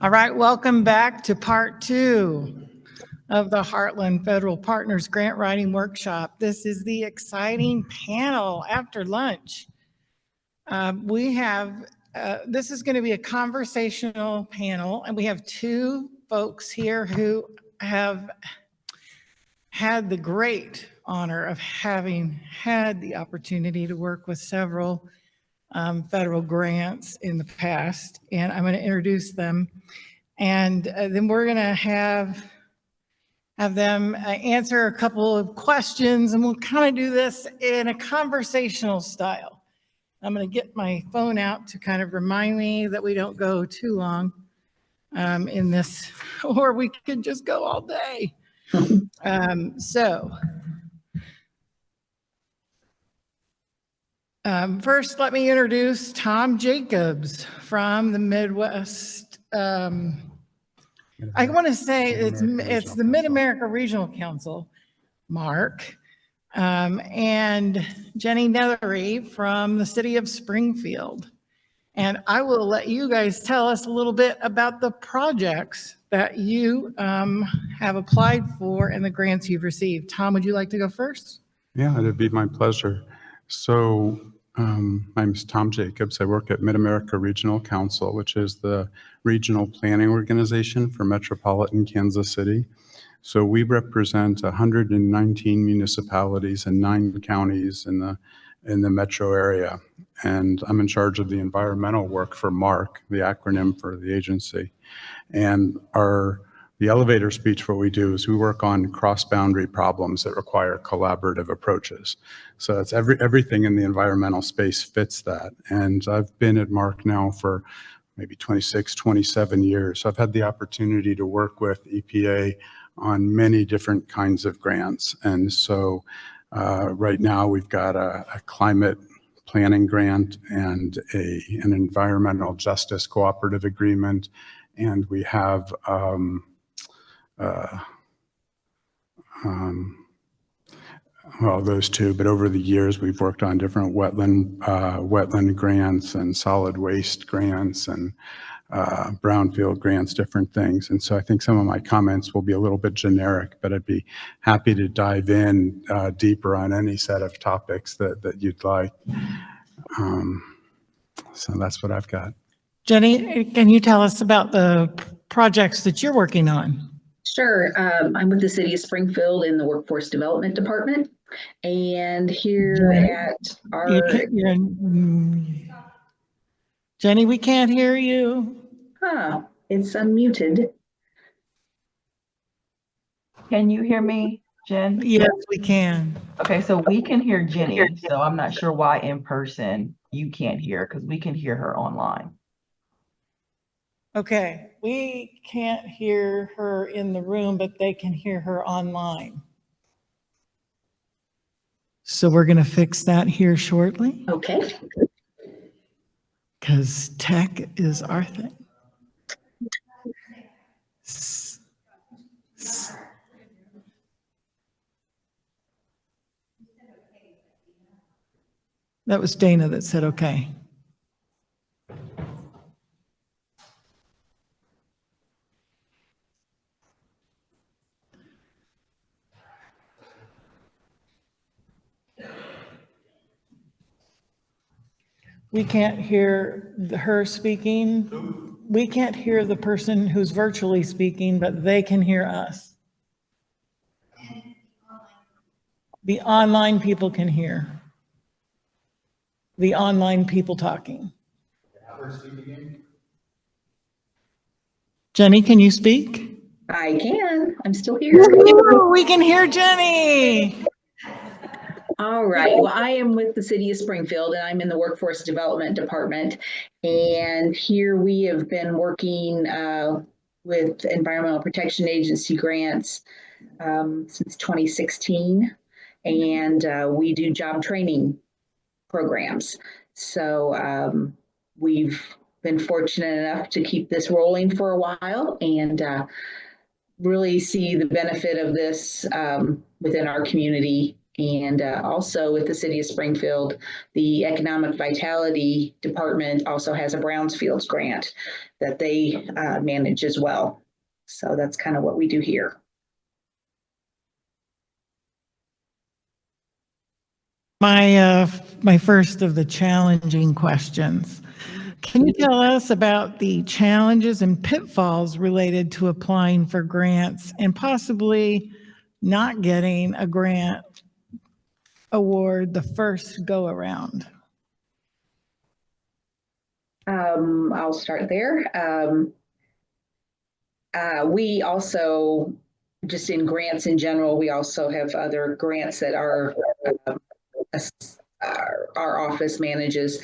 All right, welcome back to part 2 of the Heartland Federal Partners Grant Writing Workshop. This is the exciting panel after lunch. This is going to be a conversational panel, and we have 2 folks here who have had the great honor of having had the opportunity to work with several federal grants in the past, and I'm going to introduce them. And then we're going to have them answer a couple of questions, and we'll kind of do this in a conversational style. I'm going to get my phone out to kind of remind me that we don't go too long in this, or we could just go all day. First, let me introduce Tom Jacobs from the Midwest. I want to say it's the Mid-America Regional Council, Mark, and Jenny Nethery from the city of Springfield. And I will let you guys tell us a little bit about the projects that you have applied for and the grants you've received. Tom, would you like to go first? Yeah, it'd be my pleasure. So my name is Tom Jacobs. I work at Mid-America Regional Council, which is the regional planning organization for metropolitan Kansas City. So we represent 119 municipalities and 9 counties in the metro area. And I'm in charge of the environmental work for MARC, the acronym for the agency. And the elevator speech, what we do is we work on cross-boundary problems that require collaborative approaches. So it's everything in the environmental space fits that. And I've been at MARC now for maybe 26, 27 years. So I've had the opportunity to work with EPA on many different kinds of grants. And so right now we've got a climate planning grant and an environmental justice cooperative agreement. And we have well, those 2, but over the years we've worked on different wetland grants and solid waste grants and brownfield grants, different things. And so I think some of my comments will be a little bit generic, but I'd be happy to dive in deeper on any set of topics that you'd like. So that's what I've got. Jenny, can you tell us about the projects that you're working on? Sure. I'm with the city of Springfield in the Workforce Development Department. And here at our... Jenny, we can't hear you. It's unmuted. Can you hear me, Jen? Yes, we can. Okay, so we can hear Jenny. So I'm not sure why in person you can't hear, because we can hear her online. Okay, we can't hear her in the room, but they can hear her online. So we're going to fix that here shortly. Okay. Because tech is our thing. That was Dana that said okay. We can't hear her speaking. We can't hear the person who's virtually speaking, but they can hear us. The online people can hear. The online people talking. Jenny, can you speak? I can. I'm still here. Ooh, we can hear Jenny. All right. Well, I am with the city of Springfield and I'm in the Workforce Development Department. And here we have been working with Environmental Protection Agency grants since 2016. And we do job training programs. So we've been fortunate enough to keep this rolling for a while and really see the benefit of this within our community And also with the City of Springfield, the Economic Vitality Department also has a Brownfields grant that they manage as well. So that's kind of what we do here. My first of the challenging questions. Can you tell us about the challenges and pitfalls related to applying for grants and possibly not getting a grant award the first go around? I'll start there. We also, just in grants in general, we also have other grants that our office manages.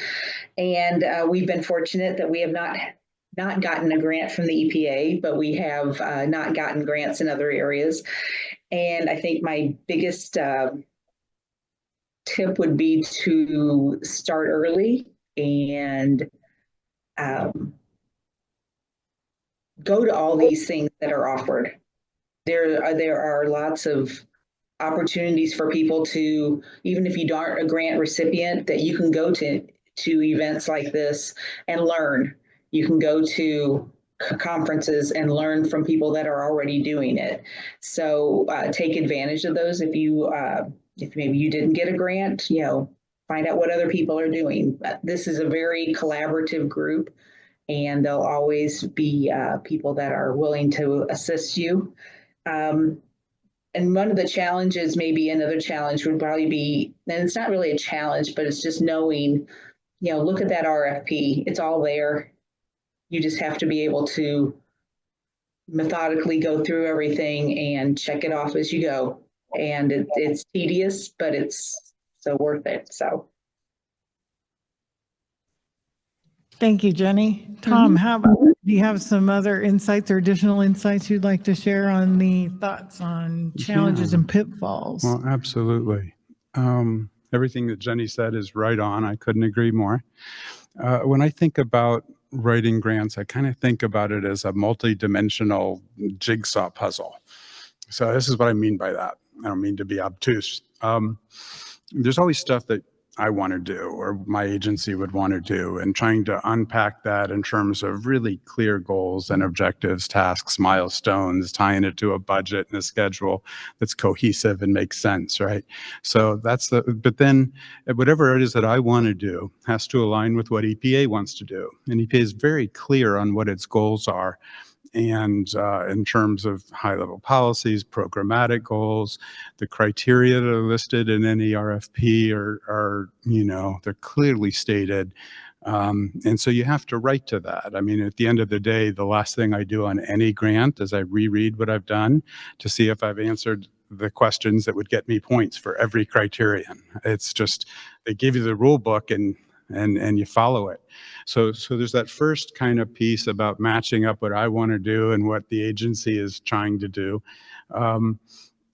And we've been fortunate that we have not gotten a grant from the EPA, but we have not gotten grants in other areas. And I think my biggest tip would be to start early and go to all these things that are offered. There are lots of opportunities for people to, even if you aren't a grant recipient, that you can go to events like this and learn. You can go to conferences and learn from people that are already doing it. So take advantage of those. If maybe you didn't get a grant, find out what other people are doing. This is a very collaborative group, and there'll always be people that are willing to assist you. And one of the challenges, maybe another challenge would probably be, and it's not really a challenge, but it's just knowing, look at that RFP. It's all there. You just have to be able to methodically go through everything and check it off as you go. And it's tedious, but it's so worth it. So. Thank you, Jenny. Tom, how about, do you have some other insights or additional insights you'd like to share on the thoughts on challenges and pitfalls? Well, absolutely. Everything that Jenny said is right on. I couldn't agree more. When I think about writing grants, I kind of think about it as a multi-dimensional jigsaw puzzle. So this is what I mean by that. I don't mean to be obtuse. There's always stuff that I want to do or my agency would want to do, and trying to unpack that in terms of really clear goals and objectives, tasks, milestones, tying it to a budget and a schedule that's cohesive and makes sense, right? So but then whatever it is that I want to do has to align with what EPA wants to do. And EPA is very clear on what its goals are. And in terms of high-level policies, programmatic goals, the criteria that are listed in any RFP are they're clearly stated. And so you have to write to that. I mean, at the end of the day, the last thing I do on any grant is I reread what I've done to see if I've answered the questions that would get me points for every criterion. It's just, they give you the rule book and you follow it. So there's that first kind of piece about matching up what I want to do and what the agency is trying to do. And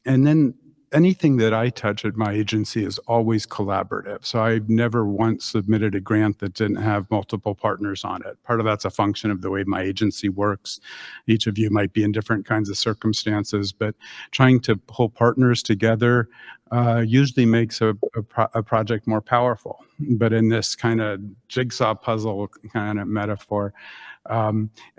then anything that I touch at my agency is always collaborative. So I've never once submitted a grant that didn't have multiple partners on it. Part of that's a function of the way my agency works. Each of you might be in different kinds of circumstances, but trying to pull partners together usually makes a project more powerful. But in this kind of jigsaw puzzle kind of metaphor,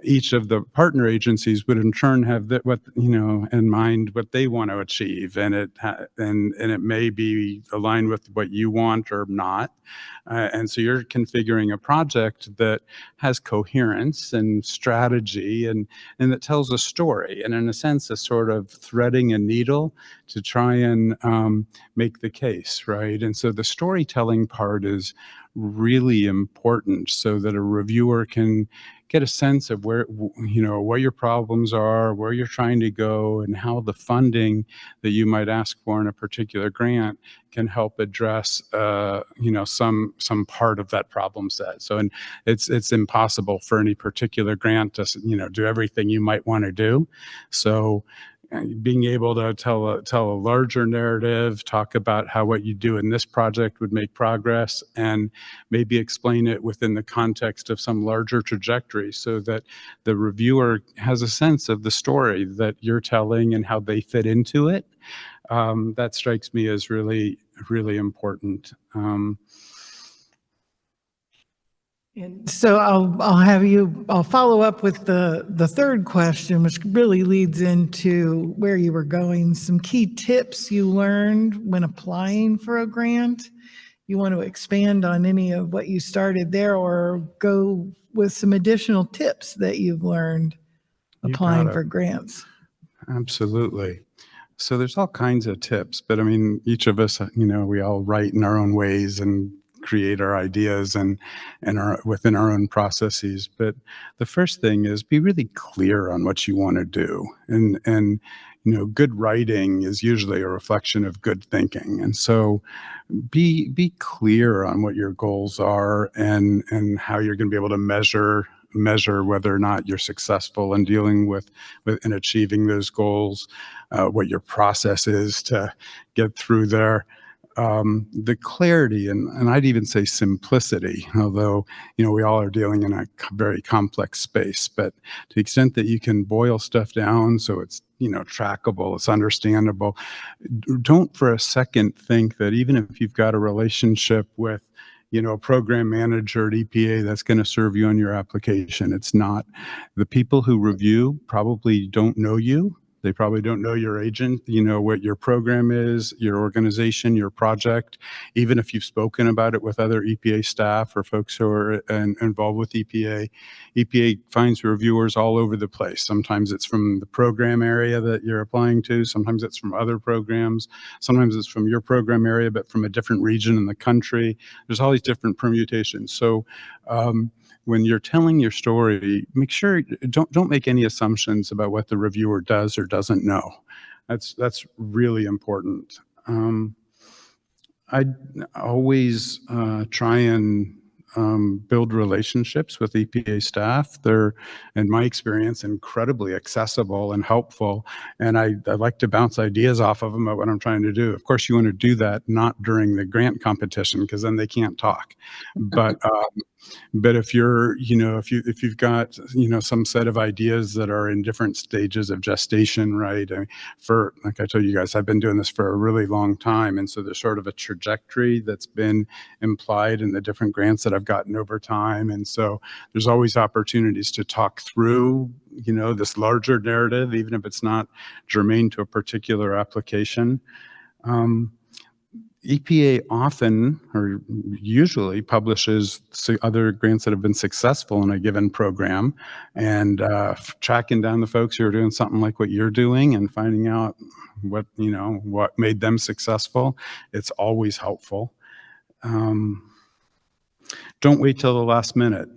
each of the partner agencies would in turn have in mind what they want to achieve, and it may be aligned with what you want or not, and so you're configuring a project that has coherence and strategy and that tells a story, and in a sense, a sort of threading a needle to try and make the case, right? And so the storytelling part is really important so that a reviewer can get a sense of where, what your problems are, where you're trying to go, and how the funding that you might ask for in a particular grant can help address, some part of that problem set. So, and it's impossible for any particular grant to, do everything you might want to do. So, being able to tell a larger narrative, talk about how what you do in this project would make progress, and maybe explain it within the context of some larger trajectory so that the reviewer has a sense of the story that you're telling and how they fit into it. That strikes me as really, really important. And so I'll follow up with the third question, which really leads into where you were going. Some key tips you learned when applying for a grant. You want to expand on any of what you started there, or go with some additional tips that you've learned You applying got it. for grants? Absolutely. So there's all kinds of tips, but I mean, each of us, we all write in our own ways and create our ideas and within our own processes. But the first thing is be really clear on what you want to do. And good writing is usually a reflection of good thinking. And so be clear on what your goals are and how you're going to be able to measure whether or not you're successful in dealing with and achieving those goals, what your process is to get through there. The clarity and I'd even say simplicity, although, we all are dealing in a very complex space, but to the extent that you can boil stuff down so it's, trackable, it's understandable, don't for a second think that even if you've got a relationship with, a program manager at EPA that's going to serve you on your application. It's not. The people who review probably don't know you. They probably don't know your agent, what your program is, your organization, your project. Even if you've spoken about it with other EPA staff or folks who are involved with EPA, EPA finds reviewers all over the place. Sometimes it's from the program area that you're applying to. Sometimes it's from other programs. Sometimes it's from your program area, but from a different region in the country. There's all these different permutations. So, when you're telling your story, make sure don't make any assumptions about what the reviewer does or doesn't know. That's really important. I always try and build relationships with EPA staff. They're, in my experience, incredibly accessible and helpful, and I like to bounce ideas off of them about what I'm trying to do. Of course, you want to do that not during the grant competition because then they can't talk. But if you're, if you've got, some set of ideas that are in different stages of gestation, right? I mean, like I told you guys, I've been doing this for a really long time. And so there's sort of a trajectory that's been implied in the different grants that I've gotten over time. And so there's always opportunities to talk through, this larger narrative, even if it's not germane to a particular application. EPA often or usually publishes other grants that have been successful in a given program, and tracking down the folks who are doing something like what you're doing and finding out what made them successful. It's always helpful. Don't wait till the last minute.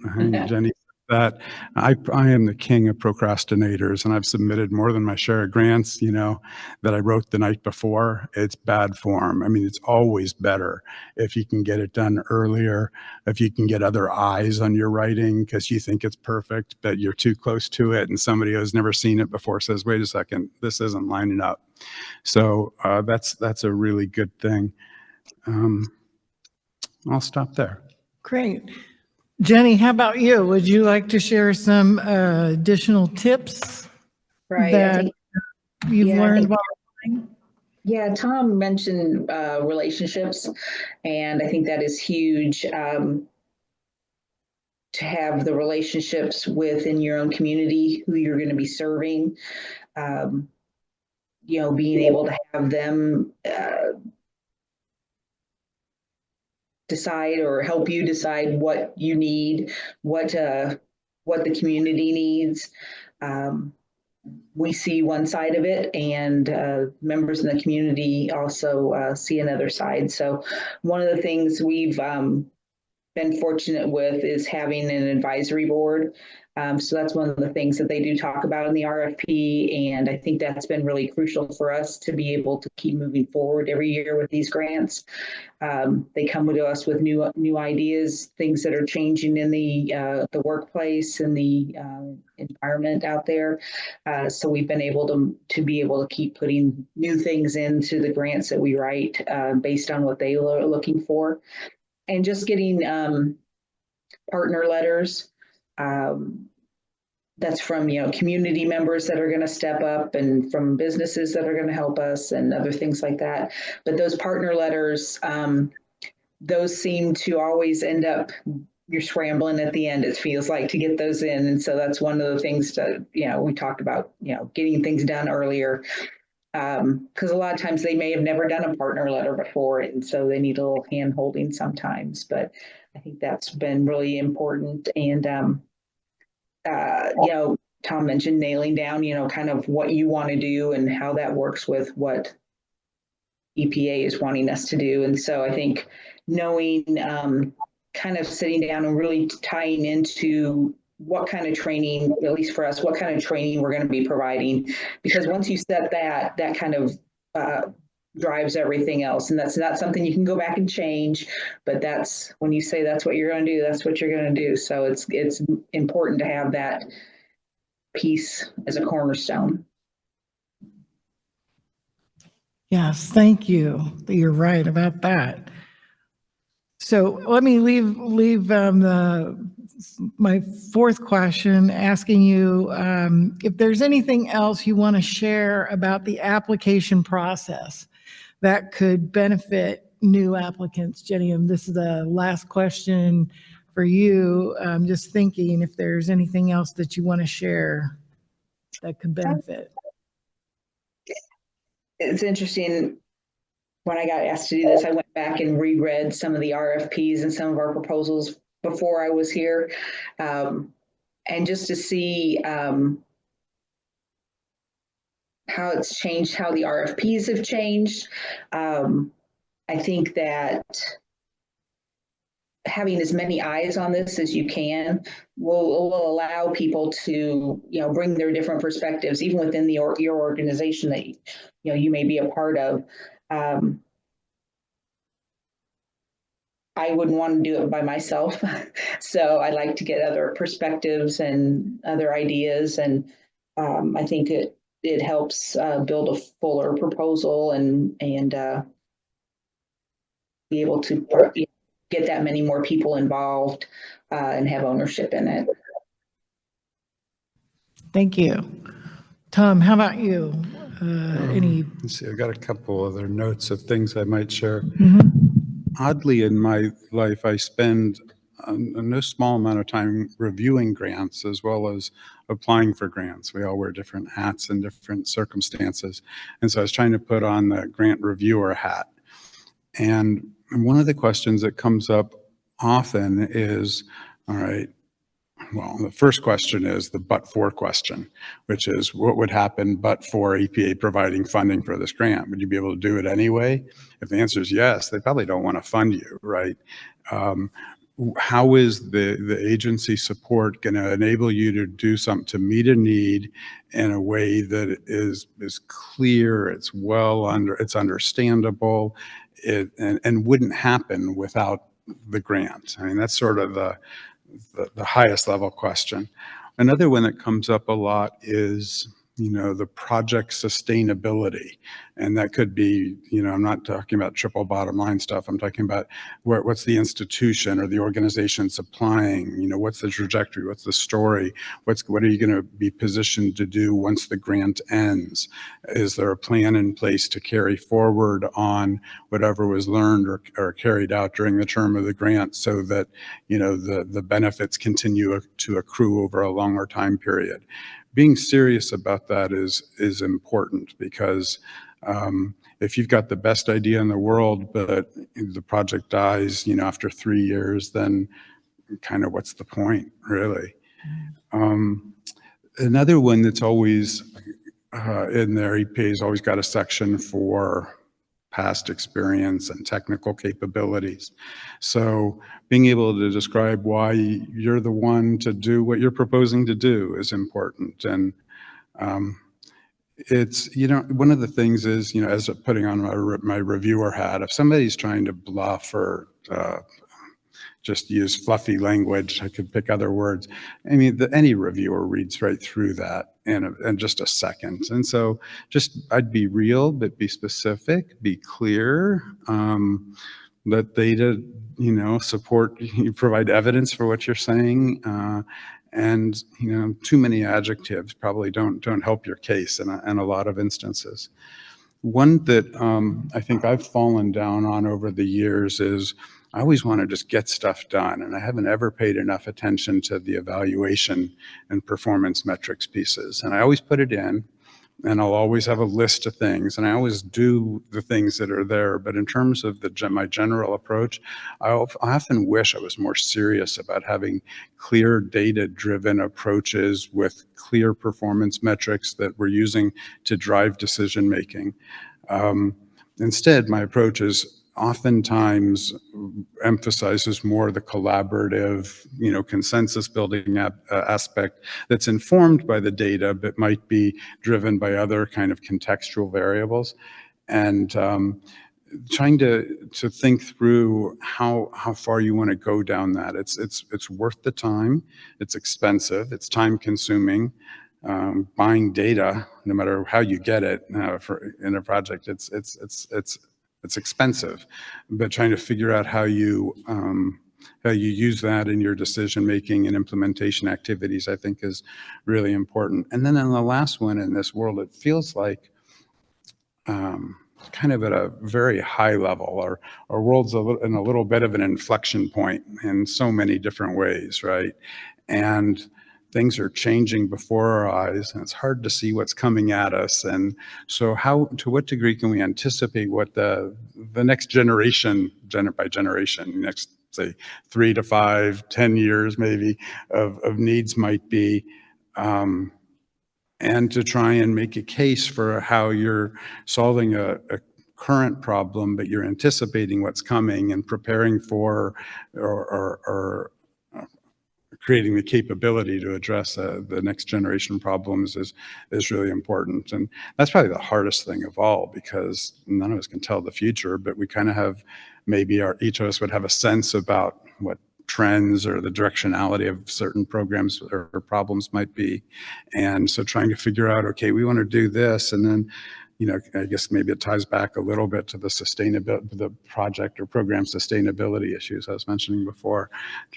Jenny, that I am the king of procrastinators, and I've submitted more than my share of grants, that I wrote the night before. It's bad form. I mean, it's always better if you can get it done earlier, if you can get other eyes on your writing because you think it's perfect, but you're too close to it, and somebody who's never seen it before says, wait a second, this isn't lining up. So that's a really good thing. I'll stop there. Great. Jenny, how about you? Would you like to share some additional tips Right. that you've learned while applying? Yeah, Tom mentioned relationships, and I think that is huge. To have the relationships within your own community, who you're going to be serving, being able to have them decide or help you decide what you need, what the community needs. We see one side of it, and members in the community also see another side. So one of the things we've been fortunate with is having an advisory board. So that's one of the things that they do talk about in the RFP. And I think that's been really crucial for us to be able to keep moving forward every year with these grants. They come to us with new ideas, things that are changing in the workplace and the environment out there. So we've been able to be able to keep putting new things into the grants that we write based on what they are looking for. And just getting partner letters. That's from, community members that are going to step up and from businesses that are going to help us and other things like that. But those partner letters, those seem to always end up, you're scrambling at the end, it feels like, to get those in. And so that's one of the things that, we talked about, getting things done earlier. Because a lot of times they may have never done a partner letter before, and so they need a little hand holding sometimes. But I think that's been really important. And, Tom mentioned nailing down, kind of what you want to do and how that works with what EPA is wanting us to do. And so I think knowing, kind of sitting down and really tying into what kind of training, at least for us, what kind of training we're going to be providing. Because once you set that kind of drives everything else. And that's not something you can go back and change, but that's when you say that's what you're going to do, that's what you're going to do. So it's important to have that piece as a cornerstone. Yes, thank you. You're right about that. So let me leave my fourth question, asking you if there's anything else you want to share about the application process that could benefit new applicants. Jenny, and this is the last question for you. I'm just thinking if there's anything else that you want to share that could benefit. It's interesting. When I got asked to do this, I went back and reread some of the RFPs and some of our proposals before I was here. And just to see how it's changed, how the RFPs have changed. I think that having as many eyes on this as you can will allow people to, bring their different perspectives, even within your organization that, you may be a part of. I wouldn't want to do it by myself. So I like to get other perspectives and other ideas. And I think it helps build a fuller proposal and be able to get that many more people involved and have ownership in it. Thank you. Tom, how about you? Any? Let's see, I got a couple other notes of things I might share. Oddly, in my life, I spend a no small amount of time reviewing grants as well as applying for grants. We all wear different hats in different circumstances. And so I was trying to put on the grant reviewer hat. And one of the questions that comes up often is, all right, well, the first question is the but-for question, which is what would happen but for EPA providing funding for this grant? Would you be able to do it anyway? If the answer is yes, they probably don't want to fund you, right? How is the agency support going to enable you to do something to meet a need in a way that is clear, it's it's understandable, and wouldn't happen without the grant? I mean, that's sort of the highest level question. Another one that comes up a lot is, the project sustainability. And that could be, I'm not talking about triple bottom line stuff. I'm talking about what's the institution or the organization supplying, what's the trajectory, what's the story, what are you going to be positioned to do once the grant ends? Is there a plan in place to carry forward on whatever was learned or carried out during the term of the grant so that, the benefits continue to accrue over a longer time period? Being serious about that is important, because if you've got the best idea in the world, but the project dies, after 3 years, then kind of what's the point, really? Another one that's always in there, EPA's always got a section for past experience and technical capabilities. So being able to describe why you're the one to do what you're proposing to do is important. And it's, one of the things is, as putting on my reviewer hat, if somebody's trying to bluff or just use fluffy language, I could pick other words. I mean, any reviewer reads right through that in just a second. And so I'd be real, but be specific, be clear, let data, support, you provide evidence for what you're saying. And, too many adjectives probably don't help your case in a lot of instances. One that I think I've fallen down on over the years is I always want to just get stuff done, and I haven't ever paid enough attention to the evaluation and performance metrics pieces. And I always put it in, and I'll always have a list of things, and I always do the things that are there. But in terms of my general approach, I often wish I was more serious about having clear data-driven approaches with clear performance metrics that we're using to drive decision-making. Instead, my approach is oftentimes emphasizes more the collaborative, consensus building aspect that's informed by the data, but might be driven by other kind of contextual variables. And trying to think through how far you want to go down that. It's worth the time. It's expensive. It's time consuming. Buying data, no matter how you get it in a project, it's expensive, but trying to figure out how you use that in your decision making and implementation activities, I think, is really important. And then in the last one, in this world, it feels like kind of at a very high level. Our world's in a little bit of an inflection point in so many different ways, right? And things are changing before our eyes, and it's hard to see what's coming at us. And so to what degree can we anticipate what the next generation, by generation, next, say, 3 to 5, 10 years maybe, of needs might be, and to try and make a case for how you're solving a current problem, but you're anticipating what's coming and preparing for or creating the capability to address the next generation problems is really important. And that's probably the hardest thing of all, because none of us can tell the future, but we kind of have, maybe each of us would have a sense about what trends or the directionality of certain programs or problems might be. And so trying to figure out, okay, we want to do this, and then, I guess maybe it ties back a little bit to the project or program sustainability issues I was mentioning before.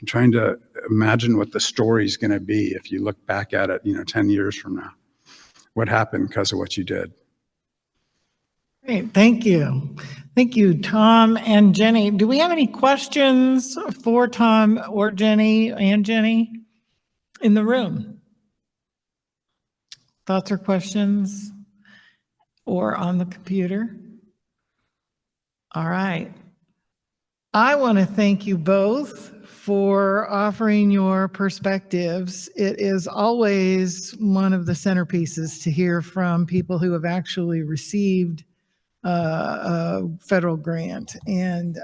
Trying to imagine what the story is going to be if you look back at it, 10 years from now. What happened because of what you did? Great, thank you. Thank you, Tom and Jenny. Do we have any questions for Tom or Jenny and Jenny in the room? Thoughts or questions? Or on the computer? All right. I want to thank you both for offering your perspectives. It is always one of the centerpieces to hear from people who have actually received a federal grant. And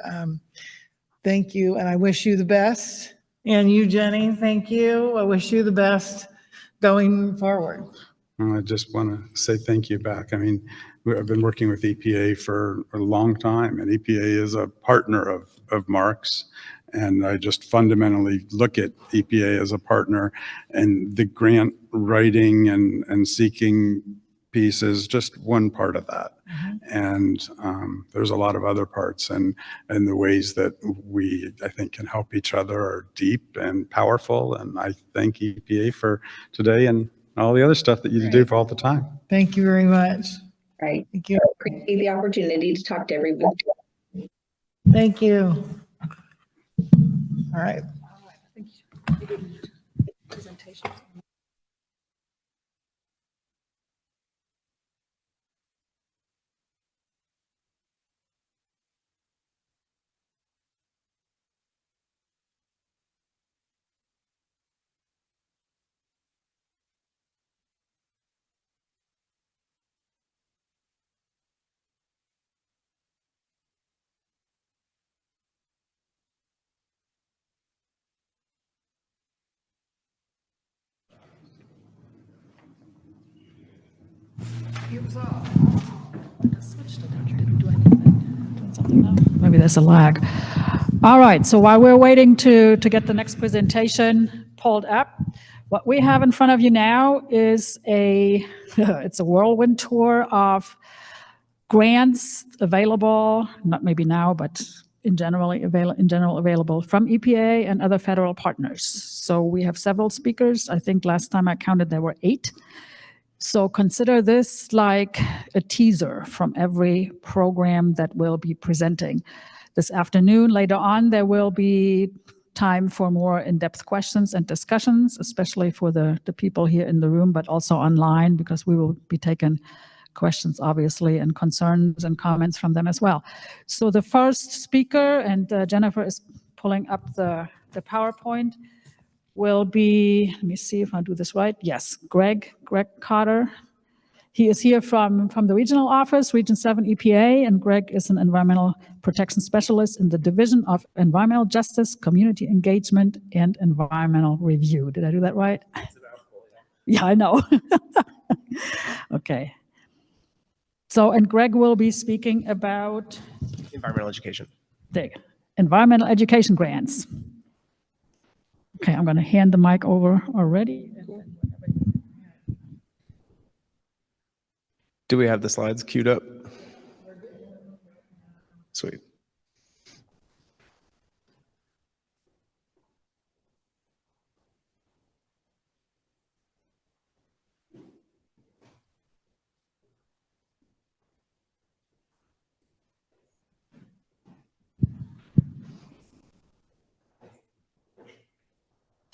thank you, and I wish you the best. And you, Jenny, thank you. I wish you the best going forward. I just want to say thank you back. I mean, I've been working with EPA for a long time, and EPA is a partner of Mark's. And I just fundamentally look at EPA as a partner, and the grant writing and seeking piece is just one part of that. And there's a lot of other parts, and the ways that we, I think, can help each other are deep and powerful. And I thank EPA for today and all the other stuff that you do for all the time. Thank you very much. Right. Thank you. Appreciate the opportunity to talk to everyone. Thank you. All right. Maybe there's a lag. All right, so while we're waiting to get the next presentation pulled up, what we have in front of you now is it's a whirlwind tour of grants available, not maybe now, but in general available from EPA and other federal partners. So we have several speakers. I think last time I counted there were 8. So consider this like a teaser from every program that we'll be presenting. This afternoon, later on, there will be time for more in-depth questions and discussions, especially for the people here in the room, but also online, because we will be taking questions, obviously, and concerns and comments from them as well. So the first speaker, and Jennifer is pulling up the PowerPoint, will be, let me see if I do this right. Yes, Greg Cotter. He is here from the regional office, Region 7 EPA, and Greg is an environmental protection specialist in the Division of Environmental Justice, Community Engagement, and Environmental Review. Did I do that right? Yeah, I know. Okay. So, and Greg will be speaking about Environmental education. the environmental education grants. Okay, I'm going to hand the mic over already. Do we have the slides queued up? Sweet.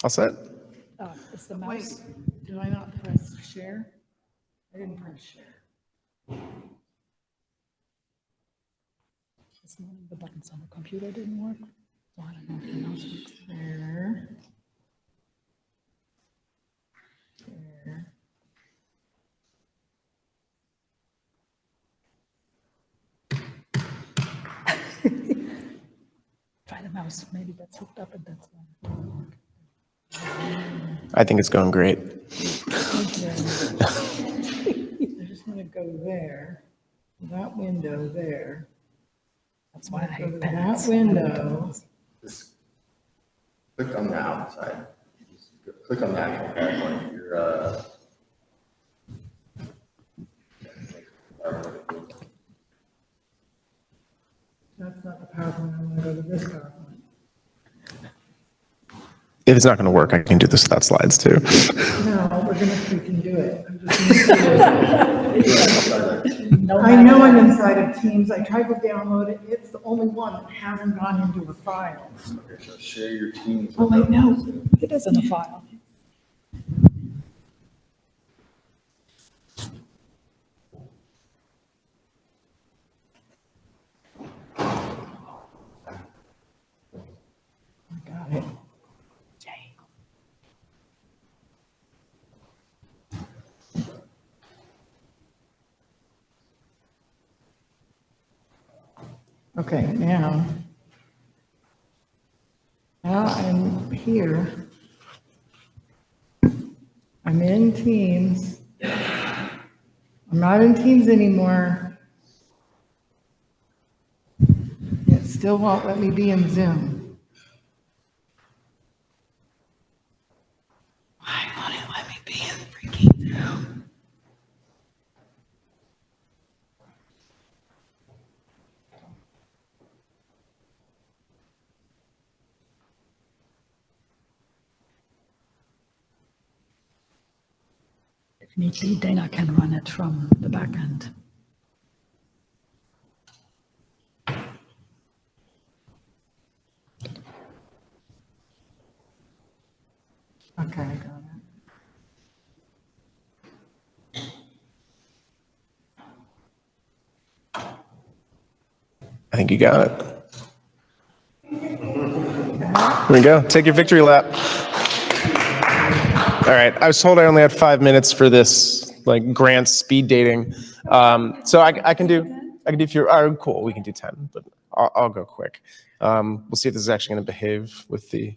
All set? Is the Wait, mouse? did I not press share? I didn't press share. This morning the buttons on the computer didn't work. So I don't know if the mouse works. Share. Share. Try the mouse. Maybe that's hooked up and that's why. I think it's going great. Okay. I just want to go there, that window there. That's why I Go hate to pens. that window. Just click on the outside. Just click on the actual PowerPoint. That's not the PowerPoint, I want to go to this PowerPoint. If it's not going to work, I can do this without slides too. No, we're gonna freaking do it. I know I'm inside of Teams, I tried to download it, it's the only one that hasn't gone into a file. Okay, so share your teams. Oh, wait, no, it is in a file. I got it. Okay, now I'm here. I'm in Teams. I'm not in Teams anymore. It still won't let me be in Zoom. Why won't it let me be in freaking Zoom? If need be, Dana can run it from the back end. Okay, I got it. I think you got it. Here we go. Take your victory lap. All right. I was told I only had 5 minutes for this like grant speed dating. So I can do a few. Oh, cool. We can do 10, but I'll go quick. We'll see if this is actually going to behave with the.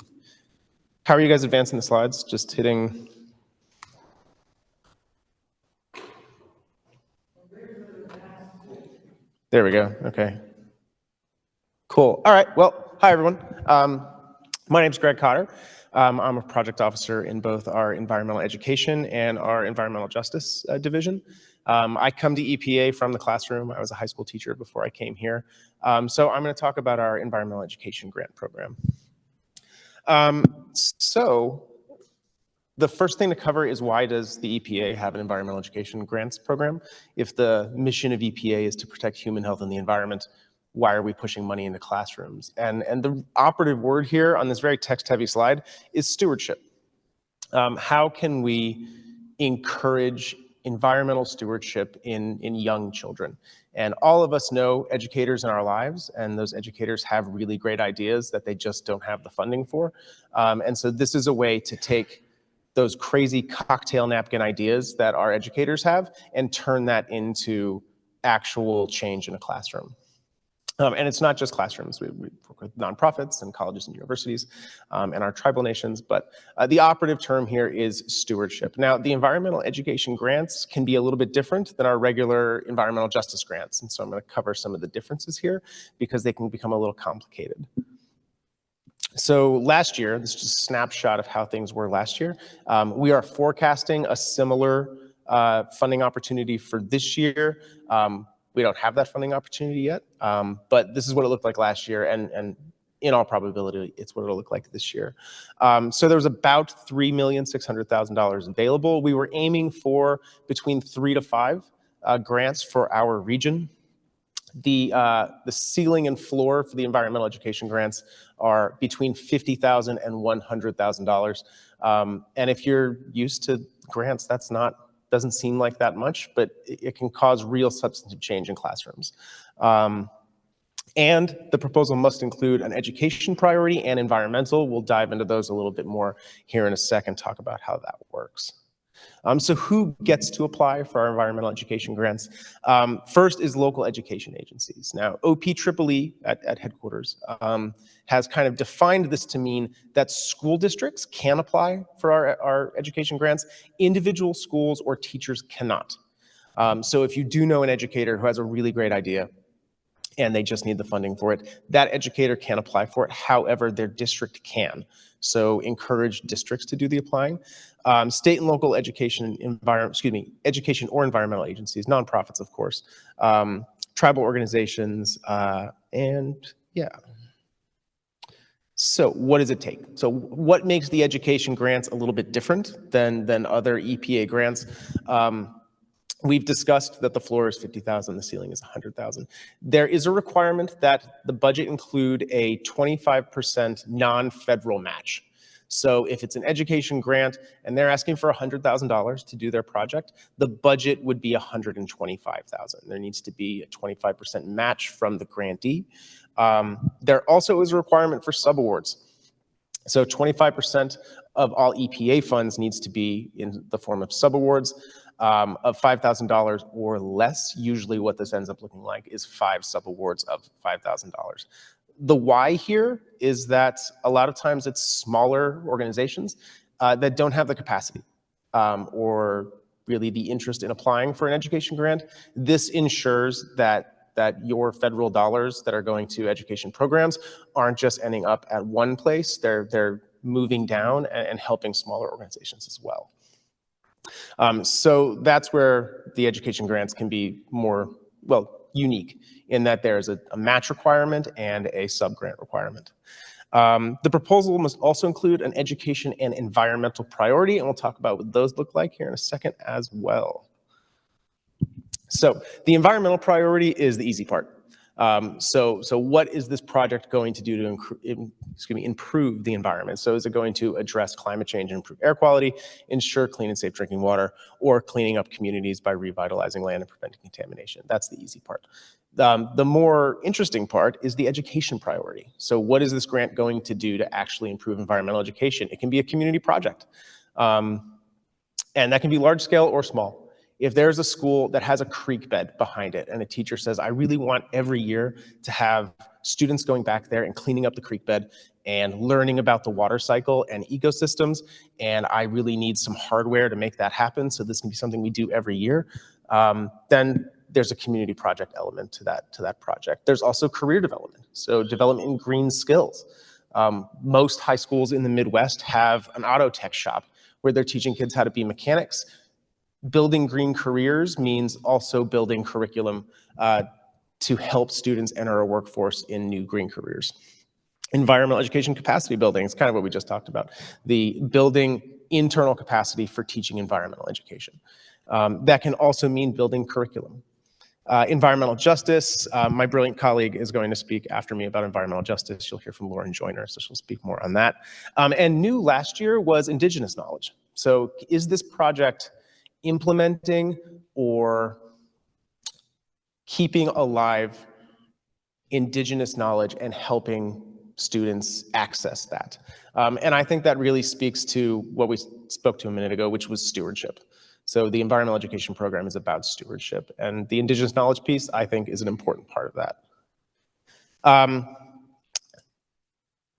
How are you guys advancing the slides? Just hitting. There we go. Okay. Cool. All right. Well, hi, everyone. My name's Greg Cotter. I'm a project officer in both our environmental education and our environmental justice division. I come to EPA from the classroom. I was a high school teacher before I came here. So I'm going to talk about our environmental education grant program. So the first thing to cover is, why does the EPA have an environmental education grants program? If the mission of EPA is to protect human health and the environment, why are we pushing money into classrooms? And the operative word here on this very text-heavy slide is stewardship. How can we encourage environmental stewardship in young children? And all of us know educators in our lives, and those educators have really great ideas that they just don't have the funding for. And so this is a way to take those crazy cocktail napkin ideas that our educators have and turn that into actual change in a classroom. And it's not just classrooms. We work with nonprofits and colleges and universities and our tribal nations, but the operative term here is stewardship. Now, the environmental education grants can be a little bit different than our regular environmental justice grants, and so I'm going to cover some of the differences here because they can become a little complicated. So last year, this is just a snapshot of how things were last year. We are forecasting a similar funding opportunity for this year. We don't have that funding opportunity yet, but this is what it looked like last year, and in all probability, it's what it'll look like this year. So there was about $3,600,000 available. We were aiming for between 3 to 5 grants for our region. The ceiling and floor for the environmental education grants are between $50,000 and $100,000. And if you're used to grants, doesn't seem like that much, but it can cause real substantive change in classrooms. And the proposal must include an education priority and environmental. We'll dive into those a little bit more here in a second, talk about how that works. So who gets to apply for our environmental education grants? First is local education agencies. Now, OPEEE at headquarters has kind of defined this to mean that school districts can apply for our education grants. Individual schools or teachers cannot. So if you do know an educator who has a really great idea and they just need the funding for it, that educator can apply for it. However, their district can. So encourage districts to do the applying. State and local education or environmental agencies, nonprofits, of course, tribal organizations, and yeah. So what does it take? So what makes the education grants a little bit different than other EPA grants? We've discussed that the floor is $50,000, the ceiling is $100,000. There is a requirement that the budget include a 25% non-federal match. So if it's an education grant and they're asking for $100,000 to do their project, the budget would be $125,000. There needs to be a 25% match from the grantee. There also is a requirement for subawards. So 25% of all EPA funds needs to be in the form of subawards. Of $5,000 or less. Usually what this ends up looking like is 5 subawards of $5,000. The why here is that a lot of times it's smaller organizations that don't have the capacity or really the interest in applying for an education grant. This ensures that your federal dollars that are going to education programs aren't just ending up at one place. They're moving down and helping smaller organizations as well. So that's where the education grants can be more, unique in that there's a match requirement and a sub-grant requirement. The proposal must also include an education and environmental priority, and we'll talk about what those look like here in a second as well. So the environmental priority is the easy part. So what is this project going to do to improve the environment? So is it going to address climate change and improve air quality, ensure clean and safe drinking water, or cleaning up communities by revitalizing land and preventing contamination? That's the easy part. The more interesting part is the education priority. So what is this grant going to do to actually improve environmental education? It can be a community project, and that can be large scale or small. If there's a school that has a creek bed behind it and a teacher says, I really want every year to have students going back there and cleaning up the creek bed and learning about the water cycle and ecosystems, and I really need some hardware to make that happen, so this can be something we do every year, then there's a community project element to that project. There's also career development, so development in green skills. Most high schools in the Midwest have an auto tech shop where they're teaching kids how to be mechanics. Building green careers means also building curriculum to help students enter a workforce in new green careers. Environmental education capacity building is kind of what we just talked about. The building internal capacity for teaching environmental education. That can also mean building curriculum. Environmental justice, my brilliant colleague is going to speak after me about environmental justice. You'll hear from Lauren Joyner, so she'll speak more on that. And new last year was Indigenous knowledge. So is this project implementing or keeping alive Indigenous knowledge and helping students access that? And I think that really speaks to what we spoke to a minute ago, which was stewardship. So the environmental education program is about stewardship, and the Indigenous knowledge piece, I think, is an important part of that.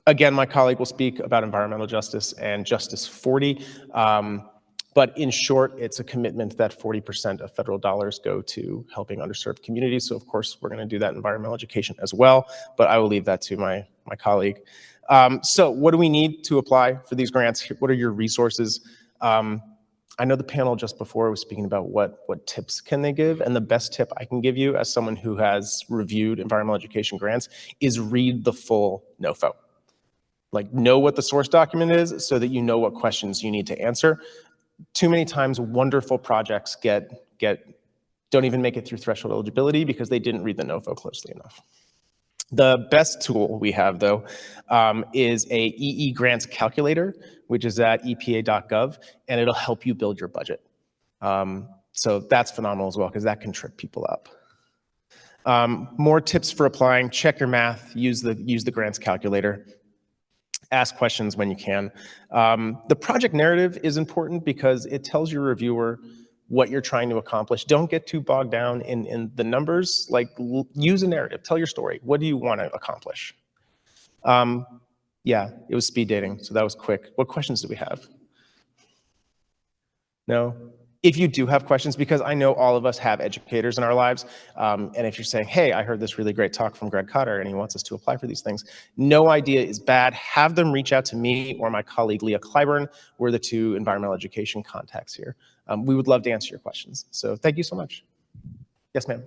Again, my colleague will speak about environmental justice and Justice 40. But in short, it's a commitment that 40% of federal dollars go to helping underserved communities. So of course, we're going to do that in environmental education as well, but I will leave that to my colleague. So what do we need to apply for these grants? What are your resources? I know the panel just before was speaking about what tips can they give, and the best tip I can give you as someone who has reviewed environmental education grants is read the full NOFO. Like, know what the source document is so that you know what questions you need to answer. Too many times wonderful projects don't even make it through threshold eligibility because they didn't read the NOFO closely enough. The best tool we have, though, is a EE grants calculator, which is at epa.gov, and it'll help you build your budget. So that's phenomenal as well, because that can trip people up. More tips for applying: check your math, use the grants calculator. Ask questions when you can. The project narrative is important because it tells your reviewer what you're trying to accomplish. Don't get too bogged down in the numbers. Like, use a narrative, tell your story. What do you want to accomplish? Yeah, it was speed dating, so that was quick. What questions do we have? No? If you do have questions, because I know all of us have educators in our lives, and if you're saying, hey, I heard this really great talk from Greg Cotter and he wants us to apply for these things, no idea is bad. Have them reach out to me or my colleague Leah Clyburn. We're the two environmental education contacts here. We would love to answer your questions. So thank you so much. Yes, ma'am.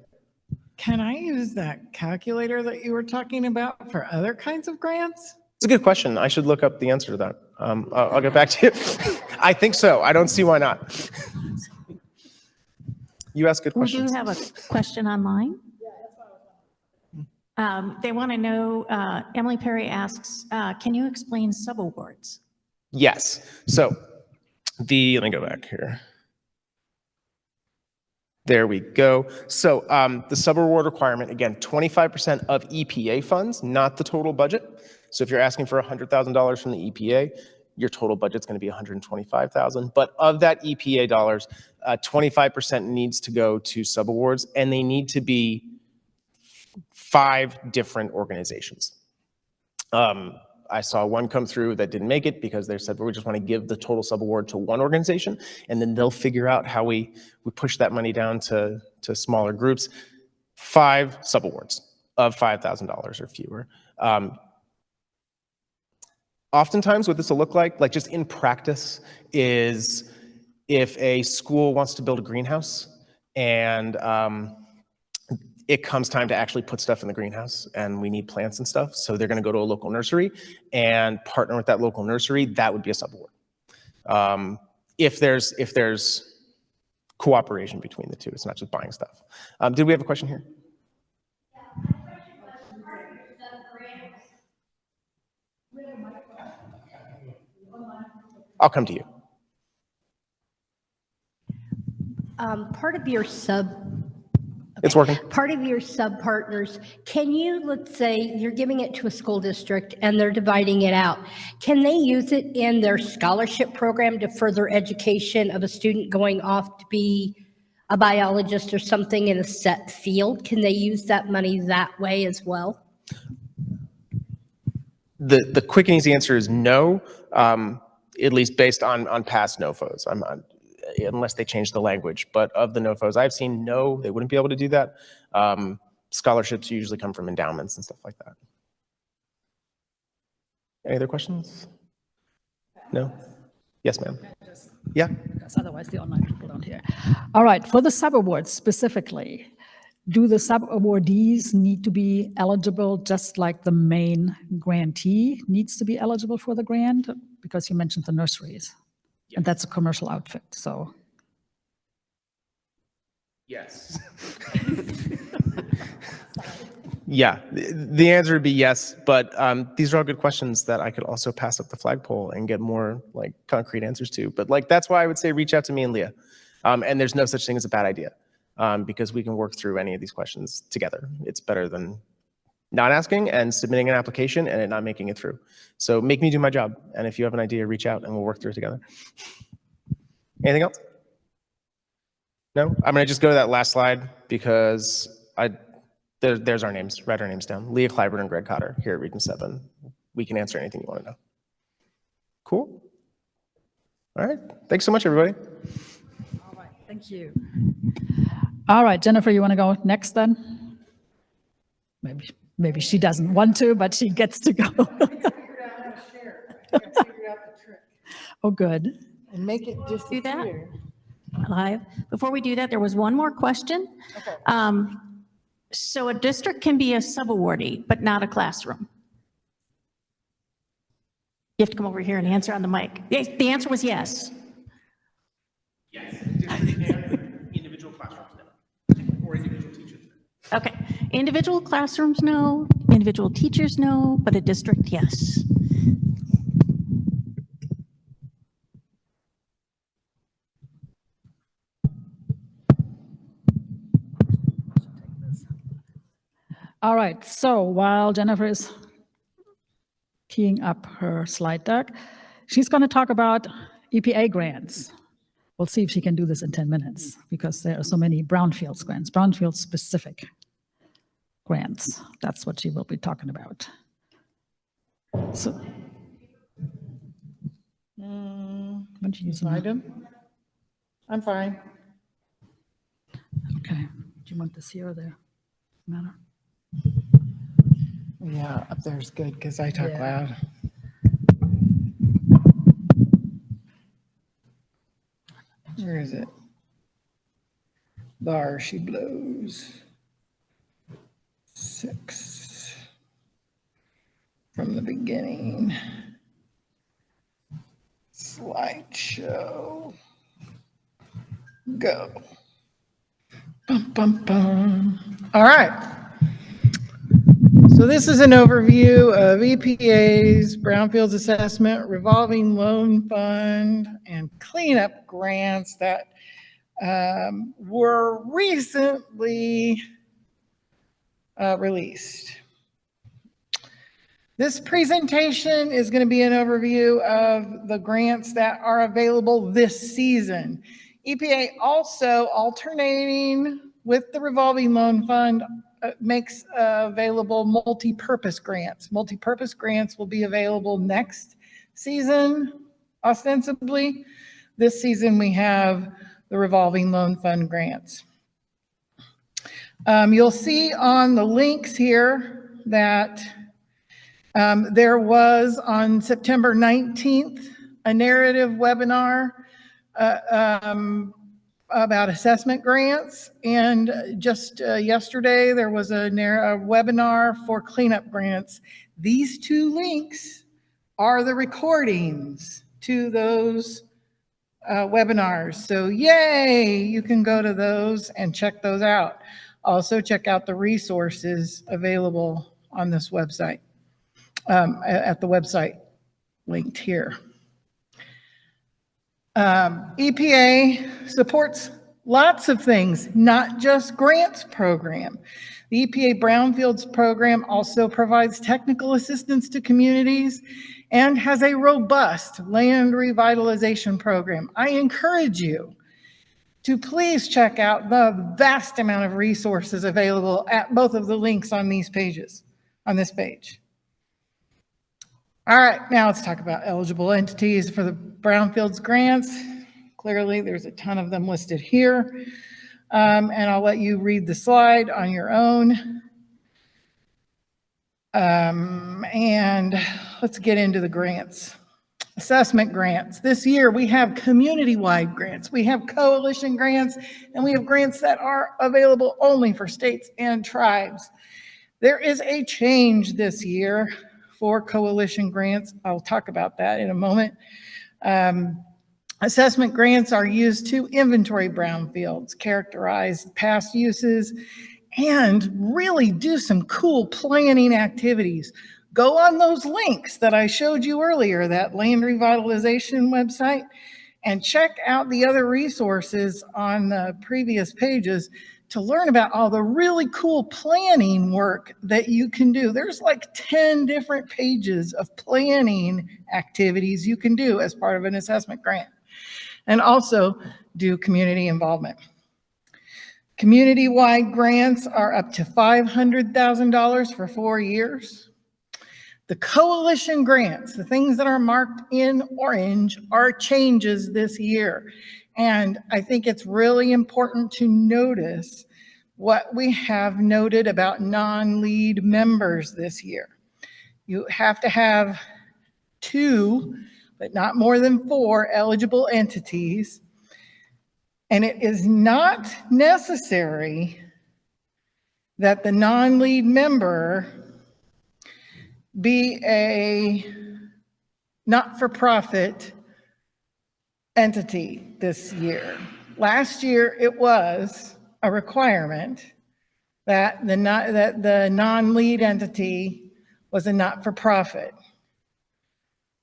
Can I use that calculator that you were talking about for other kinds of grants? It's a good question. I should look up the answer to that. I'll get back to you. I think so. I don't see why not. You ask good questions. We do have a question online. They want to know, Emily Perry asks, can you explain subawards? Yes. So let me go back here. There we go. So the subaward requirement, again, 25% of EPA funds, not the total budget. So if you're asking for $100,000 from the EPA, your total budget's going to be $125,000. But of that EPA dollars, 25% needs to go to subawards, and they need to be 5 different organizations. I saw one come through that didn't make it because they said, well, we just want to give the total subaward to one organization, and then they'll figure out how we push that money down to smaller groups. 5 subawards of $5,000 or fewer. Oftentimes what this will look like just in practice, is if a school wants to build a greenhouse and it comes time to actually put stuff in the greenhouse and we need plants and stuff. So they're going to go to a local nursery and partner with that local nursery. That would be a subaward. If there's cooperation between the two, it's not just buying stuff. Did we have a question here? I'll come to you. Part of your It's working. part of your sub partners, can you, let's say you're giving it to a school district and they're dividing it out. Can they use it in their scholarship program to further education of a student going off to be a biologist or something in a set field? Can they use that money that way as well? The quick and easy answer is no, at least based on past NOFOs. unless they change the language. But of the NOFOs I've seen, no, they wouldn't be able to do that. Scholarships usually come from endowments and stuff like that. Any other questions? No? Yes, ma'am. Yeah. Because otherwise the online people don't hear. All right, for the sub-awards specifically, do the sub-awardees need to be eligible just like the main grantee needs to be eligible for the grant? Because you mentioned the nurseries, and that's a commercial outfit, so. Yes. Yeah, the answer would be yes, but these are all good questions that I could also pass up the flagpole and get more like concrete answers to. But like that's why I would say reach out to me and Leah. And there's no such thing as a bad idea because we can work through any of these questions together. It's better than not asking and submitting an application and it not making it through. So make me do my job. And if you have an idea, reach out and we'll work through it together. Anything else? No? I'm gonna just go to that last slide because there's our names. Write our names down. Leah Clyburn and Greg Cotter here at Region 7. We can answer anything you want to know. Cool. All right. Thanks so much, everybody. All right, thank you. All right, Jennifer, you want to go next then? Maybe she doesn't want to, but she gets to go. Oh, good. And make it just Do that? disappear. Live. Before we do that, there was one more question. So a district can be a subawardee, but not a classroom. You have to come over here and answer on the mic. The answer was yes. Yes. Individual classrooms, no. Or individual teachers. Okay. Individual classrooms, no. Individual teachers, no. But a district, yes. All right, so while Jennifer is keying up her slide deck, she's going to talk about EPA grants. We'll see if she can do this in 10 minutes because there are so many brownfields grants, brownfield specific grants. That's what she will be talking about. So, what you using? Slide them. I'm fine. Okay, do you want this here or there? Matter? Yeah, up there's good because I talk Yeah. loud. Where is it? There she blows. 6 from the beginning. Slideshow. Go. Bum, bum, bum. All right. So this is an overview of EPA's Brownfields Assessment Revolving Loan Fund and cleanup grants that were recently released. This presentation is going to be an overview of the grants that are available this season. EPA also alternating with the revolving loan fund makes available multi-purpose grants. Multi-purpose grants will be available next season, ostensibly. This season we have the revolving loan fund grants. You'll see on the links here that there was on September 19th a narrative webinar about assessment grants, and just yesterday there was a webinar for cleanup grants. These two links are the recordings to those webinars. So yay, you can go to those and check those out. Also check out the resources available on this website, at the website linked here. EPA supports lots of things, not just grants program. The EPA Brownfields program also provides technical assistance to communities and has a robust land revitalization program. I encourage you to please check out the vast amount of resources available at both of the links on these pages, on this page. All right, now let's talk about eligible entities for the Brownfields grants. clearly. There's a ton of them listed here. And I'll let you read the slide on your own. And let's get into the grants. Assessment grants. This year we have community-wide grants, we have coalition grants, and we have grants that are available only for states and tribes. There is a change this year for coalition grants. I'll talk about that in a moment. Assessment grants are used to inventory brownfields, characterize past uses, and really do some cool planning activities. Go on those links that I showed you earlier, that land revitalization website, and check out the other resources on the previous pages to learn about all the really cool planning work that you can do. There's like 10 different pages of planning activities you can do as part of an assessment grant, and also do community involvement. Community-wide grants are up to $500,000 for 4 years. The coalition grants, the things that are marked in orange, are changes this year. And I think it's really important to notice what we have noted about non-lead members this year. You have to have 2, but not more than 4 eligible entities. And it is not necessary that the non-lead member be a not-for-profit entity this year. Last year, it was a requirement that the non-lead entity was a not-for-profit.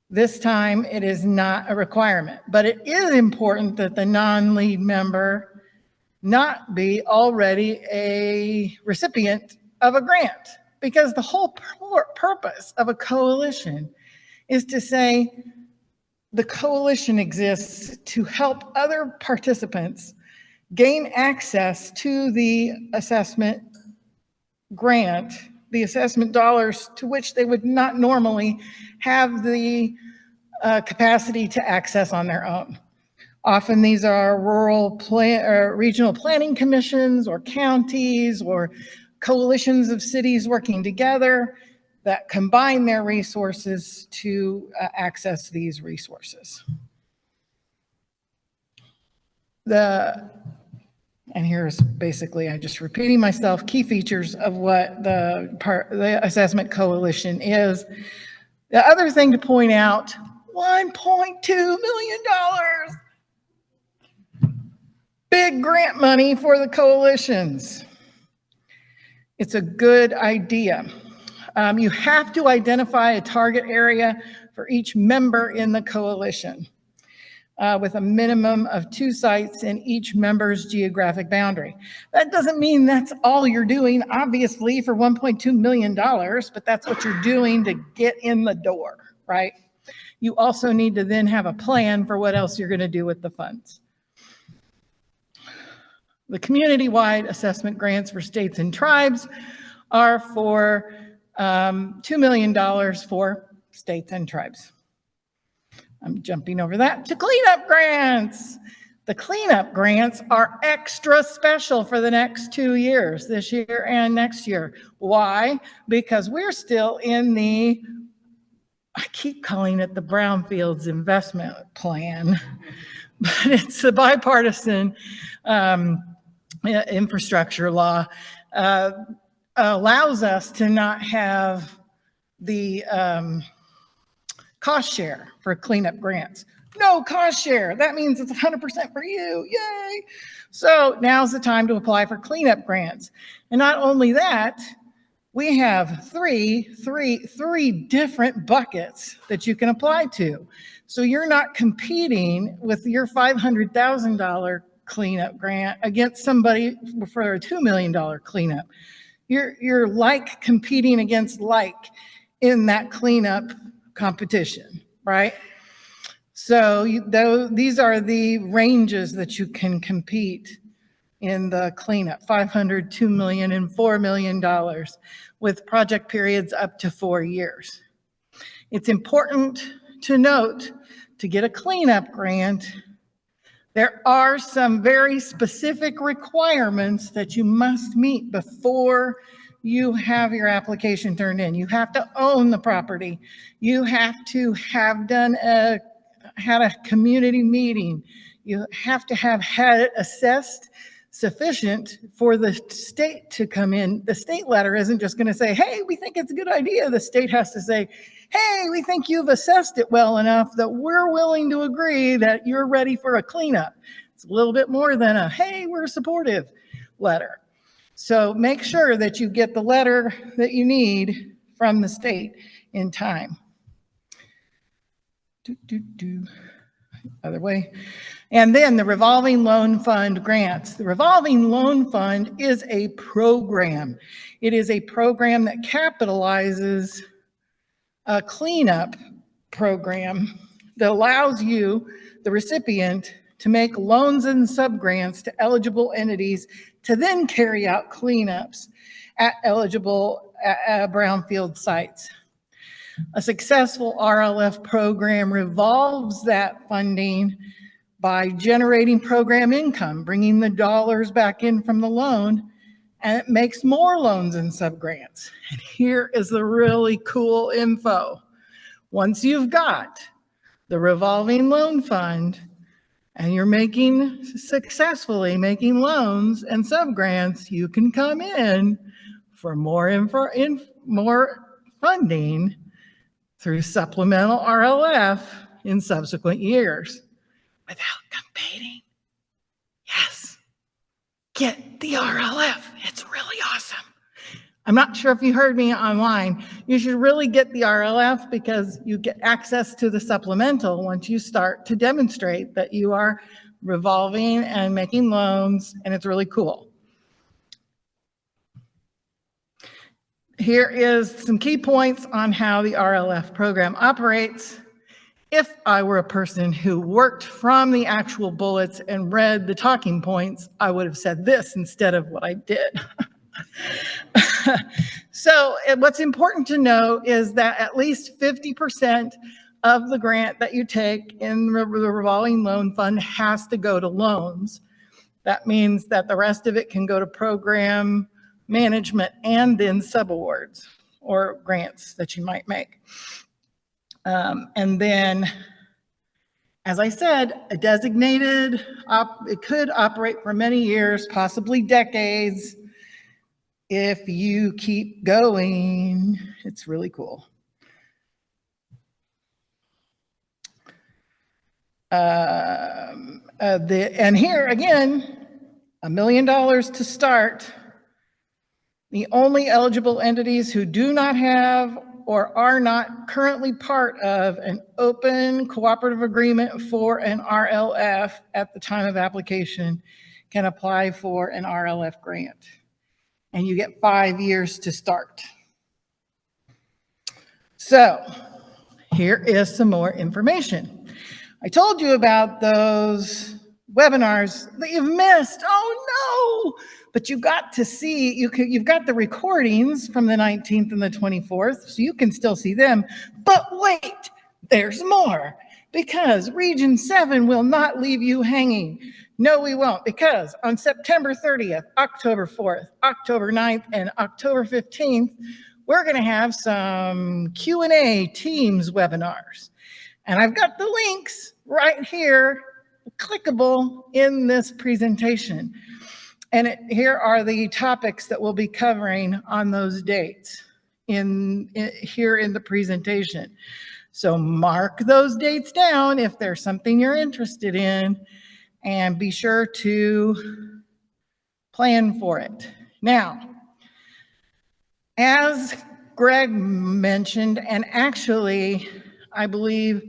This time, it is not a requirement, but it is important that the non-lead member not be already a recipient of a grant, because the whole purpose of a coalition is to say the coalition exists to help other participants gain access to the assessment grant, the assessment dollars to which they would not normally have the capacity to access on their own. Often these are regional planning commissions or counties or coalitions of cities working together that combine their resources to access these resources. And here's basically, I'm just repeating myself, key features of what the assessment coalition is. The other thing to point out, $1.2 million. Big grant money for the coalitions. It's a good idea. You have to identify a target area for each member in the coalition with a minimum of 2 sites in each member's geographic boundary. That doesn't mean that's all you're doing, obviously, for $1.2 million, but that's what you're doing to get in the door, right? You also need to then have a plan for what else you're going to do with the funds. The community-wide assessment grants for states and tribes are for $2 million for states and tribes. I'm jumping over that to cleanup grants. The cleanup grants are extra special for the next 2 years, this year and next year. Why? Because we're still in I keep calling it the Brownfields Investment Plan, but it's a bipartisan infrastructure law. Allows us to not have the cost share for cleanup grants. No cost share. That means it's 100% for you. Yay. So now's the time to apply for cleanup grants. And not only that, we have three different buckets that you can apply to. So you're not competing with your $500,000 cleanup grant against somebody for a $2 million cleanup. You're like competing against like in that cleanup competition, right? So these are the ranges that you can compete in the cleanup: $500,000, $2 million, and $4 million, with project periods up to 4 years. It's important to note, to get a cleanup grant, There are some very specific requirements that you must meet before you have your application turned in. You have to own the property. You have to have had a community meeting. You have to have had it assessed sufficient for the state to come in. The state letter isn't just going to say, hey, we think it's a good idea. The state has to say, hey, we think you've assessed it well enough that we're willing to agree that you're ready for a cleanup. It's a little bit more than a, hey, we're supportive letter. So make sure that you get the letter that you need from the state in time. Other way. And then the revolving loan fund grants. The revolving loan fund is a program. It is a program that capitalizes a cleanup program that allows you, the recipient, to make loans and subgrants to eligible entities to then carry out cleanups at eligible brownfield sites. A successful RLF program revolves that funding by generating program income, bringing the dollars back in from the loan, and it makes more loans and subgrants. And here is the really cool info. Once you've got the revolving loan fund and you're successfully making loans and subgrants, you can come in for more funding through supplemental RLF in subsequent years without competing. Yes, get the RLF. It's really awesome. I'm not sure if you heard me online. You should really get the RLF because you get access to the supplemental once you start to demonstrate that you are revolving and making loans, and it's really cool. Here is some key points on how the RLF program operates. If I were a person who worked from the actual bullets and read the talking points, I would have said this instead of what I did. So what's important to know is that at least 50% of the grant that you take in the revolving loan fund has to go to loans. That means that the rest of it can go to program management and then subawards or grants that you might make. And then, as I said, a designated, it could operate for many years, possibly decades, if you keep going. It's really cool. And here again, $1 million to start. The only eligible entities who do not have or are not currently part of an open cooperative agreement for an RLF at the time of application can apply for an RLF grant. And you get 5 years to start. So here is some more information. I told you about those webinars that you've missed. Oh no! But you got to see, you've got the recordings from the 19th and the 24th, so you can still see them. But wait, there's more, because Region 7 will not leave you hanging. No, we won't, because on September 30th, October 4th, October 9th, and October 15th, we're going to have some Q&A Teams webinars. And I've got the links right here, clickable in this presentation. And here are the topics that we'll be covering on those dates here in the presentation. So mark those dates down if there's something you're interested in, and be sure to plan for it. Now, as Greg mentioned, and actually, I believe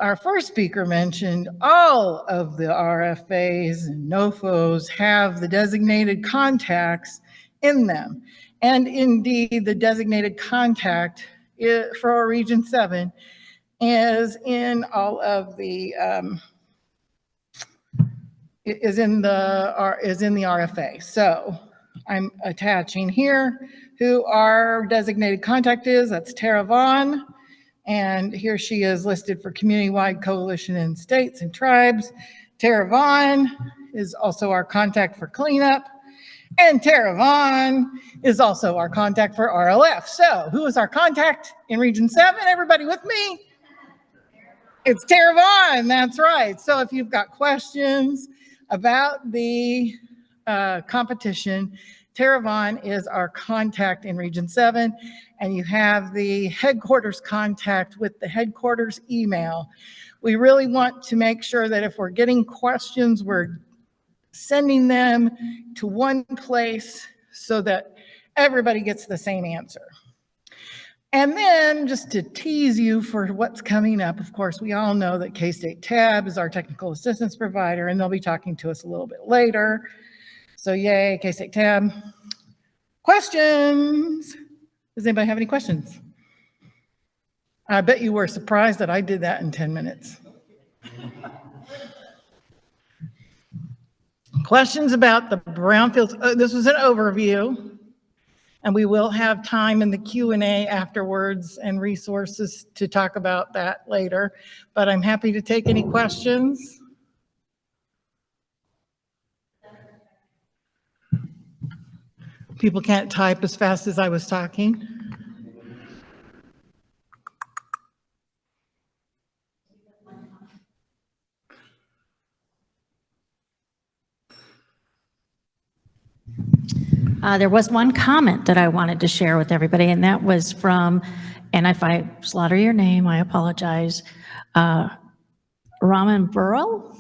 our first speaker mentioned, all of the RFAs and NOFOs have the designated contacts in them. And indeed, the designated contact for Region 7 is in all of the, is in the RFA. So I'm attaching here who our designated contact is. That's Tara Vaughn. And here she is listed for community-wide coalition in states and tribes. Tara Vaughn is also our contact for cleanup. And Tara Vaughn is also our contact for RLF. So who is our contact in Region 7? Everybody with me? It's Tara Vaughn, that's right. So if you've got questions about the competition, Tara Vaughn is our contact in Region 7, and you have the headquarters contact with the headquarters email. We really want to make sure that if we're getting questions, we're sending them to one place so that everybody gets the same answer. And then just to tease you for what's coming up, of course, we all know that K-State Tab is our technical assistance provider, and they'll be talking to us a little bit later. So yay, K-State Tab. Questions? Does anybody have any questions? I bet you were surprised that I did that in 10 minutes. Questions about the brownfields? This was an overview, and we will have time in the Q&A afterwards and resources to talk about that later, but I'm happy to take any questions. People can't type as fast as I was talking. There was one comment that I wanted to share with everybody, and that was from, and if I slaughter your name, I apologize, Raman Burrell.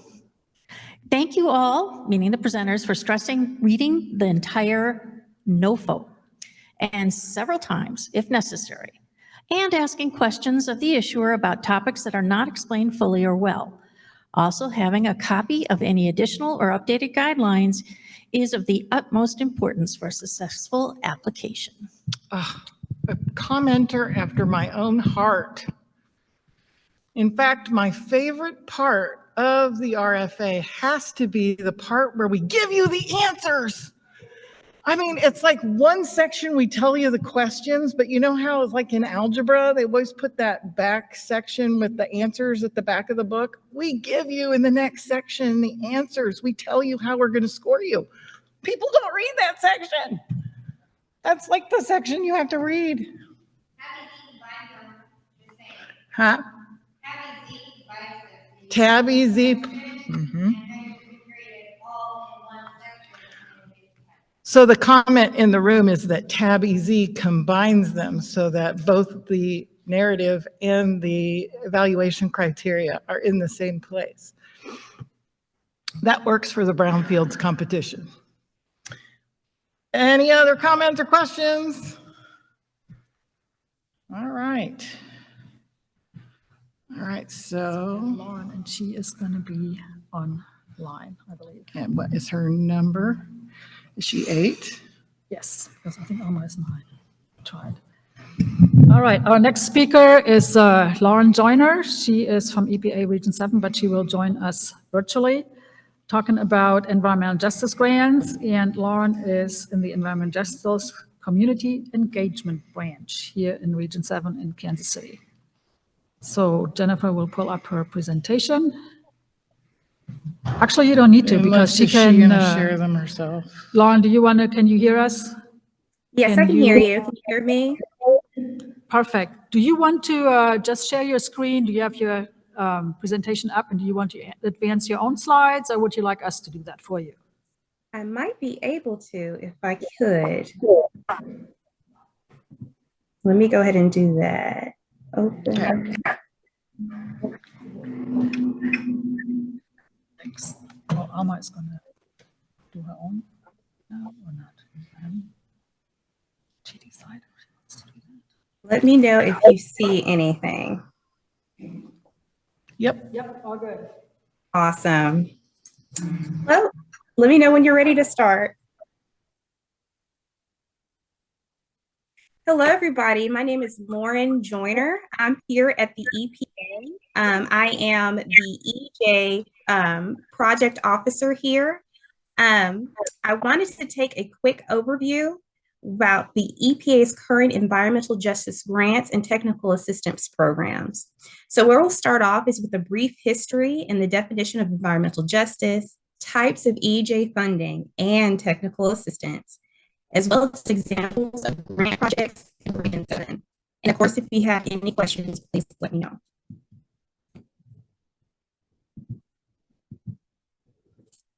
Thank you all, meaning the presenters, for stressing reading the entire NOFO and several times, if necessary, and asking questions of the issuer about topics that are not explained fully or well. Also, having a copy of any additional or updated guidelines is of the utmost importance for a successful application. A commenter after my own heart. In fact, my favorite part of the RFA has to be the part where we give you the answers. I mean, it's like one section we tell you the questions, but you know how it's like in algebra, they always put that back section with the answers at the back of the book? We give you in the next section the answers. We tell you how we're going to score you. People don't read that section. That's like the section you have to read. Huh? Tabby Z. So the comment in the room is that Tab EZ combines them so that both the narrative and the evaluation criteria are in the same place. That works for the brownfields competition. Any other comments or questions? All right. All right, so. Lauren, and she is going to be online, I believe. And what is her number? Is she 8? Yes, because I think Alma is 9. Tried. All right, our next speaker is Lauren Joyner. She is from EPA Region 7, but she will join us virtually, talking about environmental justice grants. And Lauren is in the environmental justice community engagement branch here in Region 7 in Kansas City. So Jennifer will pull up her presentation. Actually, you don't need to because she can. She's gonna share them herself. Lauren, do you want to, can you hear us? Yes, I can hear you. Can you hear me? Perfect. Do you want to just share your screen? Do you have your presentation up, and do you want to advance your own slides, or would you like us to do that for you? I might be able to if I could. Let me go ahead and do that. Open. Thanks. Oh, Alma is going to do her own now or not? She decided she wants to do that. Let me know if you see anything. Yep, all good. Awesome. Well, let me know when you're ready to start. Hello, everybody. My name is Lauren Joyner. I'm here at the EPA. I am the EJ project officer here. I wanted to take a quick overview about the EPA's current environmental justice grants and technical assistance programs. So where we'll start off is with a brief history and the definition of environmental justice, types of EJ funding and technical assistance, as well as examples of grant projects in Region 7. And of course, if you have any questions, please let me know.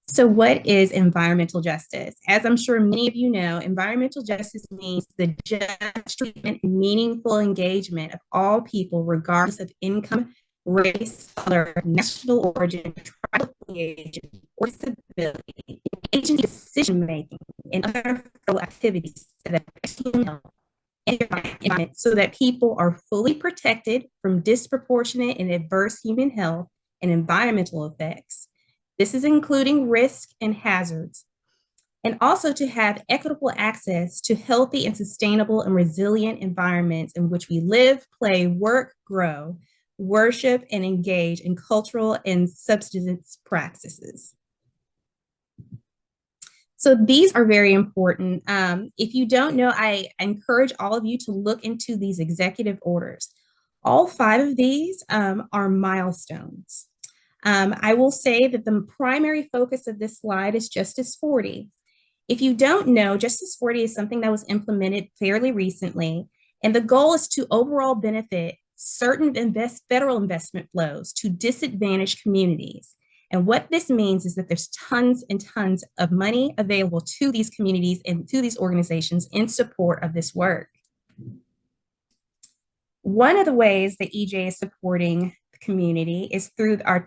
So what is environmental justice? As I'm sure many of you know, environmental justice means the just treatment and meaningful engagement of all people, regardless of income, race, color, national origin, tribal affiliation, or disability, engaging in decision-making and other activities that affect human health and environment so that people are fully protected from disproportionate and adverse human health and environmental effects. This is including risk and hazards, and also to have equitable access to healthy and sustainable and resilient environments in which we live, play, work, grow, worship, and engage in cultural and subsistence practices. So these are very important. If you don't know, I encourage all of you to look into these executive orders. All 5 of these are milestones. I will say that the primary focus of this slide is Justice 40. If you don't know, Justice 40 is something that was implemented fairly recently, and the goal is to overall benefit certain federal investment flows to disadvantaged communities. And what this means is that there's tons and tons of money available to these communities and to these organizations in support of this work. One of the ways that EJ is supporting community is through our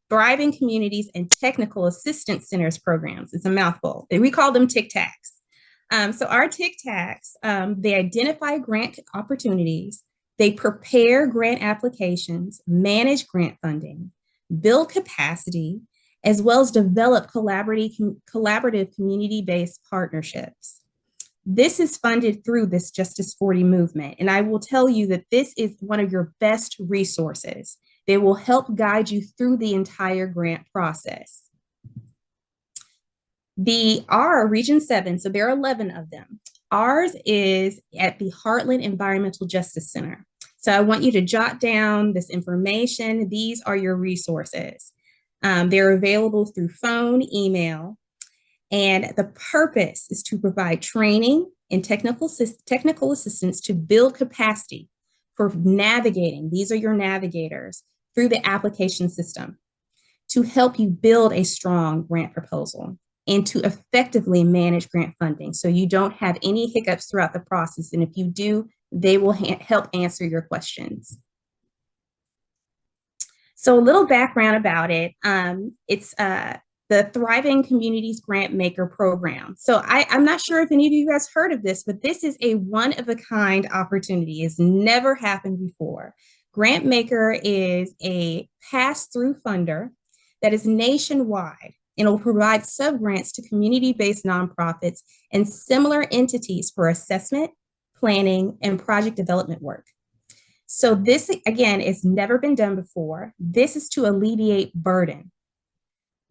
Thriving Communities and Technical Assistance Centers programs. It's a mouthful. We call them TIC-TACs. So our TIC-TACs, they identify grant opportunities, they prepare grant applications, manage grant funding, build capacity, as well as develop collaborative community-based partnerships. This is funded through this Justice 40 movement, and I will tell you that this is one of your best resources. They will help guide you through the entire grant process. Our Region 7, so there are 11 of them. Ours is at the Heartland Environmental Justice Center. So I want you to jot down this information. These are your resources. They're available through phone, email, and the purpose is to provide training and technical assistance to build capacity for navigating, these are your navigators, through the application system to help you build a strong grant proposal and to effectively manage grant funding so you don't have any hiccups throughout the process. And if you do, they will help answer your questions. So a little background about it. It's the Thriving Communities Grant Maker Program. So I'm not sure if any of you guys heard of this, but this is a one-of-a-kind opportunity. It's never happened before. Grant Maker is a pass-through funder that is nationwide and will provide sub-grants to community-based nonprofits and similar entities for assessment, planning, and project development work. So this, again, has never been done before. This is to alleviate burden.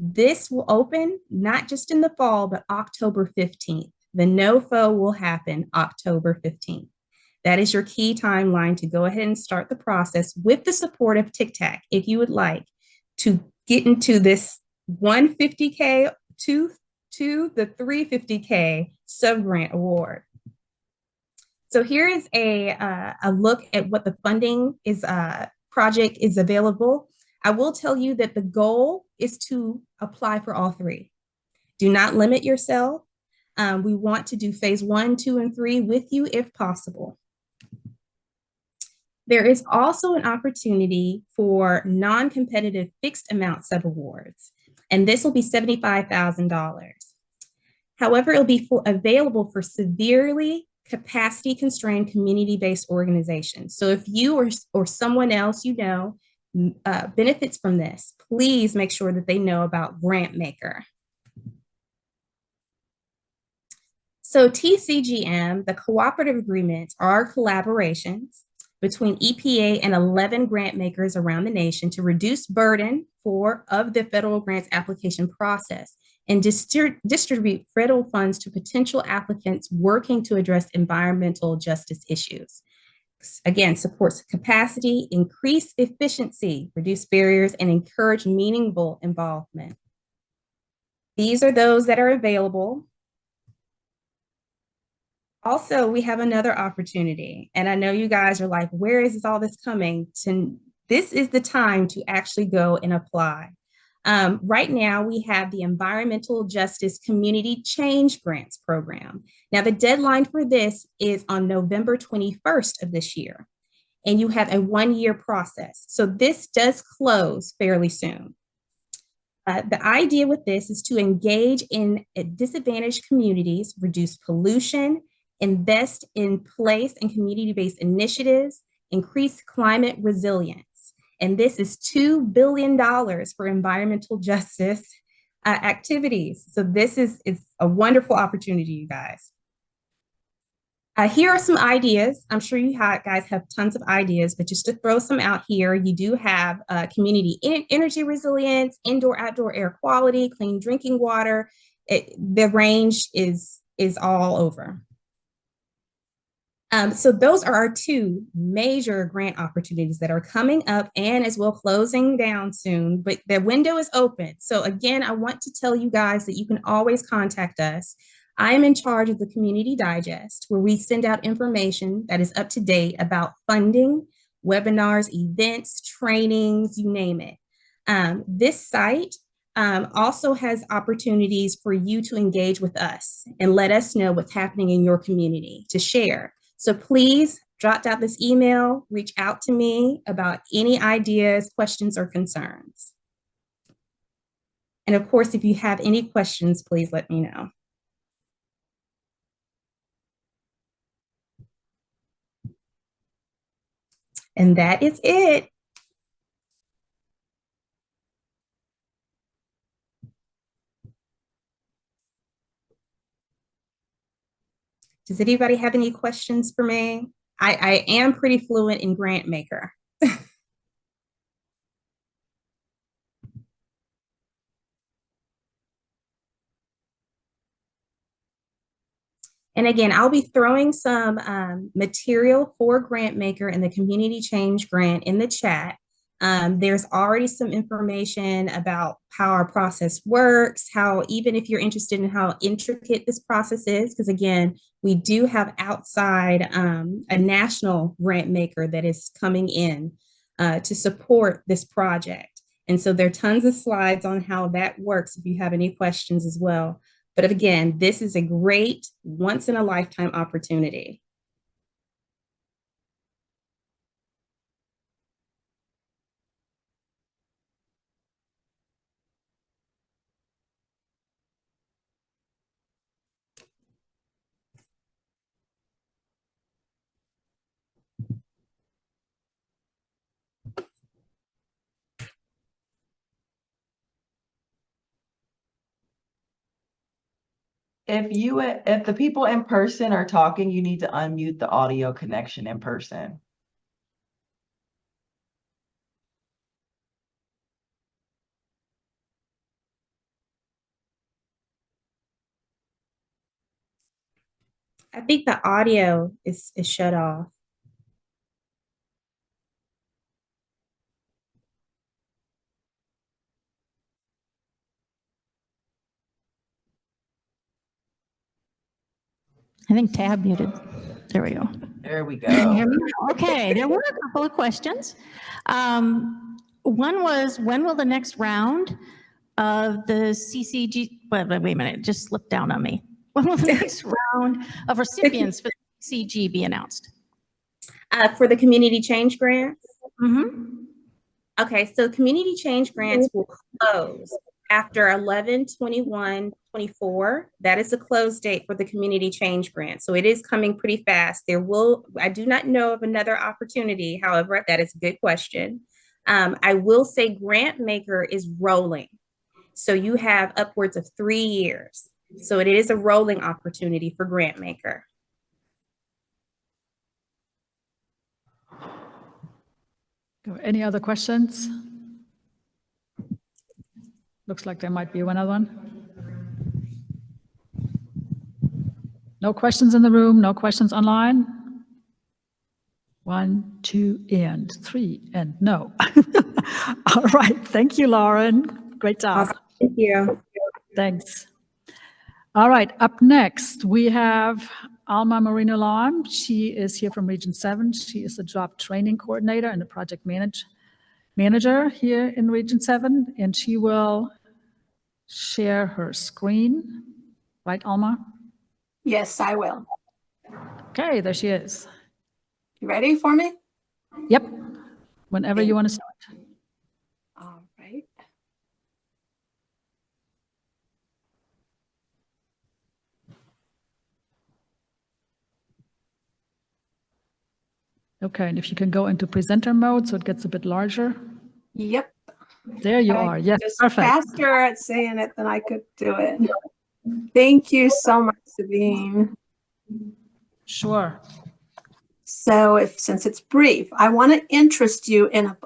This will open not just in the fall, but October 15th. The NOFO will happen October 15th. That is your key timeline to go ahead and start the process with the support of TIC-TAC if you would like to get into this 150K to the 350K sub-grant award. So here is a look at what the funding project is available. I will tell you that the goal is to apply for all 3. Do not limit yourself. We want to do phase 1, 2, and 3 with you if possible. There is also an opportunity for non-competitive fixed amount sub-awards, and this will be $75,000. However, it'll be available for severely capacity constrained community-based organizations. So if you or someone else you know benefits from this, please make sure that they know about Grant Maker. So TCGM, the cooperative agreements, are collaborations between EPA and 11 grant makers around the nation to reduce burden of the federal grants application process and distribute federal funds to potential applicants working to address environmental justice issues. Again, supports capacity, increase efficiency, reduce barriers, and encourage meaningful involvement. These are those that are available. Also, we have another opportunity, and I know you guys are like, where is all this coming? This is the time to actually go and apply. Right now, we have the Environmental Justice Community Change Grants Program. Now, the deadline for this is on November 21st of this year, and you have a one-year process. So this does close fairly soon. The idea with this is to engage in disadvantaged communities, reduce pollution, invest in place and community-based initiatives, increase climate resilience. And this is $2 billion for environmental justice activities. So this is a wonderful opportunity, you guys. Here are some ideas. I'm sure you guys have tons of ideas, but just to throw some out here, you do have community energy resilience, indoor-outdoor air quality, clean drinking water. The range is all over. So those are our two major grant opportunities that are coming up and as well closing down soon, but the window is open. So again, I want to tell you guys that you can always contact us. I am in charge of the Community Digest, where we send out information that is up to date about funding, webinars, events, trainings, you name it. This site also has opportunities for you to engage with us and let us know what's happening in your community, to share. So please jot down this email, reach out to me about any ideas, questions, or concerns. And of course, if you have any questions, please let me know. And that is it. Does anybody have any questions for me? I am pretty fluent in Grant Maker. And again, I'll be throwing some material for Grant Maker and the Community Change Grant in the chat. There's already some information about how our process works, how even if you're interested in how intricate this process is, because again, we do have outside a national grant maker that is coming in to support this project. And so there are tons of slides on how that works if you have any questions as well. But again, this is a great once in a lifetime opportunity. If the people in person are talking, you need to unmute the audio connection in person. I think the audio is shut off. I think Tab muted. There we go. There we Can you go. hear me? Okay, there were a couple of questions. One was, when will the next round of the CCG, wait a minute, it just slipped down on me. When will the next round of recipients for the CCG be announced? For the Community Change Grants? Mm-hmm. Okay, so Community Change Grants will close after 11/21/24. That is the close date for the Community Change Grant. So it is coming pretty fast. I do not know of another opportunity. However, that is a good question. I will say Grant Maker is rolling. So you have upwards of 3 years. So it is a rolling opportunity for Grant Maker. Any other questions? Looks like there might be another one. No questions in the room, no questions online? 1, 2, and 3, and no. All right, thank you, Lauren. Great job. Awesome. Thank you. Thanks. All right, up next, we have Alma Moreno-Lam. She is here from Region 7. She is the job training coordinator and the project manager here in Region 7, and she will share her screen. Right, Alma? Yes, I will. Okay, there she is. You ready for me? Yep, whenever you want to start. All right. Okay, and if you can go into presenter mode so it gets a bit larger. Yep. There you I are. Yes, was perfect. faster at saying it than I could do it. Thank you so much, Sabine. Sure. So since it's brief, I want to interest you in,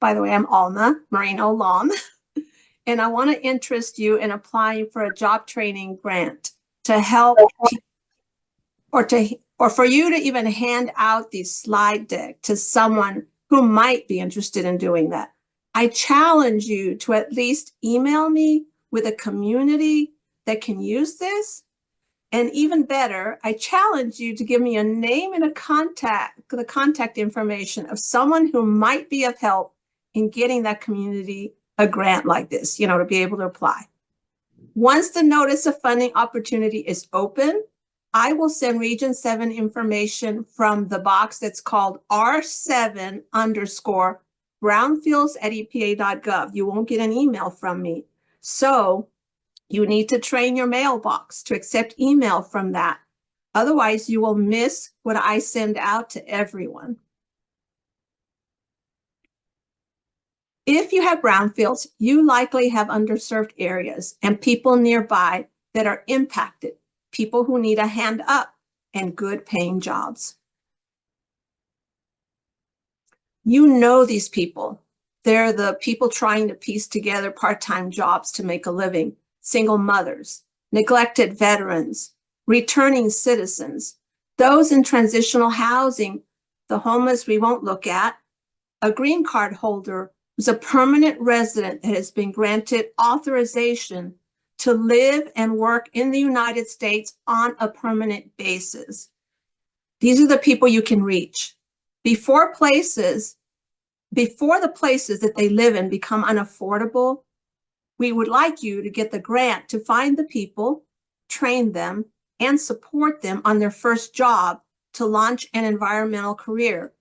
by the way, I'm Alma Moreno-Lam, and I want to interest you in applying for a job training grant to help or for you to even hand out the slide deck to someone who might be interested in doing that. I challenge you to at least email me with a community that can use this. And even better, I challenge you to give me a name and the contact information of someone who might be of help in getting that community a grant like this, to be able to apply. Once the notice of funding opportunity is open, I will send Region 7 information from the box that's called R7_brownfields@epa.gov. You won't get an email from me. So you need to train your mailbox to accept email from that. Otherwise, you will miss what I send out to everyone. If you have brownfields, you likely have underserved areas and people nearby that are impacted, people who need a hand up and good paying jobs. You know these people. They're the people trying to piece together part-time jobs to make a living. Single mothers, neglected veterans, returning citizens, those in transitional housing, the homeless we won't look at, a green card holder who's a permanent resident that has been granted authorization to live and work in the United States on a permanent basis. These are the people you can reach. Before the places that they live in become unaffordable, we would like you to get the grant to find the people, train them, and support them on their first job to launch an environmental career.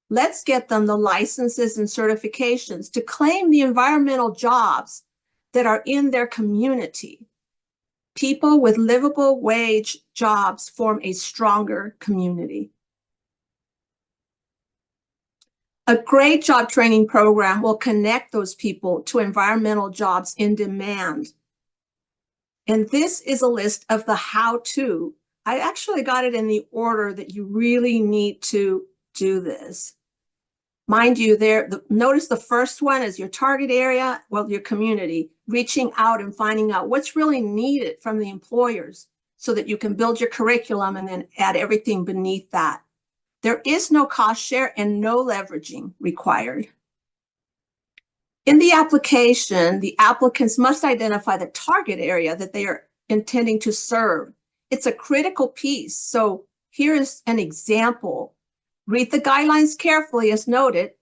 Let's get them the licenses and certifications to claim the environmental jobs that are in their community. People with livable wage jobs form a stronger community. A great job training program will connect those people to environmental jobs in demand. And this is a list of the how-to. I actually got it in the order that you really need to do this. Mind you, notice the first one is your target area, well, your community, reaching out and finding out what's really needed from the employers so that you can build your curriculum and then add everything beneath that. There is no cost share and no leveraging required. In the application, the applicants must identify the target area that they are intending to serve. It's a critical piece. So here is an example. Read the guidelines carefully as noted.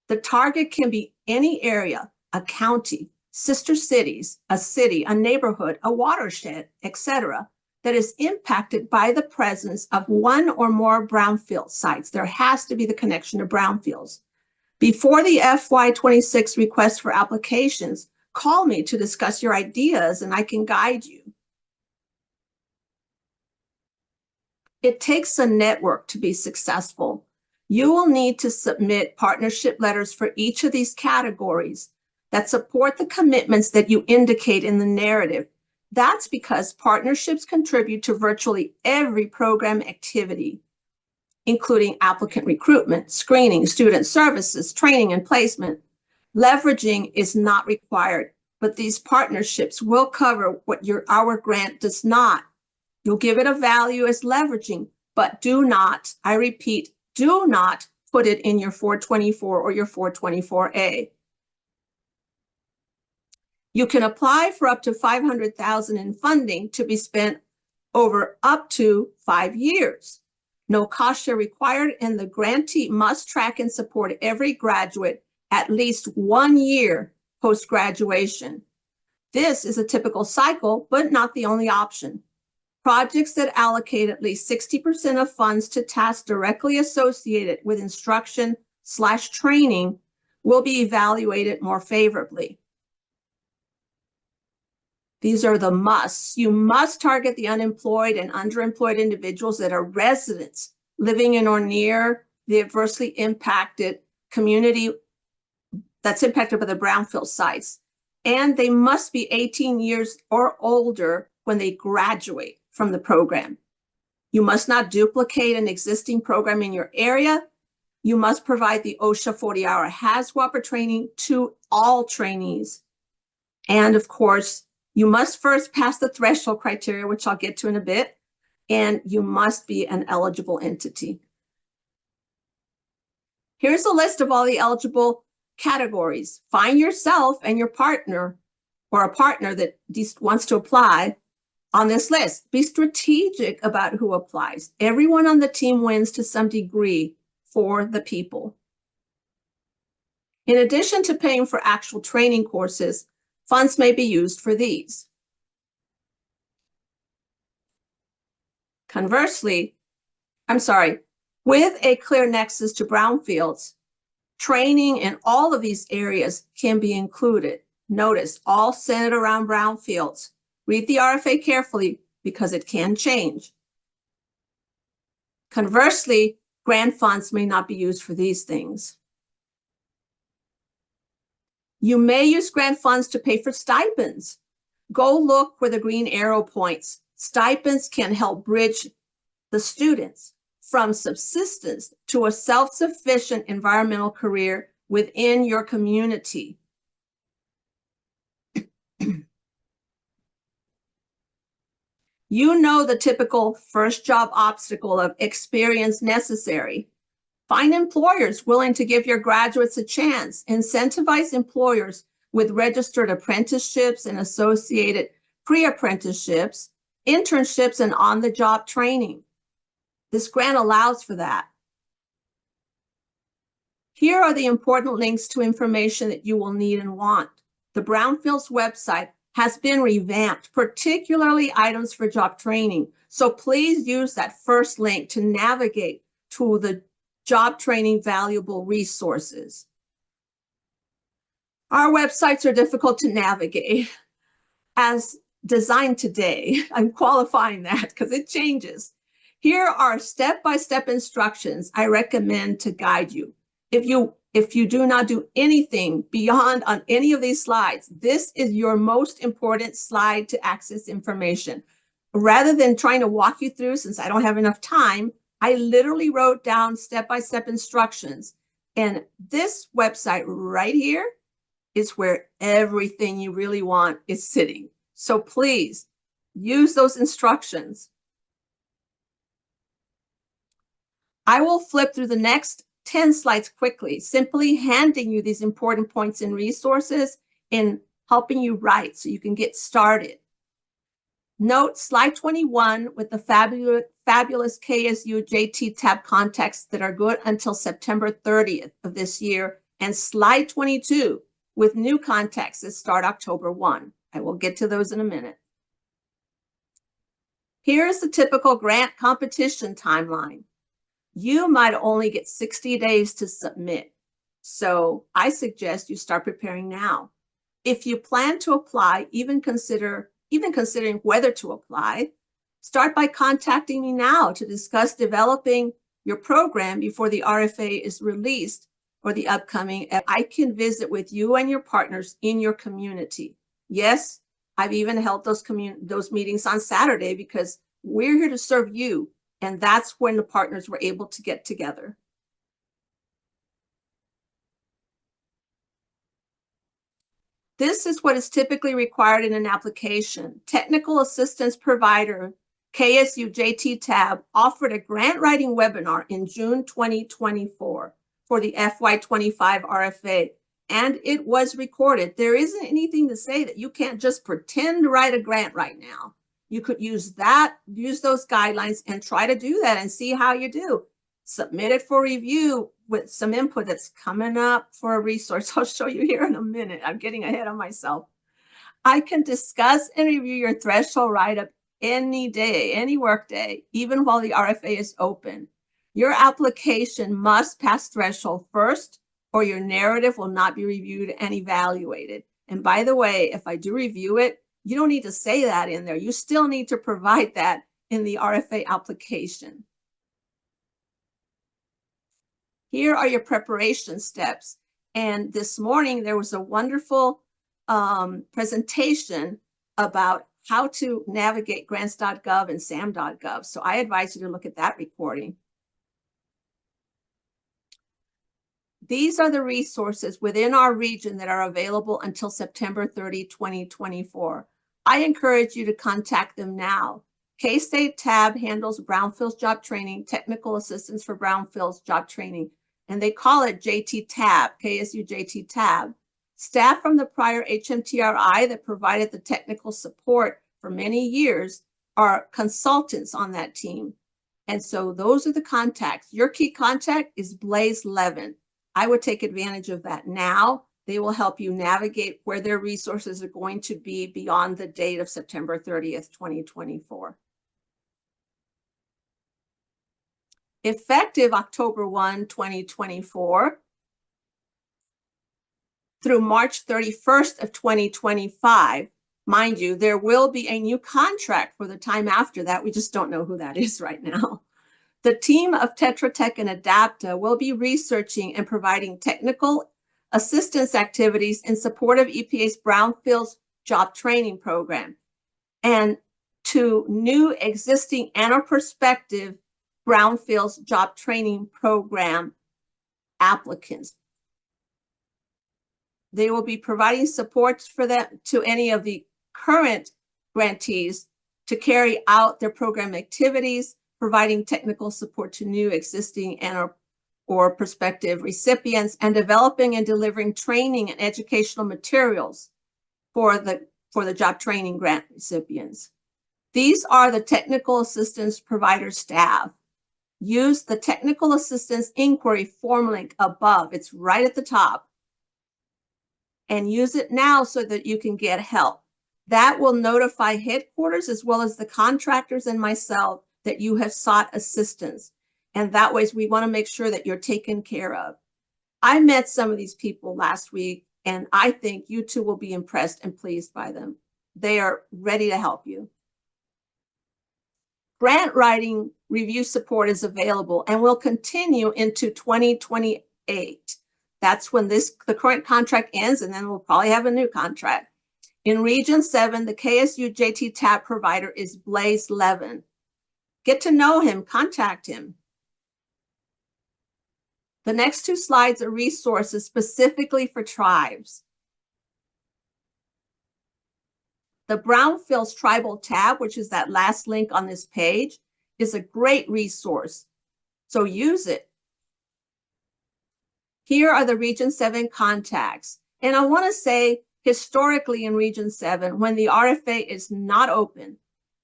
The target can be any area, a county, sister cities, a city, a neighborhood, a watershed, etc., that is impacted by the presence of one or more brownfield sites. There has to be the connection to brownfields. Before the FY26 request for applications, call me to discuss your ideas and I can guide you. It takes a network to be successful. You will need to submit partnership letters for each of these categories that support the commitments that you indicate in the narrative. That's because partnerships contribute to virtually every program activity, including applicant recruitment, screening, student services, training, and placement. Leveraging is not required, but these partnerships will cover what our grant does not. You'll give it a value as leveraging, but do not, I repeat, do not put it in your 424 or your 424A. You can apply for up to $500,000 in funding to be spent over up to 5 years. No cost share required, and the grantee must track and support every graduate at least 1 year post-graduation. This is a typical cycle, but not the only option. Projects that allocate at least 60% of funds to tasks directly associated with instruction/training will be evaluated more favorably. These are the musts. You must target the unemployed and underemployed individuals that are residents living in or near the adversely impacted community that's impacted by the brownfield sites. And they must be 18 years or older when they graduate from the program. You must not duplicate an existing program in your area. You must provide the OSHA 40-hour HAZWOPER training to all trainees. And of course, you must first pass the threshold criteria, which I'll get to in a bit, and you must be an eligible entity. Here's a list of all the eligible categories. Find yourself and your partner or a partner that wants to apply on this list. Be strategic about who applies. Everyone on the team wins to some degree for the people. In addition to paying for actual training courses, funds may be used for these. Conversely, with a clear nexus to brownfields, training in all of these areas can be included. Notice, all centered around brownfields. Read the RFA carefully because it can change. Conversely, grant funds may not be used for these things. You may use grant funds to pay for stipends. Go look where the green arrow points. Stipends can help bridge the students from subsistence to a self-sufficient environmental career within your community. You know the typical first job obstacle of experience necessary. Find employers willing to give your graduates a chance. Incentivize employers with registered apprenticeships and associated pre-apprenticeships, internships, and on-the-job training. This grant allows for that. Here are the important links to information that you will need and want. The Brownfields website has been revamped, particularly items for job training. So please use that first link to navigate to the job training valuable resources. Our websites are difficult to navigate as designed today. I'm qualifying that because it changes. Here are step-by-step instructions I recommend to guide you. If you do not do anything beyond on any of these slides, this is your most important slide to access information. Rather than trying to walk you through, since I don't have enough time, I literally wrote down step-by-step instructions. And this website right here is where everything you really want is sitting. So please use those instructions. I will flip through the next 10 slides quickly, simply handing you these important points and resources in helping you write so you can get started. Note slide 21 with the fabulous KSU JT tab contacts that are good until September 30th of this year, and slide 22 with new contacts that start October 1. I will get to those in a minute. Here's the typical grant competition timeline. You might only get 60 days to submit. So I suggest you start preparing now. If you plan to apply, even considering whether to apply, start by contacting me now to discuss developing your program before the RFA is released or the upcoming. I can visit with you and your partners in your community. Yes, I've even held those meetings on Saturday because we're here to serve you. And that's when the partners were able to get together. This is what is typically required in an application. Technical assistance provider KSU JT Tab offered a grant writing webinar in June 2024 for the FY25 RFA, and it was recorded. There isn't anything to say that you can't just pretend to write a grant right now. You could use those guidelines and try to do that and see how you do. Submit it for review with some input that's coming up for a resource. I'll show you here in a minute. I'm getting ahead of myself. I can discuss and review your threshold write-up any day, any work day, even while the RFA is open. Your application must pass threshold first, or your narrative will not be reviewed and evaluated. And by the way, if I do review it, you don't need to say that in there. You still need to provide that in the RFA application. Here are your preparation steps. And this morning, there was a wonderful presentation about how to navigate grants.gov and sam.gov. So I advise you to look at that recording. These are the resources within our region that are available until September 30, 2024. I encourage you to contact them now. K-State Tab handles Brownfields job training, technical assistance for Brownfields job training, and they call it JT Tab, KSU JT Tab. Staff from the prior HMTRI that provided the technical support for many years are consultants on that team. And so those are the contacts. Your key contact is Blaze Levin. I would take advantage of that now. They will help you navigate where their resources are going to be beyond the date of September 30th, 2024. Effective October 1, 2024, through March 31st of 2025, mind you, there will be a new contract for the time after that. We just don't know who that is right now. The team of Tetra Tech and Adapta will be researching and providing technical assistance activities in support of EPA's Brownfields job training program and to new, existing, and or prospective Brownfields job training program applicants. They will be providing support for them to any of the current grantees to carry out their program activities, providing technical support to new, existing, and or prospective recipients, and developing and delivering training and educational materials for the job training grant recipients. These are the technical assistance provider staff. Use the technical assistance inquiry form link above. It's right at the top. And use it now so that you can get help. That will notify headquarters as well as the contractors and myself that you have sought assistance. And that way we want to make sure that you're taken care of. I met some of these people last week, and I think you too will be impressed and pleased by them. They are ready to help you. Grant writing review support is available and will continue into 2028. That's when the current contract ends, and then we'll probably have a new contract. In Region 7, the KSU JT Tab provider is Blaze Levin. Get to know him, contact him. The next two slides are resources specifically for tribes. The Brownfields Tribal tab, which is that last link on this page, is a great resource. So use it. Here are the Region 7 contacts. And I want to say, historically in Region 7, when the RFA is not open,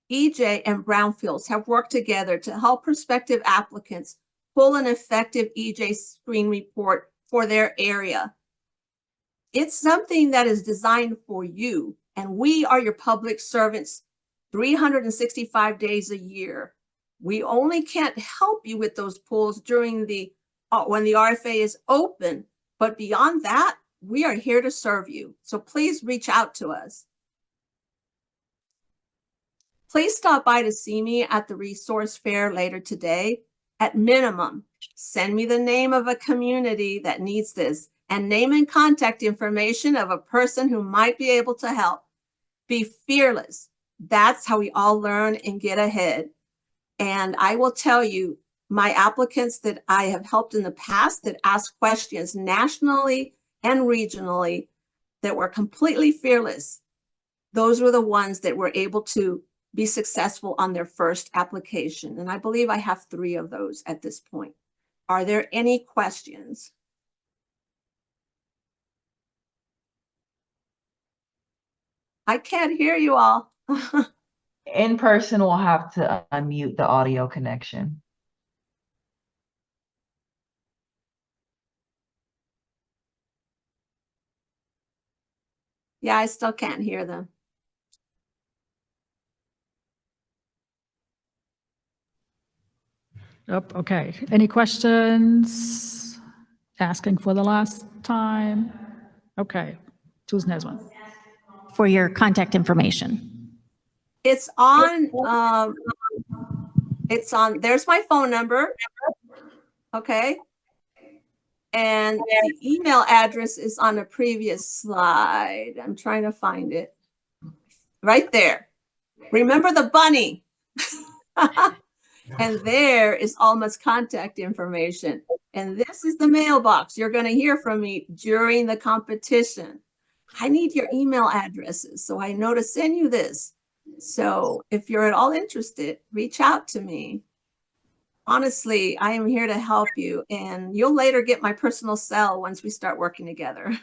EJ and Brownfields have worked together to help prospective applicants pull an effective EJ screen report for their area. It's something that is designed for you, and we are your public servants 365 days a year. We only can't help you with those pulls during when the RFA is open, but beyond that, we are here to serve you. So please reach out to us. Please stop by to see me at the resource fair later today. At minimum, send me the name of a community that needs this and name and contact information of a person who might be able to help. Be fearless. That's how we all learn and get ahead. And I will tell you, my applicants that I have helped in the past that ask questions nationally and regionally that were completely fearless, those were the ones that were able to be successful on their first application. And I believe I have 3 of those at this point. Are there any questions? I can't hear you all. In person, we'll have to unmute the audio connection. Yeah, I still can't hear them. Oh, okay. Any questions? Asking for the last time? Okay. Who's next one? For your contact information. It's on, there's my phone number. Okay. And the email address is on a previous slide. I'm trying to find it. Right there. Remember the bunny. And there is Alma's contact information. And this is the mailbox. You're going to hear from me during the competition. I need your email addresses so I know to send you this. So if you're at all interested, reach out to me. Honestly, I am here to help you, and you'll later get my personal cell once we start working together.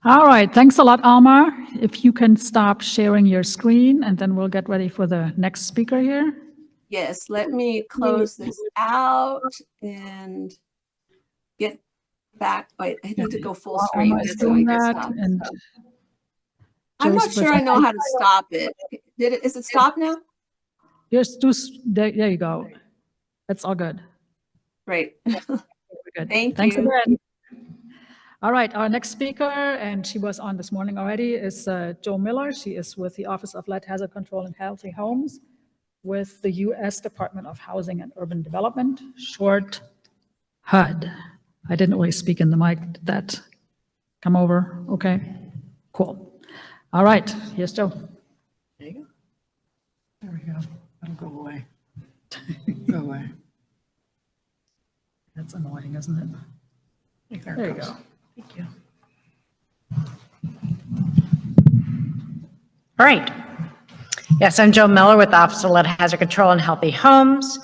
All right. Thanks a lot, Alma. If you can stop sharing your screen, and then we'll get ready for the next speaker here. Yes, let me close this out and get back. Wait, I need to go full screen. Alma is That's how I doing can that, stop. and I'm not Joyce sure I know how to stop it. Is it stopped now? Just do, there you go. That's all good. Great. Good. Thank Thanks you. again. All right, our next speaker, and she was on this morning already, is Jo Miller. She is with the Office of Lead Hazard Control and Healthy Homes with the U.S. Department of Housing and Urban Development, short HUD. I didn't really speak in the mic. Did that come over? Okay, cool. All right, here's Jo. There you go. There we go. That'll go away. Go away. That's annoying, isn't it? There you go. Thank you. All right. Yes, I'm Jo Miller with the Office of Lead Hazard Control and Healthy Homes.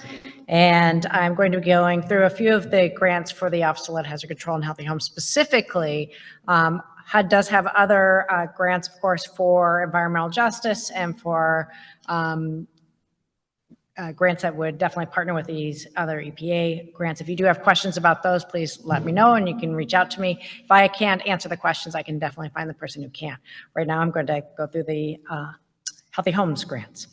And I'm going to be going through a few of the grants for the Office of Lead Hazard Control and Healthy Homes specifically. HUD does have other grants, of course, for environmental justice and for grants that would definitely partner with these other EPA grants. If you do have questions about those, please let me know and you can reach out to me. If I can't answer the questions, I can definitely find the person who can. Right now, I'm going to go through the Healthy Homes grants.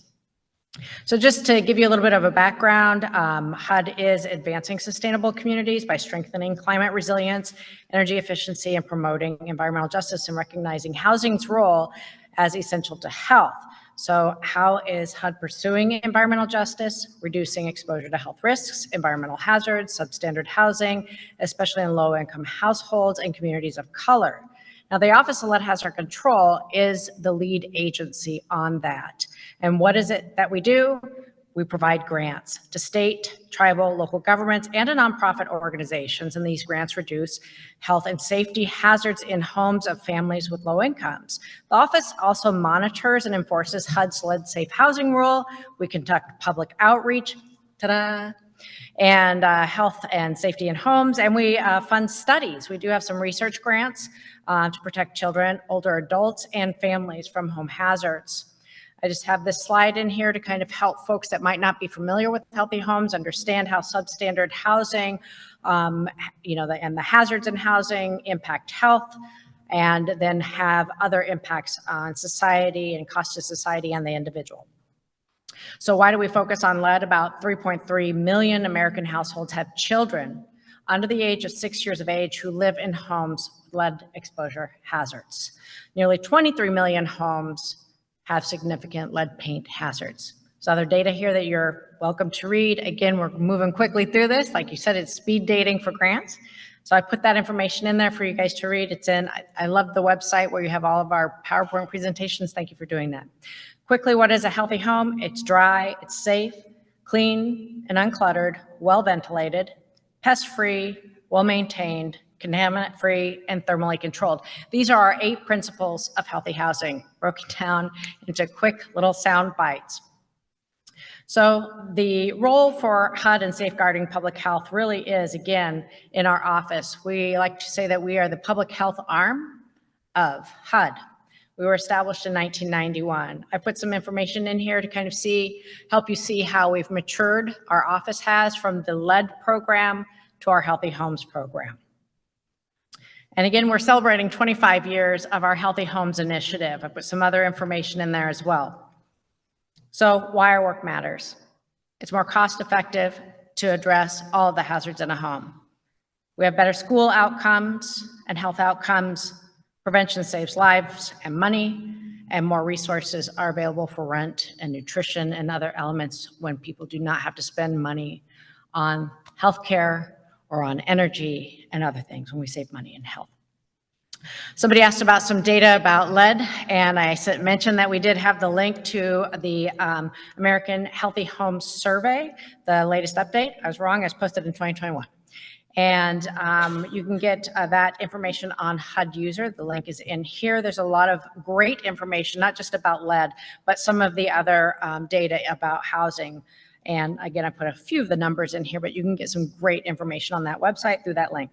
So just to give you a little bit of a background, HUD is advancing sustainable communities by strengthening climate resilience, energy efficiency, and promoting environmental justice and recognizing housing's role as essential to health. So how is HUD pursuing environmental justice, reducing exposure to health risks, environmental hazards, substandard housing, especially in low-income households and communities of color? Now, the Office of Lead Hazard Control is the lead agency on that. And what is it that we do? We provide grants to state, tribal, local governments, and to nonprofit organizations, and these grants reduce health and safety hazards in homes of families with low incomes. The office also monitors and enforces HUD's lead safe housing rule. We conduct public outreach, ta-da, and health and safety in homes, and we fund studies. We do have some research grants to protect children, older adults, and families from home hazards. I just have this slide in here to kind of help folks that might not be familiar with healthy homes understand how substandard housing, and the hazards in housing impact health, and then have other impacts on society and cost to society and the individual. So why do we focus on lead? About 3.3 million American households have children under the age of 6 years of age who live in homes with lead exposure hazards. Nearly 23 million homes have significant lead paint hazards. So other data here that you're welcome to read. Again, we're moving quickly through this. Like you said, it's speed dating for grants. So I put that information in there for you guys to read. It's in, I love the website where you have all of our PowerPoint presentations. Thank you for doing that. Quickly, what is a healthy home? It's dry, it's safe, clean and uncluttered, well ventilated, pest-free, well-maintained, contaminant-free, and thermally controlled. These are our 8 principles of healthy housing, broken down into quick little sound bites. So the role for HUD in safeguarding public health really is, again, in our office. We like to say that we are the public health arm of HUD. We were established in 1991. I put some information in here to kind of help you see how we've matured, our office has, from the LED program to our Healthy Homes program. And again, we're celebrating 25 years of our Healthy Homes initiative. I put some other information in there as well. So why our work matters. It's more cost effective to address all of the hazards in a home. We have better school outcomes and health outcomes. Prevention saves lives and money, and more resources are available for rent and nutrition and other elements when people do not have to spend money on healthcare or on energy and other things when we save money in health. Somebody asked about some data about lead, and I mentioned that we did have the link to the American Healthy Homes Survey, the latest update. I was wrong, it was posted in 2021. And you can get that information on HUD User. The link is in here. There's a lot of great information, not just about lead, but some of the other data about housing. And again, I put a few of the numbers in here, but you can get some great information on that website through that link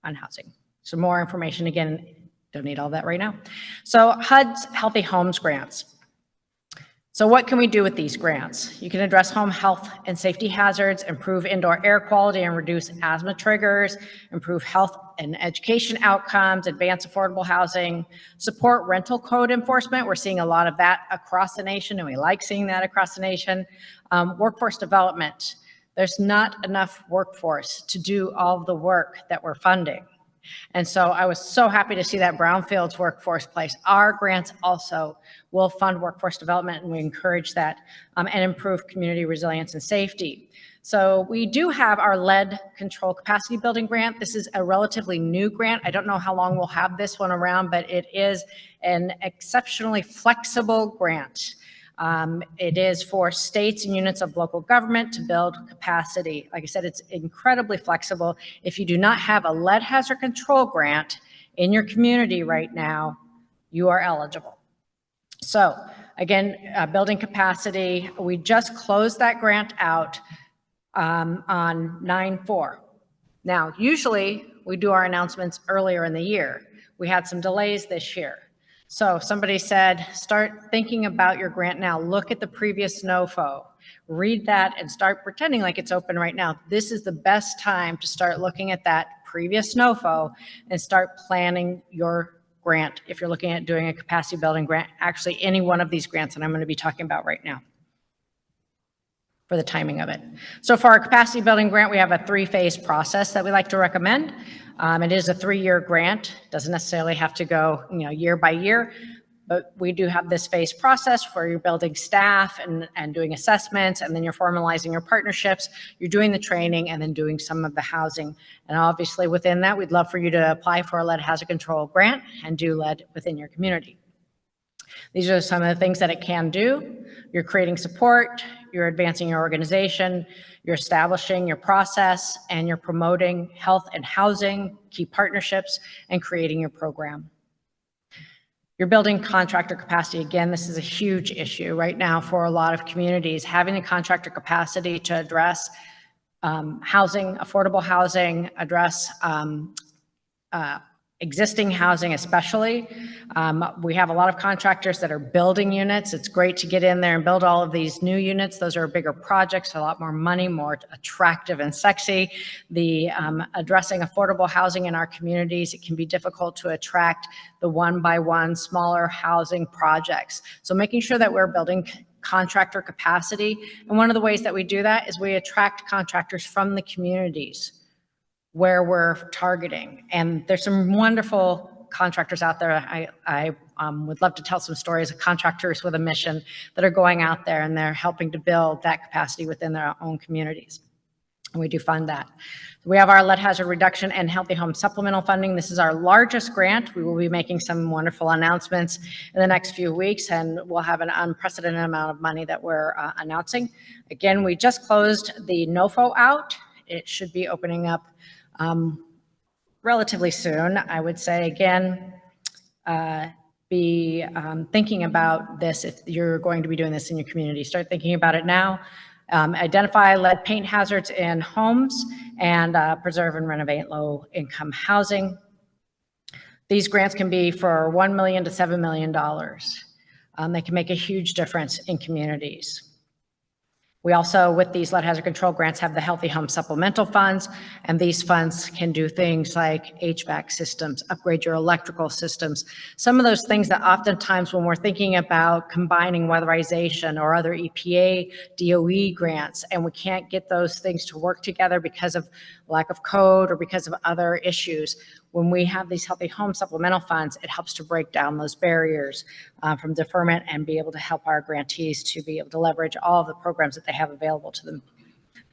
on housing. So more information, again, don't need all that right now. So HUD's Healthy Homes grants. So what can we do with these grants? You can address home health and safety hazards, improve indoor air quality and reduce asthma triggers, improve health and education outcomes, advance affordable housing, support rental code enforcement. We're seeing a lot of that across the nation, and we like seeing that across the nation. Workforce development. There's not enough workforce to do all of the work that we're funding. And so I was so happy to see that Brownfield's workforce place. Our grants also will fund workforce development, and we encourage that and improve community resilience and safety. So we do have our lead control capacity building grant. This is a relatively new grant. I don't know how long we'll have this one around, but it is an exceptionally flexible grant. It is for states and units of local government to build capacity. Like I said, it's incredibly flexible. If you do not have a lead hazard control grant in your community right now, you are eligible. So again, building capacity, we just closed that grant out on 9/4. Now, usually we do our announcements earlier in the year. We had some delays this year. So somebody said, start thinking about your grant now. Look at the previous NOFO, read that and start pretending like it's open right now. This is the best time to start looking at that previous NOFO and start planning your grant if you're looking at doing a capacity building grant, actually any one of these grants that I'm going to be talking about right now for the timing of it. So for our capacity building grant, we have a 3-phase process that we like to recommend. It is a 3-year grant, doesn't necessarily have to go year by year, but we do have this phase process where you're building staff and doing assessments, and then you're formalizing your partnerships, you're doing the training, and then doing some of the housing. And obviously within that, we'd love for you to apply for a lead hazard control grant and do lead within your community. These are some of the things that it can do. You're creating support, you're advancing your organization, you're establishing your process, and you're promoting health and housing, key partnerships, and creating your program. You're building contractor capacity. Again, this is a huge issue right now for a lot of communities. Having the contractor capacity to address housing, affordable housing, address existing housing especially. We have a lot of contractors that are building units. It's great to get in there and build all of these new units. Those are bigger projects, a lot more money, more attractive and sexy. The addressing affordable housing in our communities, it can be difficult to attract the one-by-one smaller housing projects. So making sure that we're building contractor capacity. And one of the ways that we do that is we attract contractors from the communities where we're targeting. And there's some wonderful contractors out there. I would love to tell some stories of contractors with a mission that are going out there and they're helping to build that capacity within their own communities. And we do fund that. We have our lead hazard reduction and healthy home supplemental funding. This is our largest grant. We will be making some wonderful announcements in the next few weeks, and we'll have an unprecedented amount of money that we're announcing. Again, we just closed the NOFO out. It should be opening up relatively soon. I would say, again, be thinking about this if you're going to be doing this in your community. Start thinking about it now. Identify lead paint hazards in homes and preserve and renovate low-income housing. These grants can be for $1 million to $7 million. They can make a huge difference in communities. We also, with these lead hazard control grants, have the Healthy Home Supplemental Funds, and these funds can do things like HVAC systems, upgrade your electrical systems, some of those things that oftentimes when we're thinking about combining weatherization or other EPA, DOE grants, and we can't get those things to work together because of lack of code or because of other issues, when we have these Healthy Home Supplemental Funds, it helps to break down those barriers from deferment and be able to help our grantees to be able to leverage all of the programs that they have available to them.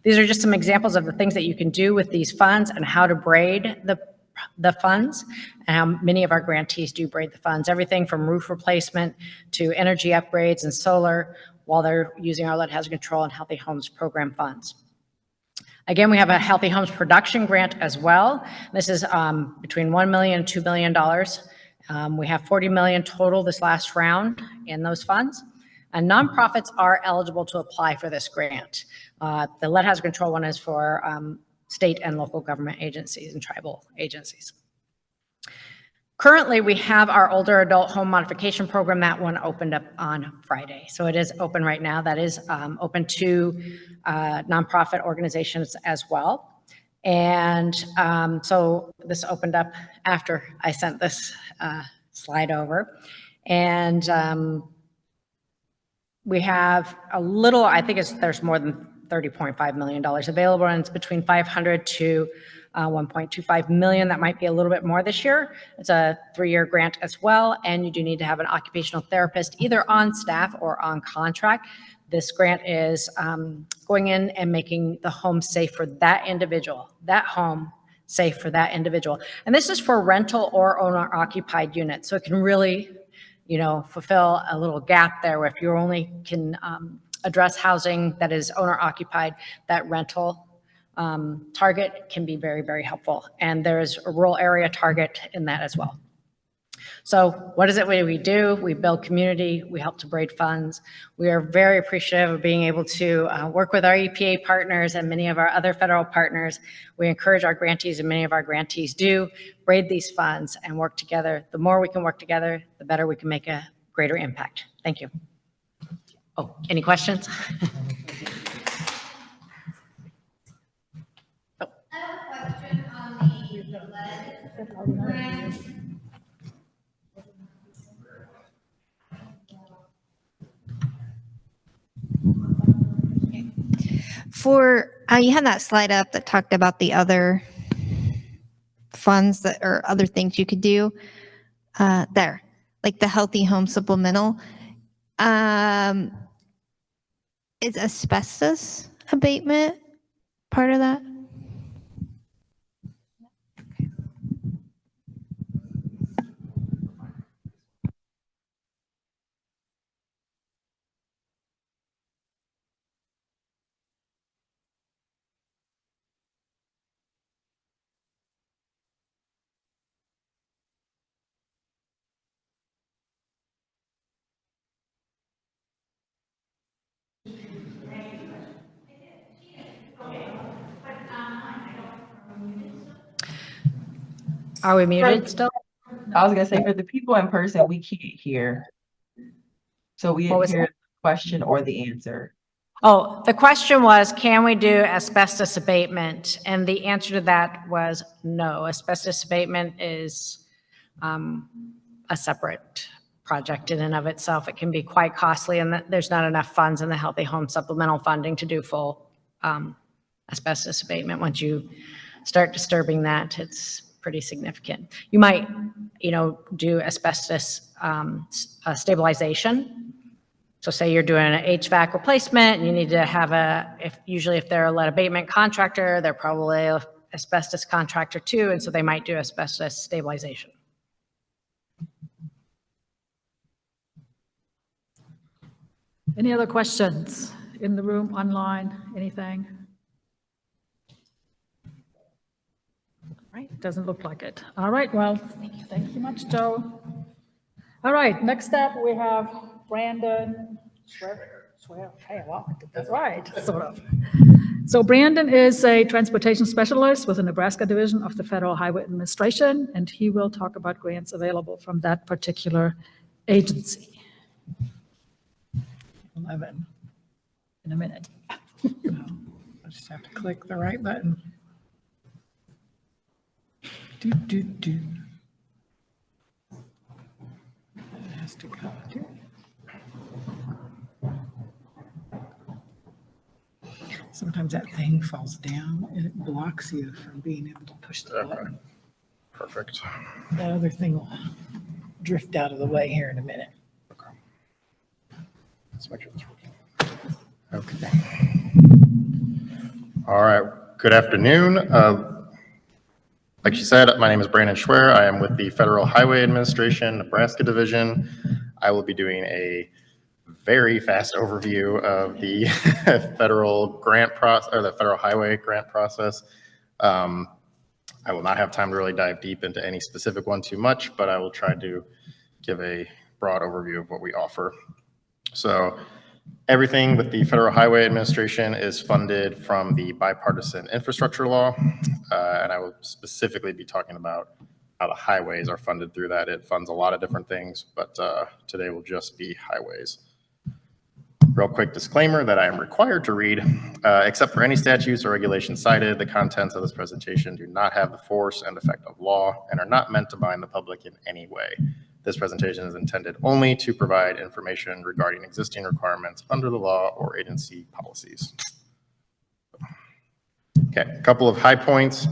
These are just some examples of the things that you can do with these funds and how to braid the funds, and how many of our grantees do braid the funds, everything from roof replacement to energy upgrades and solar, while they're using our lead hazard control and Healthy Homes program funds. Again, we have a Healthy Homes production grant as well. This is between $1 million and $2 million. We have $40 million total this last round in those funds. And nonprofits are eligible to apply for this grant. The lead hazard control one is for state and local government agencies and tribal agencies. Currently, we have our older adult home modification program. That one opened up on Friday. So it is open right now. That is open to nonprofit organizations as well. And so this opened up after I sent this slide over. And we have a little, I think there's more than $30.5 million available, and it's between 500 to 1.25 million. That might be a little bit more this year. It's a 3-year grant as well, and you do need to have an occupational therapist either on staff or on contract. This grant is going in and making the home safe for that individual, that home safe for that individual. And this is for rental or owner occupied units. So it can really, fulfill a little gap there where if you only can address housing that is owner occupied, that rental target can be very, very helpful. And there's a rural area target in that as well. So what is it we do? We build community, we help to braid funds. We are very appreciative of being able to work with our EPA partners and many of our other federal partners. We encourage our grantees, and many of our grantees do, braid these funds and work together. The more we can work together, the better we can make a greater impact. Thank you. Oh, any questions? You had that slide up that talked about the other funds that or other things you could do there, like the Healthy Home Supplemental. Is asbestos abatement part of that? Are we muted still? I was gonna say, for the people in person, we can't hear. So we didn't hear the question or the answer. Oh, the question was, can we do asbestos abatement? And the answer to that was no. Asbestos abatement is a separate project in and of itself. It can be quite costly, and there's not enough funds in the Healthy Home Supplemental funding to do full asbestos abatement. Once you start disturbing that, it's pretty significant. You might, do asbestos stabilization. So say you're doing an HVAC replacement and you need to have usually if they're a lead abatement contractor, they're probably an asbestos contractor too. And so they might do asbestos stabilization. Any other questions in the room, online, anything? Right. Okay, doesn't look like it. All right, well, thank you much, Joe. All right, next up, we have Brandon Schwer. Hey, wow, I did that right, sort of. So Brandon is a transportation specialist with the Nebraska Division of the Federal Highway Administration, and he will talk about grants available from that particular agency. 11 in a minute. I just have to click the right button. It has to go. Sometimes that thing falls down and it blocks you from being able to push the button. Perfect. The other thing will drift out of the way here in a minute. Let's make sure this works. Okay. All right. Good afternoon. Like she said, my name is Brandon Schwer. I am with the Federal Highway Administration, Nebraska Division. I will be doing a very fast overview of the federal grant process, or the federal highway grant process. I will not have time to really dive deep into any specific one too much, but I will try to give a broad overview of what we offer. So everything with the Federal Highway Administration is funded from the bipartisan infrastructure law, and I will specifically be talking about how the highways are funded through that. It funds a lot of different things, but today will just be highways. Real quick disclaimer that I am required to read, except for any statutes or regulations cited, the contents of this presentation do not have the force and effect of law and are not meant to bind the public in any way. This presentation is intended only to provide information regarding existing requirements under the law or agency policies. Okay, a couple of high points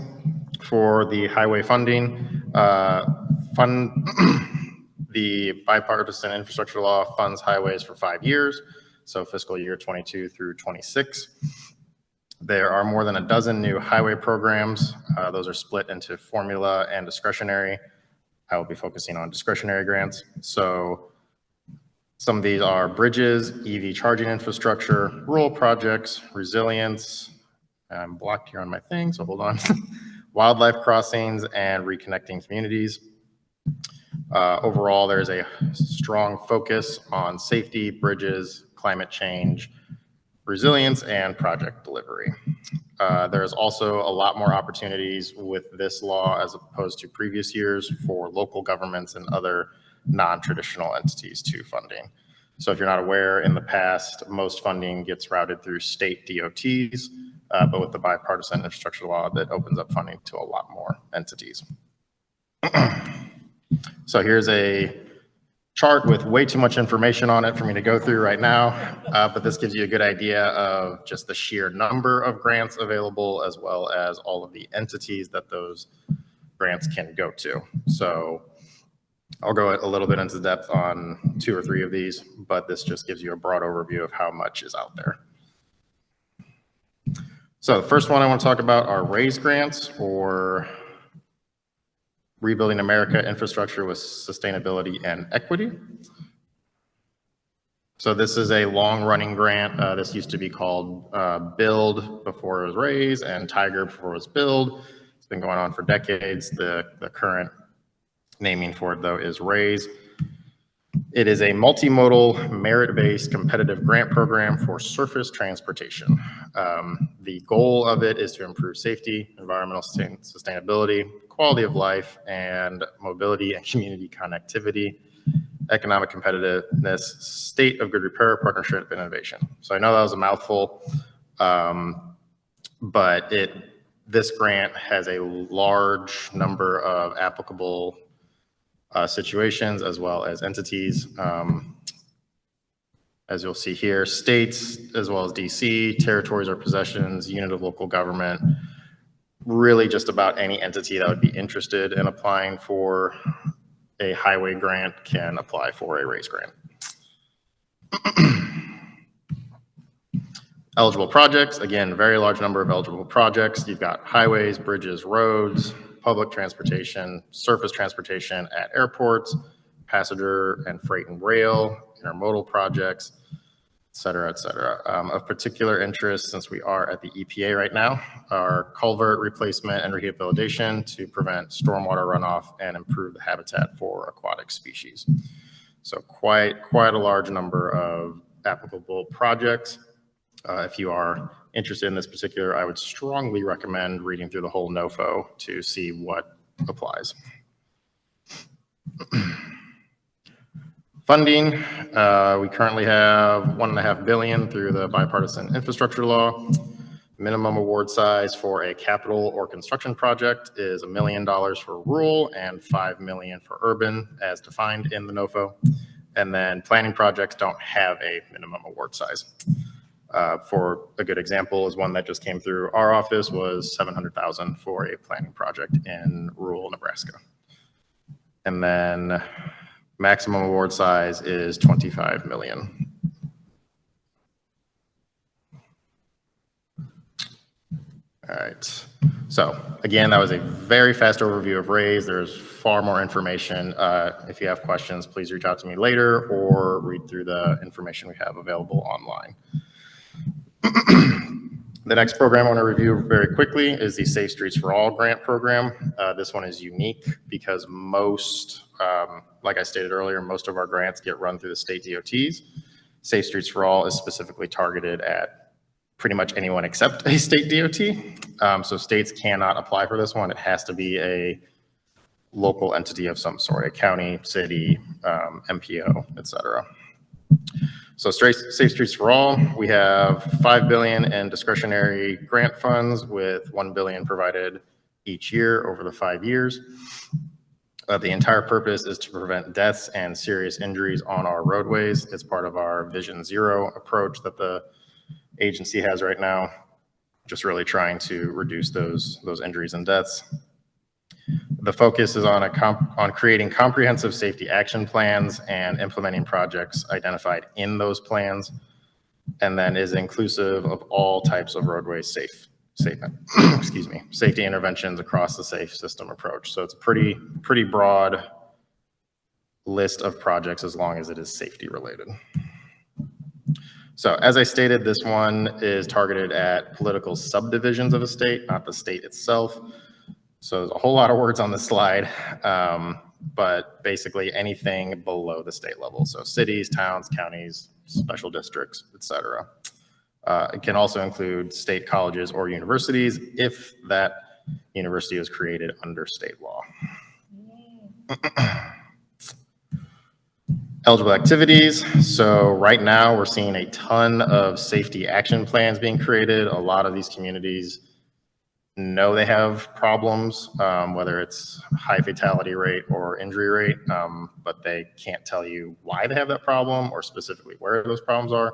for the highway funding. The bipartisan infrastructure law funds highways for 5 years, so fiscal year 22 through 26. There are more than a dozen new highway programs. Those are split into formula and discretionary. I will be focusing on discretionary grants. So some of these are bridges, EV charging infrastructure, rural projects, resilience. I'm blocked here on my thing, so hold on. Wildlife crossings and reconnecting communities. Overall, there's a strong focus on safety, bridges, climate change, resilience, and project delivery. There's also a lot more opportunities with this law as opposed to previous years for local governments and other non-traditional entities to funding. So if you're not aware, in the past, most funding gets routed through state DOTs, but with the bipartisan infrastructure law, that opens up funding to a lot more entities. So here's a chart with way too much information on it for me to go through right now, but this gives you a good idea of just the sheer number of grants available, as well as all of the entities that those grants can go to. So I'll go a little bit into depth on 2 or 3 of these, but this just gives you a broad overview of how much is out there. So the first one I want to talk about are RAISE grants, or Rebuilding America Infrastructure with Sustainability and Equity. So this is a long-running grant. This used to be called BUILD before it was RAISE, and TIGER before it was BUILD. It's been going on for decades. The current naming for it, though, is RAISE. It is a multimodal, merit-based competitive grant program for surface transportation. The goal of it is to improve safety, environmental sustainability, quality of life, and mobility and community connectivity, economic competitiveness, state of good repair, partnership, and innovation. So I know that was a mouthful, but this grant has a large number of applicable situations as well as entities. As you'll see here, states as well as DC, territories or possessions, unit of local government, really just about any entity that would be interested in applying for a highway grant can apply for a RAISE grant. Eligible projects, again, very large number of eligible projects. You've got highways, bridges, roads, public transportation, surface transportation at airports, passenger and freight and rail, intermodal projects, et cetera, et cetera. Of particular interest, since we are at the EPA right now, are culvert replacement and rehabilitation to prevent stormwater runoff and improve the habitat for aquatic species. So quite a large number of applicable projects. If you are interested in this particular, I would strongly recommend reading through the whole NOFO to see what applies. Funding, we currently have $1.5 billion through the bipartisan infrastructure law. Minimum award size for a capital or construction project is $1 million for rural and $5 million for urban as defined in the NOFO. And then planning projects don't have a minimum award size. For a good example is one that just came through our office was $700,000 for a planning project in rural Nebraska. And then maximum award size is $25 million. All right. So again, that was a very fast overview of RAISE. There's far more information. If you have questions, please reach out to me later or read through the information we have available online. The next program I want to review very quickly is the Safe Streets for All grant program. This one is unique because most, like I stated earlier, most of our grants get run through the state DOTs. Safe Streets for All is specifically targeted at pretty much anyone except a state DOT. So states cannot apply for this one. It has to be a local entity of some sort, a county, city, MPO, et cetera. So Safe Streets for All, we have $5 billion in discretionary grant funds with $1 billion provided each year over the 5 years. The entire purpose is to prevent deaths and serious injuries on our roadways. It's part of our Vision Zero approach that the agency has right now, just really trying to reduce those injuries and deaths. The focus is on creating comprehensive safety action plans and implementing projects identified in those plans, and then is inclusive of all types of roadway safety interventions across the safe system approach. So it's a pretty broad list of projects as long as it is safety related. So as I stated, this one is targeted at political subdivisions of a state, not the state itself. So there's a whole lot of words on the slide, but basically anything below the state level. So cities, towns, counties, special districts, et cetera. It can also include state colleges or universities if that university was created under state law. Eligible activities. So right now we're seeing a ton of safety action plans being created. A lot of these communities know they have problems, whether it's high fatality rate or injury rate, but they can't tell you why they have that problem or specifically where those problems are.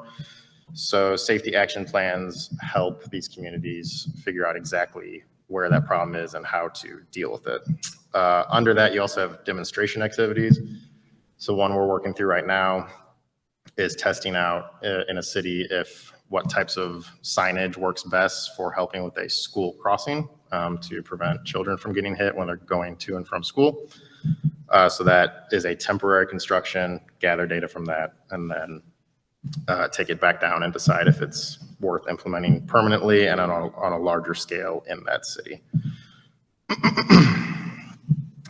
So safety action plans help these communities figure out exactly where that problem is and how to deal with it. Under that, you also have demonstration activities. So one we're working through right now is testing out in a city if what types of signage works best for helping with a school crossing to prevent children from getting hit when they're going to and from school. So that is a temporary construction, gather data from that, and then take it back down and decide if it's worth implementing permanently and on a larger scale in that city.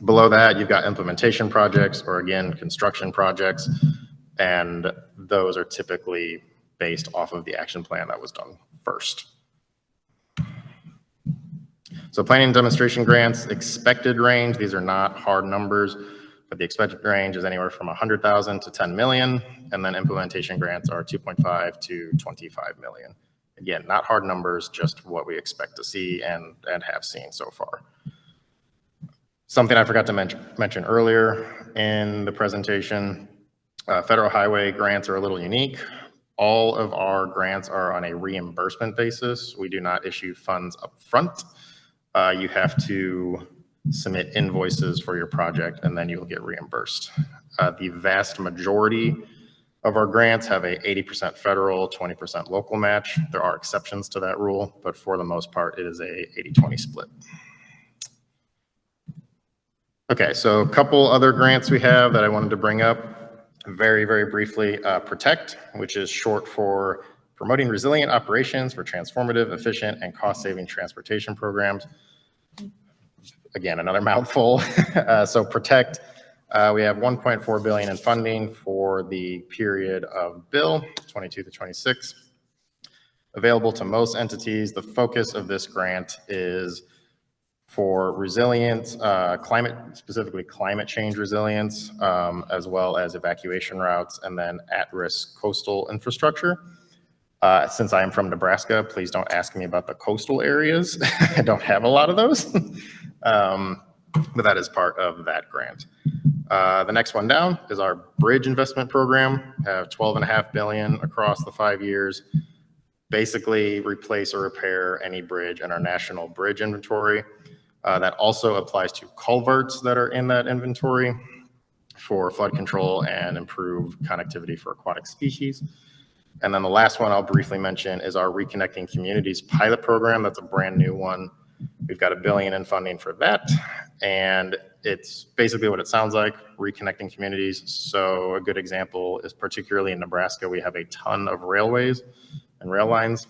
Below that, you've got implementation projects or again, construction projects, and those are typically based off of the action plan that was done first. So planning demonstration grants, expected range, these are not hard numbers, but the expected range is anywhere from 100,000 to 10 million, and then implementation grants are 2.5 to 25 million. Again, not hard numbers, just what we expect to see and have seen so far. Something I forgot to mention earlier in the presentation, federal highway grants are a little unique. All of our grants are on a reimbursement basis. We do not issue funds up front. You have to submit invoices for your project and then you'll get reimbursed. The vast majority of our grants have a 80% federal, 20% local match. There are exceptions to that rule, but for the most part, it is a 80-20 split. Okay, so a couple other grants we have that I wanted to bring up. Very, very briefly, PROTECT, which is short for Promoting Resilient Operations for Transformative, Efficient, and Cost-Saving Transportation Programs. Again, another mouthful. So PROTECT, we have $1.4 billion in funding for the period of bill 22 to 26. Available to most entities. The focus of this grant is for resilience, specifically climate change resilience, as well as evacuation routes, and then at-risk coastal infrastructure. Since I am from Nebraska, please don't ask me about the coastal areas. I don't have a lot of those, but that is part of that grant. The next one down is our bridge investment program. Have $12.5 billion across the 5 years. Basically replace or repair any bridge in our national bridge inventory. That also applies to culverts that are in that inventory for flood control and improve connectivity for aquatic species. And then the last one I'll briefly mention is our Reconnecting Communities pilot program. That's a brand new one. We've got $1 billion in funding for that. And it's basically what it sounds like, reconnecting communities. So a good example is particularly in Nebraska, we have a ton of railways and rail lines,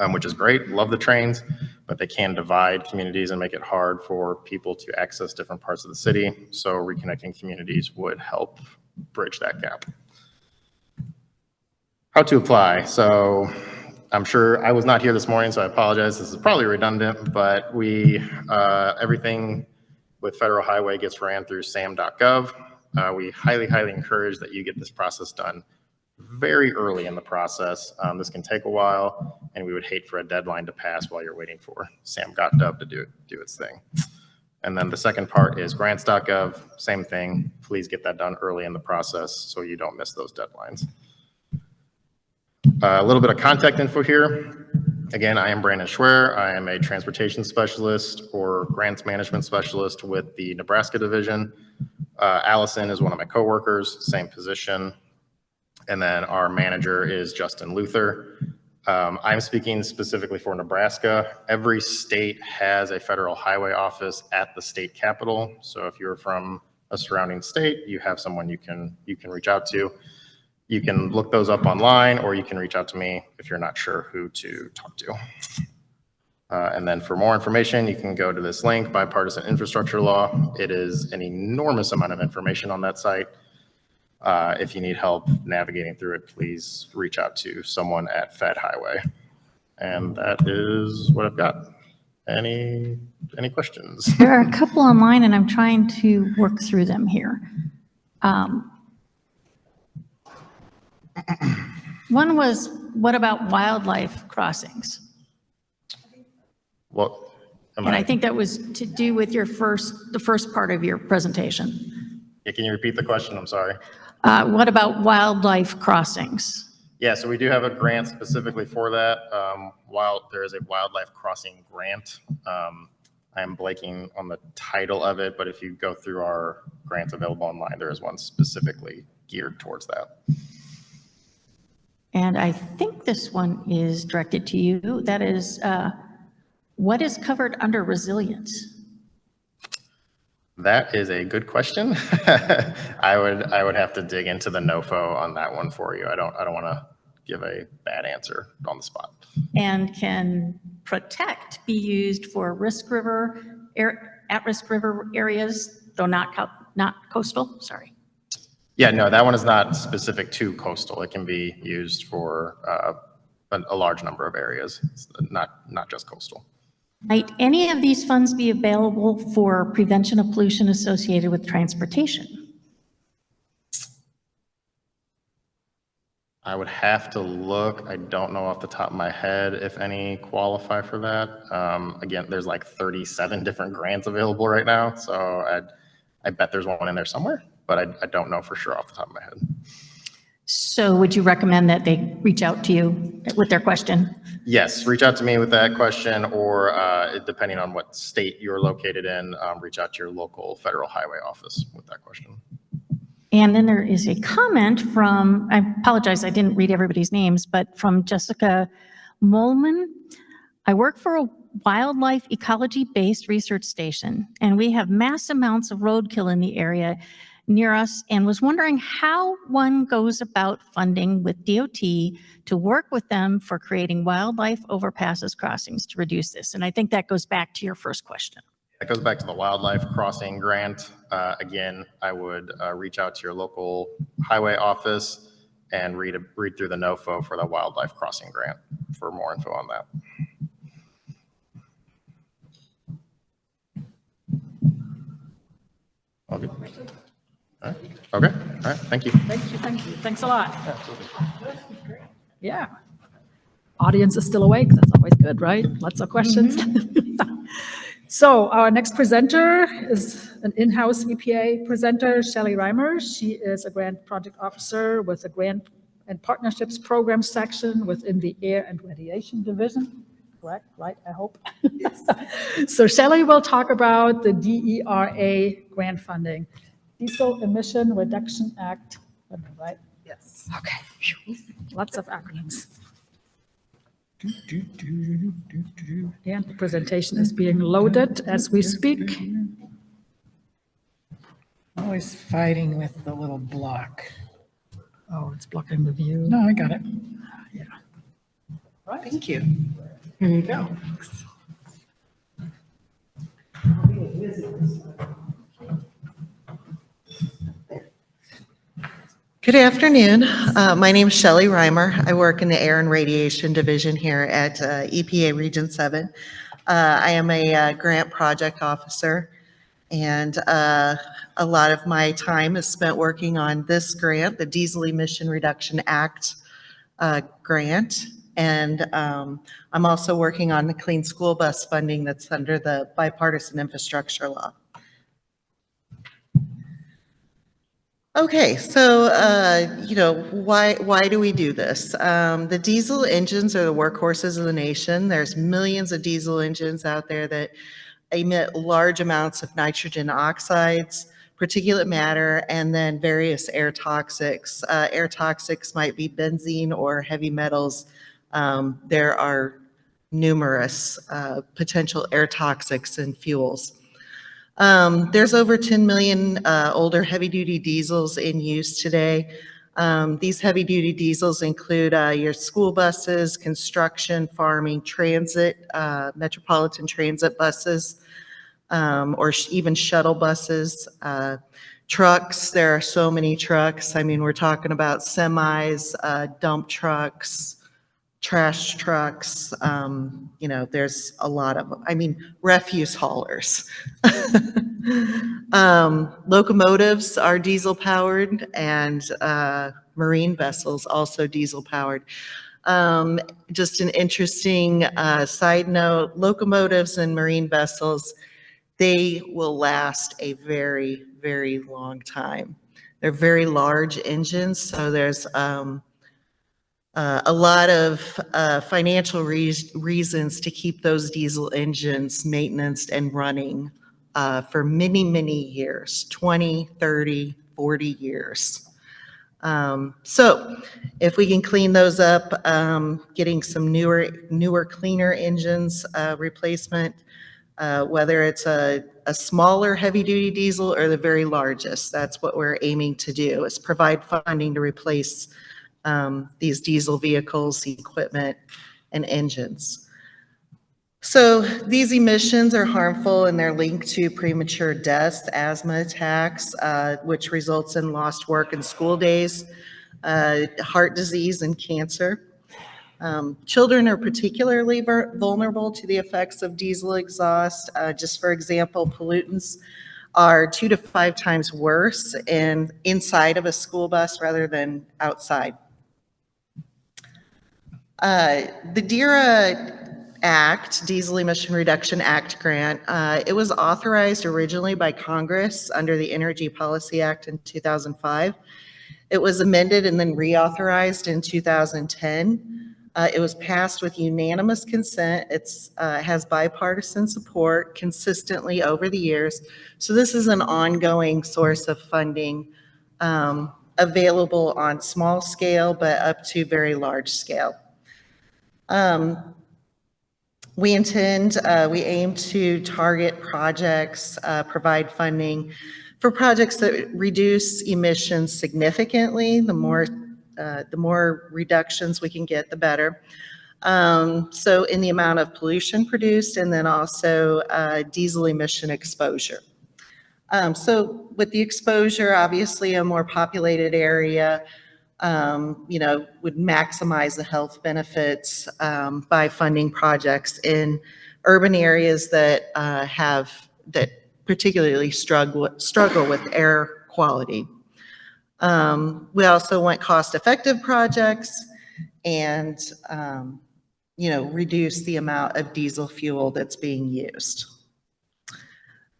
which is great. Love the trains, but they can divide communities and make it hard for people to access different parts of the city. So reconnecting communities would help bridge that gap. How to apply. So I'm sure I was not here this morning, so I apologize. This is probably redundant, but everything with Federal Highway gets ran through sam.gov. We highly, highly encourage that you get this process done very early in the process. This can take a while, and we would hate for a deadline to pass while you're waiting for sam.gov to do its thing. And then the second part is grants.gov, same thing. Please get that done early in the process so you don't miss those deadlines. A little bit of contact info here. Again, I am Brandon Schwer. I am a transportation specialist or grants management specialist with the Nebraska division. Allison is one of my coworkers, same position. And then our manager is Justin Luther. I'm speaking specifically for Nebraska. Every state has a federal highway office at the state capitol. So if you're from a surrounding state, you have someone you can reach out to. You can look those up online, or you can reach out to me if you're not sure who to talk to. And then for more information, you can go to this link, Bipartisan Infrastructure Law. It is an enormous amount of information on that site. If you need help navigating through it, please reach out to someone at Fed Highway. And that is what I've got. Any questions? There are a couple online, and I'm trying to work through them here. One was, what about wildlife crossings? Well, and I think that was to do with the first part of your presentation. Yeah, can you repeat the question? I'm sorry. What about wildlife crossings? Yeah, so we do have a grant specifically for that. There is a wildlife crossing grant. I am blanking on the title of it, but if you go through our grants available online, there is one specifically geared towards that. And I think this one is directed to you. That is, what is covered under resilience? That is a good question. I would have to dig into the NOFO on that one for you. I don't want to give a bad answer on the spot. And can PROTECT be used for at-risk river areas, though not coastal? Sorry. Yeah, no, that one is not specific to coastal. It can be used for a large number of areas. It's not just coastal. Might any of these funds be available for prevention of pollution associated with transportation? I would have to look. I don't know off the top of my head if any qualify for that. Again, there's like 37 different grants available right now, so I bet there's one in there somewhere, but I don't know for sure off the top of my head. So would you recommend that they reach out to you with their question? Yes, reach out to me with that question, or depending on what state you're located in, reach out to your local federal highway office with that question. And then there is a comment from, I apologize, I didn't read everybody's names, but from Jessica Molman. I work for a wildlife ecology-based research station, and we have mass amounts of roadkill in the area near us and was wondering how one goes about funding with DOT to work with them for creating wildlife overpasses crossings to reduce this. And I think that goes back to your first question. That goes back to the wildlife crossing grant. Again, I would reach out to your local highway office and read through the NOFO for the wildlife crossing grant for more info on that. All good. All right. Okay. All right. Thank you. Thank you, thank you. Thanks a lot. Yeah. Audience is still awake. That's always good, right? Lots of questions. So our next presenter is an in-house EPA presenter, Shelley Reimer. She is a grant project officer with the Grant and Partnerships Program section within the Air and Radiation Division. Correct, right? I hope. Yes. So Shelley will talk about the DERA grant funding, Diesel Emission Reduction Act, right? Yes. Okay. Lots of acronyms. And the presentation is being loaded as we speak. Always fighting with the little block. Oh, it's blocking the view. No, I got it. Yeah. Right. Thank you. Here you go. Good afternoon. My name is Shelley Reimer. I work in the Air and Radiation Division here at EPA Region 7. I am a grant project officer, and a lot of my time is spent working on this grant, the Diesel Emission Reduction Act grant. And I'm also working on the clean school bus funding that's under the bipartisan infrastructure law. Okay, so, why do we do this? The diesel engines are the workhorses of the nation. There's millions of diesel engines out there that emit large amounts of nitrogen oxides, particulate matter, and then various air toxics. Air toxics might be benzene or heavy metals. There are numerous potential air toxics in fuels. There's over 10 million older heavy-duty diesels in use today. These heavy-duty diesels include your school buses, construction, farming, transit, metropolitan transit buses, or even shuttle buses, trucks. There are so many trucks. I mean, we're talking about semis, dump trucks, trash trucks, there's a lot of them. I mean, refuse haulers. Locomotives are diesel powered, and marine vessels also diesel powered. Just an interesting side note, locomotives and marine vessels, they will last a very, very long time. They're very large engines, so there's a lot of financial reasons to keep those diesel engines maintenanced and running for many, many years, 20, 30, 40 years. So if we can clean those up, getting some newer, cleaner engines replacement, whether it's a smaller heavy-duty diesel or the very largest, that's what we're aiming to do, is provide funding to replace these diesel vehicles, equipment, and engines. So these emissions are harmful and they're linked to premature deaths, asthma attacks, which results in lost work and school days, heart disease, and cancer. Children are particularly vulnerable to the effects of diesel exhaust. Just for example, pollutants are 2 to 5 times worse inside of a school bus rather than outside. The DERA Act, Diesel Emission Reduction Act grant, it was authorized originally by Congress under the Energy Policy Act in 2005. It was amended and then reauthorized in 2010. It was passed with unanimous consent. It has bipartisan support consistently over the years. So this is an ongoing source of funding available on small scale, but up to very large scale. We aim to target projects, provide funding for projects that reduce emissions significantly. The more reductions we can get, the better. So in the amount of pollution produced, and then also diesel emission exposure. So with the exposure, obviously a more populated area, would maximize the health benefits by funding projects in urban areas that that particularly struggle with air quality. We also want cost-effective projects and, reduce the amount of diesel fuel that's being used.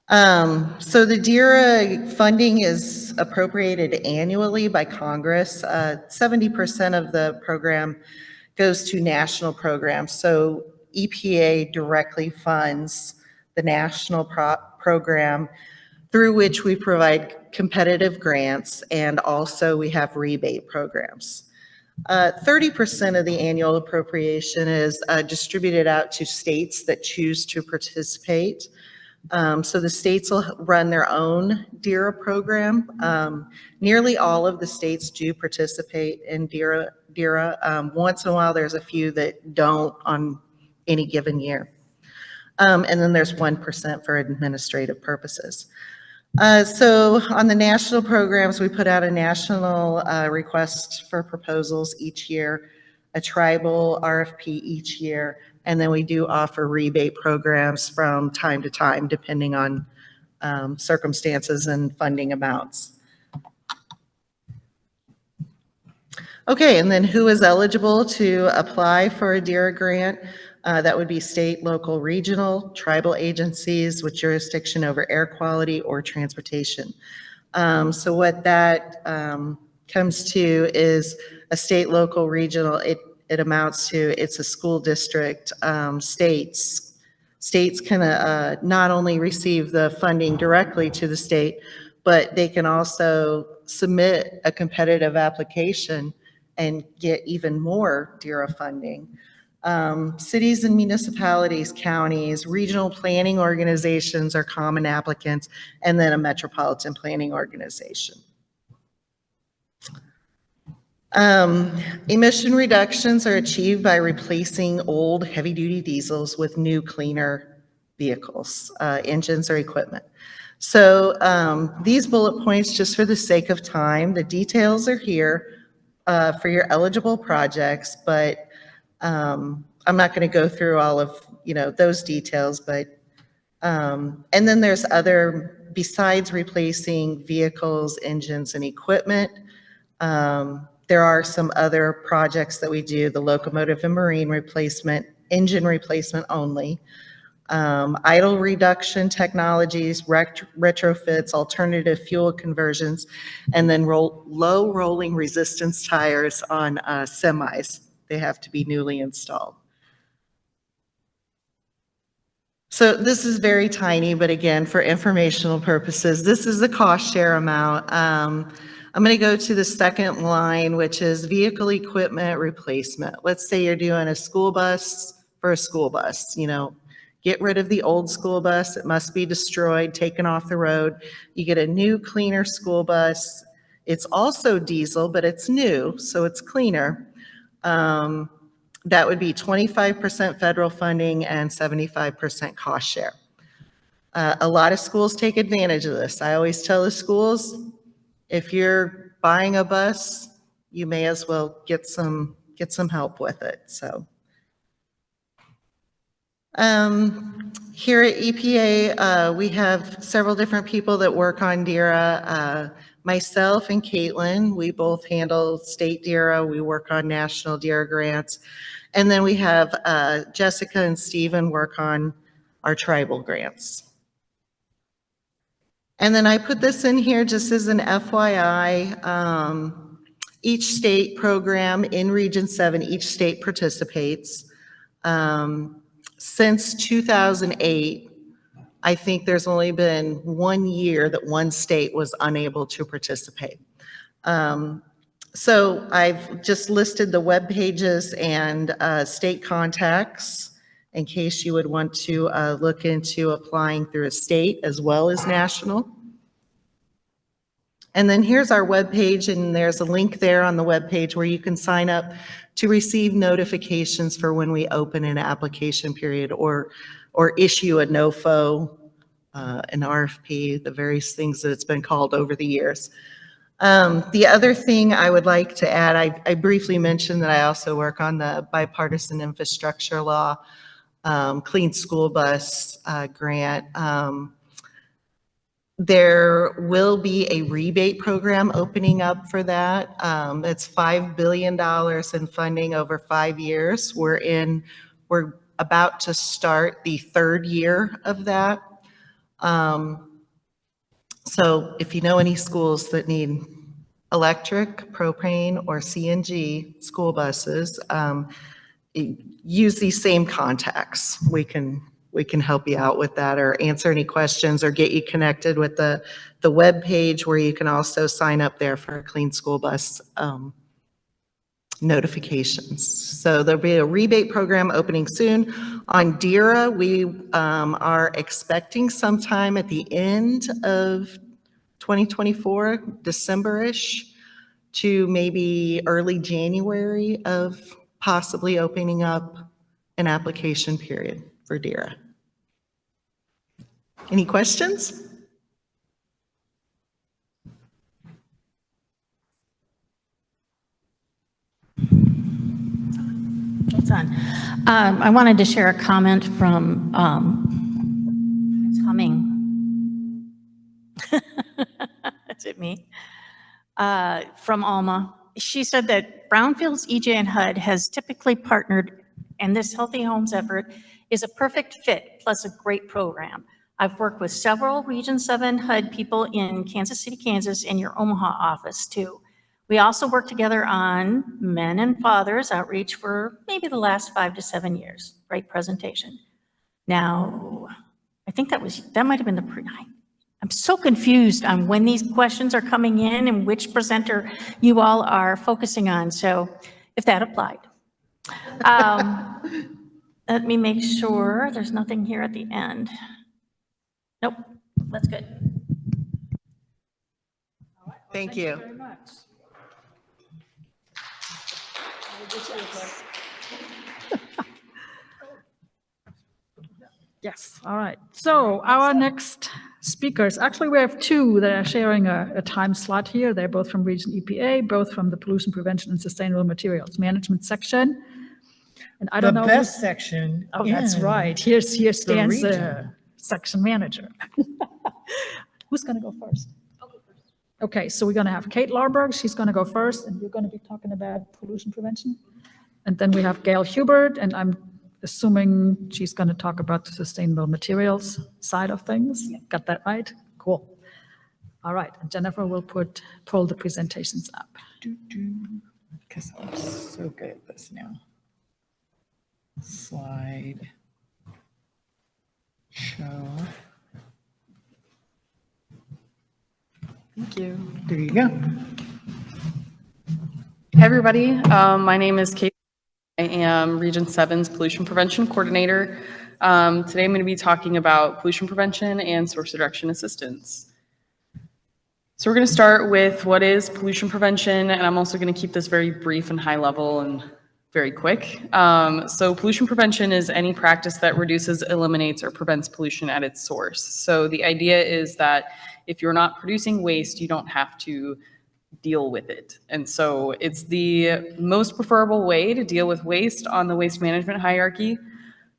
So the DERA funding is appropriated annually by Congress. 70% of the program goes to national programs. So EPA directly funds the national program through which we provide competitive grants, and also we have rebate programs. 30% of the annual appropriation is distributed out to states that choose to participate. So the states will run their own DERA program. Nearly all of the states do participate in DERA. Once in a while, there's a few that don't on any given year. And then there's 1% for administrative purposes. So on the national programs, we put out a national request for proposals each year, a tribal RFP each year, and then we do offer rebate programs from time to time, depending on circumstances and funding amounts. Okay, and then who is eligible to apply for a DERA grant? That would be state, local, regional, tribal agencies with jurisdiction over air quality or transportation. So what that comes to is a state, local, regional. It amounts to, it's a school district. States can not only receive the funding directly to the state, but they can also submit a competitive application and get even more DERA funding. Cities and municipalities, counties, regional planning organizations are common applicants, and then a metropolitan planning organization. Emission reductions are achieved by replacing old heavy-duty diesels with new, cleaner vehicles, engines or equipment. So these bullet points, just for the sake of time, the details are here for your eligible projects, but I'm not going to go through all of those details, but and then there's other, besides replacing vehicles, engines, and equipment, there are some other projects that we do, the locomotive and marine replacement, engine replacement only, idle reduction technologies, retrofits, alternative fuel conversions, and then low rolling resistance tires on semis. They have to be newly installed. So this is very tiny, but again, for informational purposes, this is the cost share amount. I'm going to go to the second line, which is vehicle equipment replacement. Let's say you're doing a school bus for a school bus, get rid of the old school bus. It must be destroyed, taken off the road. You get a new, cleaner school bus. It's also diesel, but it's new, so it's cleaner. That would be 25% federal funding and 75% cost share. A lot of schools take advantage of this. I always tell the schools, if you're buying a bus, you may as well get some help with it. So here at EPA, we have several different people that work on DERA. Myself and Caitlin, we both handle state DERA. We work on national DERA grants. And then we have Jessica and Stephen work on our tribal grants. And then I put this in here just as an FYI. Each state program in Region 7, each state participates. Since 2008, I think there's only been 1 year that one state was unable to participate. So I've just listed the web pages and state contacts in case you would want to look into applying through a state as well as national. And then here's our webpage, and there's a link there on the webpage where you can sign up to receive notifications for when we open an application period or issue a NOFO, an RFP, the various things that it's been called over the years. The other thing I would like to add, I briefly mentioned that I also work on the bipartisan infrastructure law, clean school bus grant. There will be a rebate program opening up for that. It's $5 billion in funding over 5 years. We're about to start the 3rd year of that. So if you know any schools that need electric, propane, or CNG school buses, use these same contacts. We can help you out with that, or answer any questions, or get you connected with the web page where you can also sign up there for a clean school bus notifications. So there'll be a rebate program opening soon. On DERA, we are expecting sometime at the end of 2024, December-ish, to maybe early January of possibly opening up an application period for DERA. Any questions? It's on. I wanted to share a comment from, it's humming. Is it me? From Alma. She said that Brownfields, EJ, and HUD has typically partnered, and this Healthy Homes effort is a perfect fit, plus a great program. I've worked with several Region 7 HUD people in Kansas City, Kansas, and your Omaha office too. We also worked together on men and fathers outreach for maybe the last 5 to 7 years. Great presentation. Now, I think that might have been I'm so confused on when these questions are coming in and which presenter you all are focusing on. So if that applied. Let me make sure there's nothing here at the end. Nope, that's good. Thank you. Very much. Yes, all right. So our next speakers, actually we have 2 that are sharing a time slot here. They're both from Region EPA, both from the Pollution Prevention and Sustainable Materials Management section. And I don't know. The best section. Oh, that's in right. Here stands the region. section manager. Who's going to go first? Okay, so we're going to have Kate Larberg. She's going to go first, and you're going to be talking about pollution prevention. And then we have Gail Hubert, and I'm assuming she's going to talk about the sustainable materials side of things. Got that right? Cool. All right, and Jennifer will pull the presentations up. Because I'm so good at this now. Slide. Show. Thank you. There you go. Hey, everybody. My name is Kate. I am Region 7's Pollution Prevention Coordinator. Today I'm going to be talking about pollution prevention and source reduction assistance. So we're going to start with what is pollution prevention, and I'm also going to keep this very brief and high level and very quick. So pollution prevention is any practice that reduces, eliminates, or prevents pollution at its source. So the idea is that if you're not producing waste, you don't have to deal with it. And so it's the most preferable way to deal with waste on the waste management hierarchy.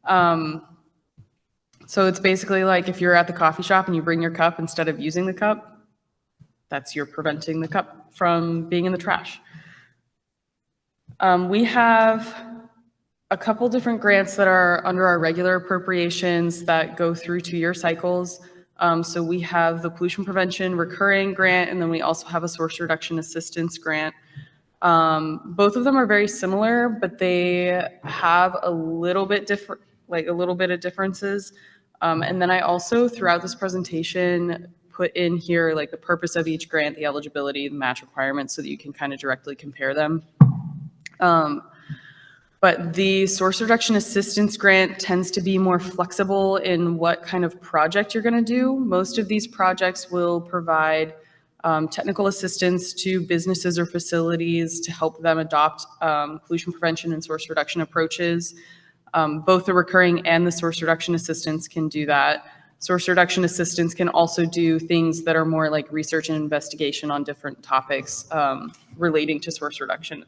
So it's basically like if you're at the coffee shop and you bring your cup instead of using the cup, you're preventing the cup from being in the trash. We have a couple different grants that are under our regular appropriations that go through 2-year cycles. So we have the pollution prevention recurring grant, and then we also have a source reduction assistance grant. Both of them are very similar, but they have a little bit different, like a little bit of differences. And then I also, throughout this presentation, put in here like the purpose of each grant, the eligibility, the match requirements, so that you can kind of directly compare them. But the source reduction assistance grant tends to be more flexible in what kind of project you're going to do. Most of these projects will provide technical assistance to businesses or facilities to help them adopt pollution prevention and source reduction approaches. Both the recurring and the source reduction assistance can do that. Source reduction assistance can also do things that are more like research and investigation on different topics relating to source reduction.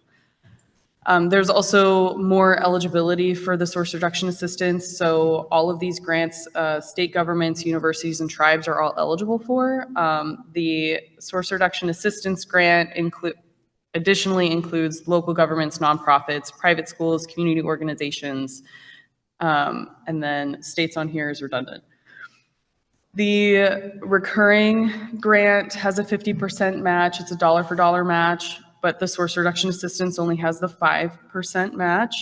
There's also more eligibility for the source reduction assistance. So all of these grants, state governments, universities, and tribes are all eligible for. The source reduction assistance grant additionally includes local governments, nonprofits, private schools, community organizations, and then states on here is redundant. The recurring grant has a 50% match. It's a dollar for dollar match, but the source reduction assistance only has the 5% match.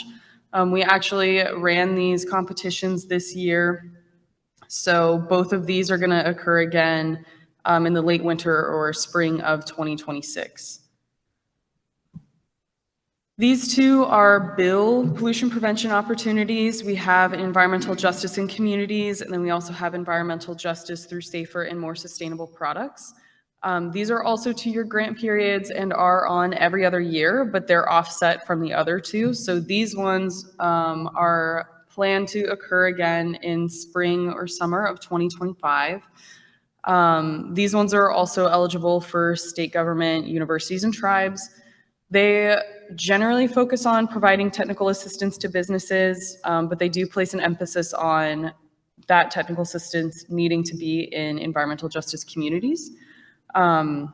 We actually ran these competitions this year. So both of these are going to occur again in the late winter or spring of 2026. These two are bill pollution prevention opportunities. We have environmental justice in communities, and then we also have environmental justice through safer and more sustainable products. These are also 2-year grant periods and are on every other year, but they're offset from the other two. So these ones are planned to occur again in spring or summer of 2025. These ones are also eligible for state government, universities, and tribes. They generally focus on providing technical assistance to businesses, but they do place an emphasis on that technical assistance needing to be in environmental justice communities. And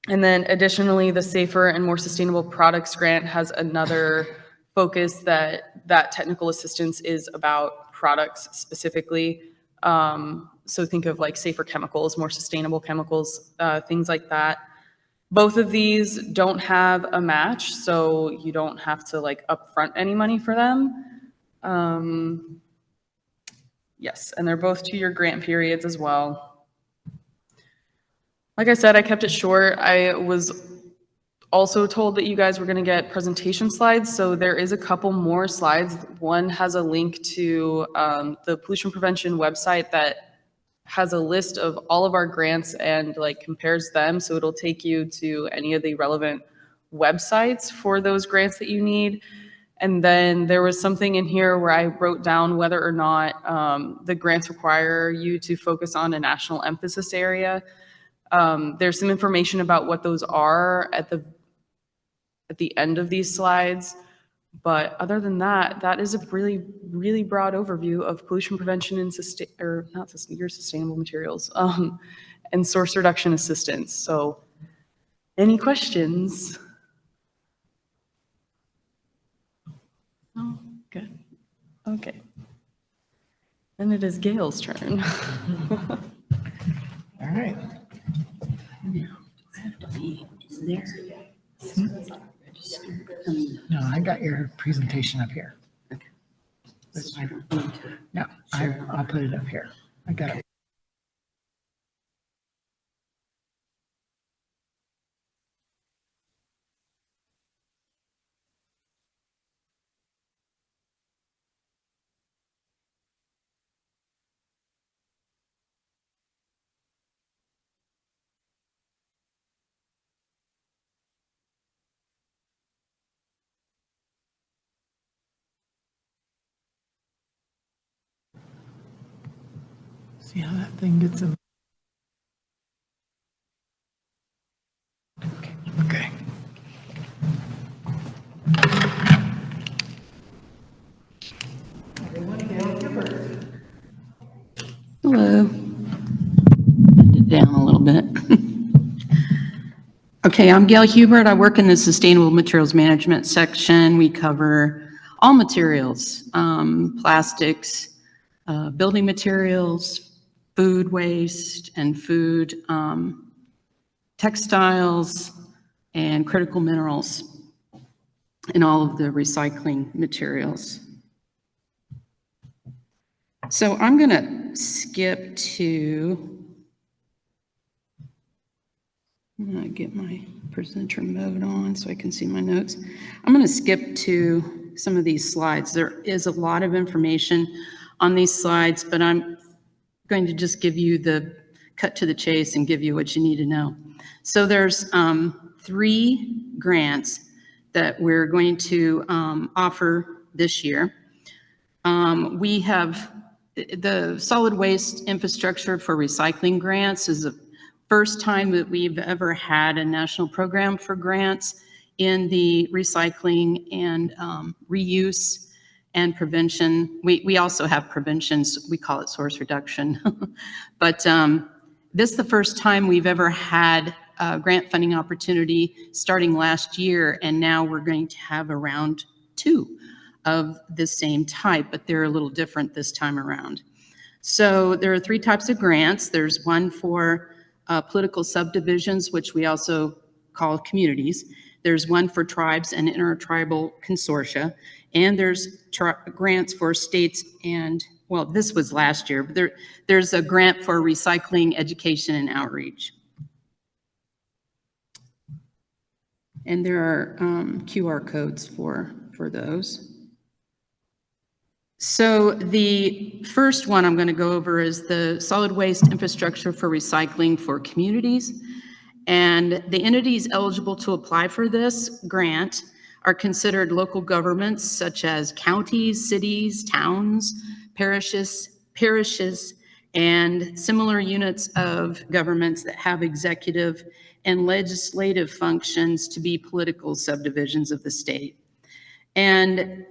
then additionally, the Safer and More Sustainable Products Grant has another focus that technical assistance is about products specifically. So think of like safer chemicals, more sustainable chemicals, things like that. Both of these don't have a match, so you don't have to like upfront any money for them. Yes, and they're both 2-year grant periods as well. Like I said, I kept it short. I was also told that you guys were going to get presentation slides, so there is a couple more slides. One has a link to the pollution prevention website that has a list of all of our grants and like compares them. So it'll take you to any of the relevant websites for those grants that you need. And then there was something in here where I wrote down whether or not the grants require you to focus on a national emphasis area. There's some information about what those are at the end of these slides. But other than that, that is a really, really broad overview of pollution prevention and your sustainable materials and source reduction assistance. So any questions? Oh, good. Okay. Then it is Gail's turn. All right. No, I got your presentation up here. No, I'll put it up here. I got it. See how that thing gets in. Okay. Hello. Bend it down a little bit. Okay, I'm Gail Hubert. I work in the Sustainable Materials Management section. We cover all materials, plastics, building materials, food waste and food, textiles, and critical minerals, and all of the recycling materials. So I'm going to skip to, I'm going to get my presenter mode on so I can see my notes. I'm going to skip to some of these slides. There is a lot of information on these slides, but I'm going to just give you the cut to the chase and give you what you need to know. So there's 3 grants that we're going to offer this year. We have the solid waste infrastructure for recycling grants is the first time that we've ever had a national program for grants in the recycling and reuse and prevention. We also have preventions, we call it source reduction. But this is the first time we've ever had a grant funding opportunity starting last year, and now we're going to have around 2 of the same type, but they're a little different this time around. So there are 3 types of grants. There's one for political subdivisions, which we also call communities. There's one for tribes and intertribal consortia, and there's grants for states and, well, this was last year, but there's a grant for recycling, education, and outreach. And there are QR codes for those. So the first one I'm going to go over is the solid waste infrastructure for recycling for communities. And the entities eligible to apply for this grant are considered local governments such as counties, cities, towns, parishes, and similar units of governments that have executive and legislative functions to be political subdivisions of the state. And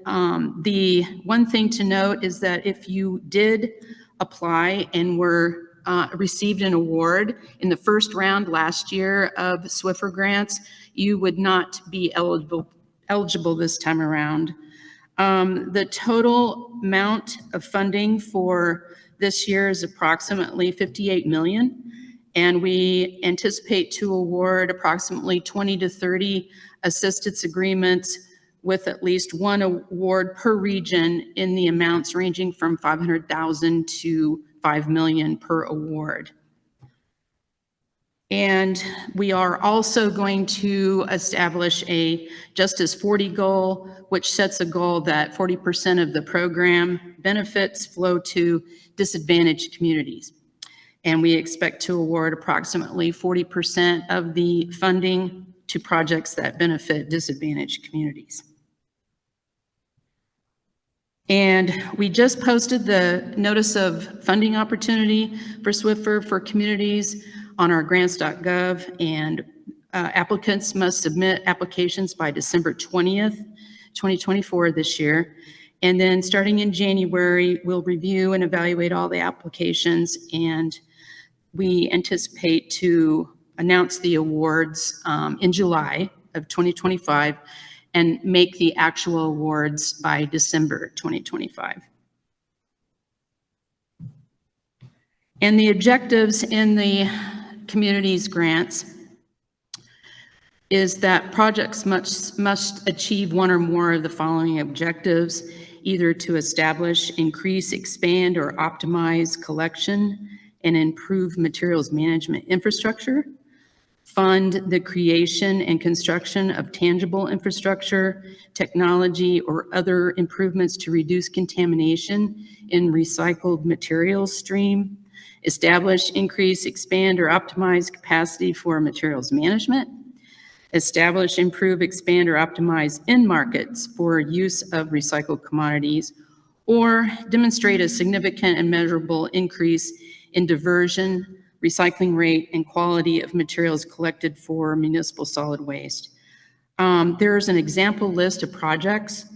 the one thing to note is that if you did apply and were received an award in the first round last year of SWIFR grants, you would not be eligible this time around. The total amount of funding for this year is approximately $58 million, and we anticipate to award approximately 20 to 30 assistance agreements with at least 1 award per region in the amounts ranging from $500,000 to $5 million per award. And we are also going to establish a Justice 40 goal, which sets a goal that 40% of the program benefits flow to disadvantaged communities. And we expect to award approximately 40% of the funding to projects that benefit disadvantaged communities. And we just posted the notice of funding opportunity for SWIFR for communities on our grants.gov, and applicants must submit applications by December 20th, 2024 this year. And then starting in January, we'll review and evaluate all the applications, and we anticipate to announce the awards in July of 2025 and make the actual awards by December 2025. And the objectives in the communities grants is that projects must achieve 1 or more of the following objectives, either to establish, increase, expand, or optimize collection and improve materials management infrastructure, fund the creation and construction of tangible infrastructure, technology, or other improvements to reduce contamination in recycled materials stream, establish, increase, expand, or optimize capacity for materials management, establish, improve, expand, or optimize end markets for use of recycled commodities, or demonstrate a significant and measurable increase in diversion, recycling rate, and quality of materials collected for municipal solid waste. There's an example list of projects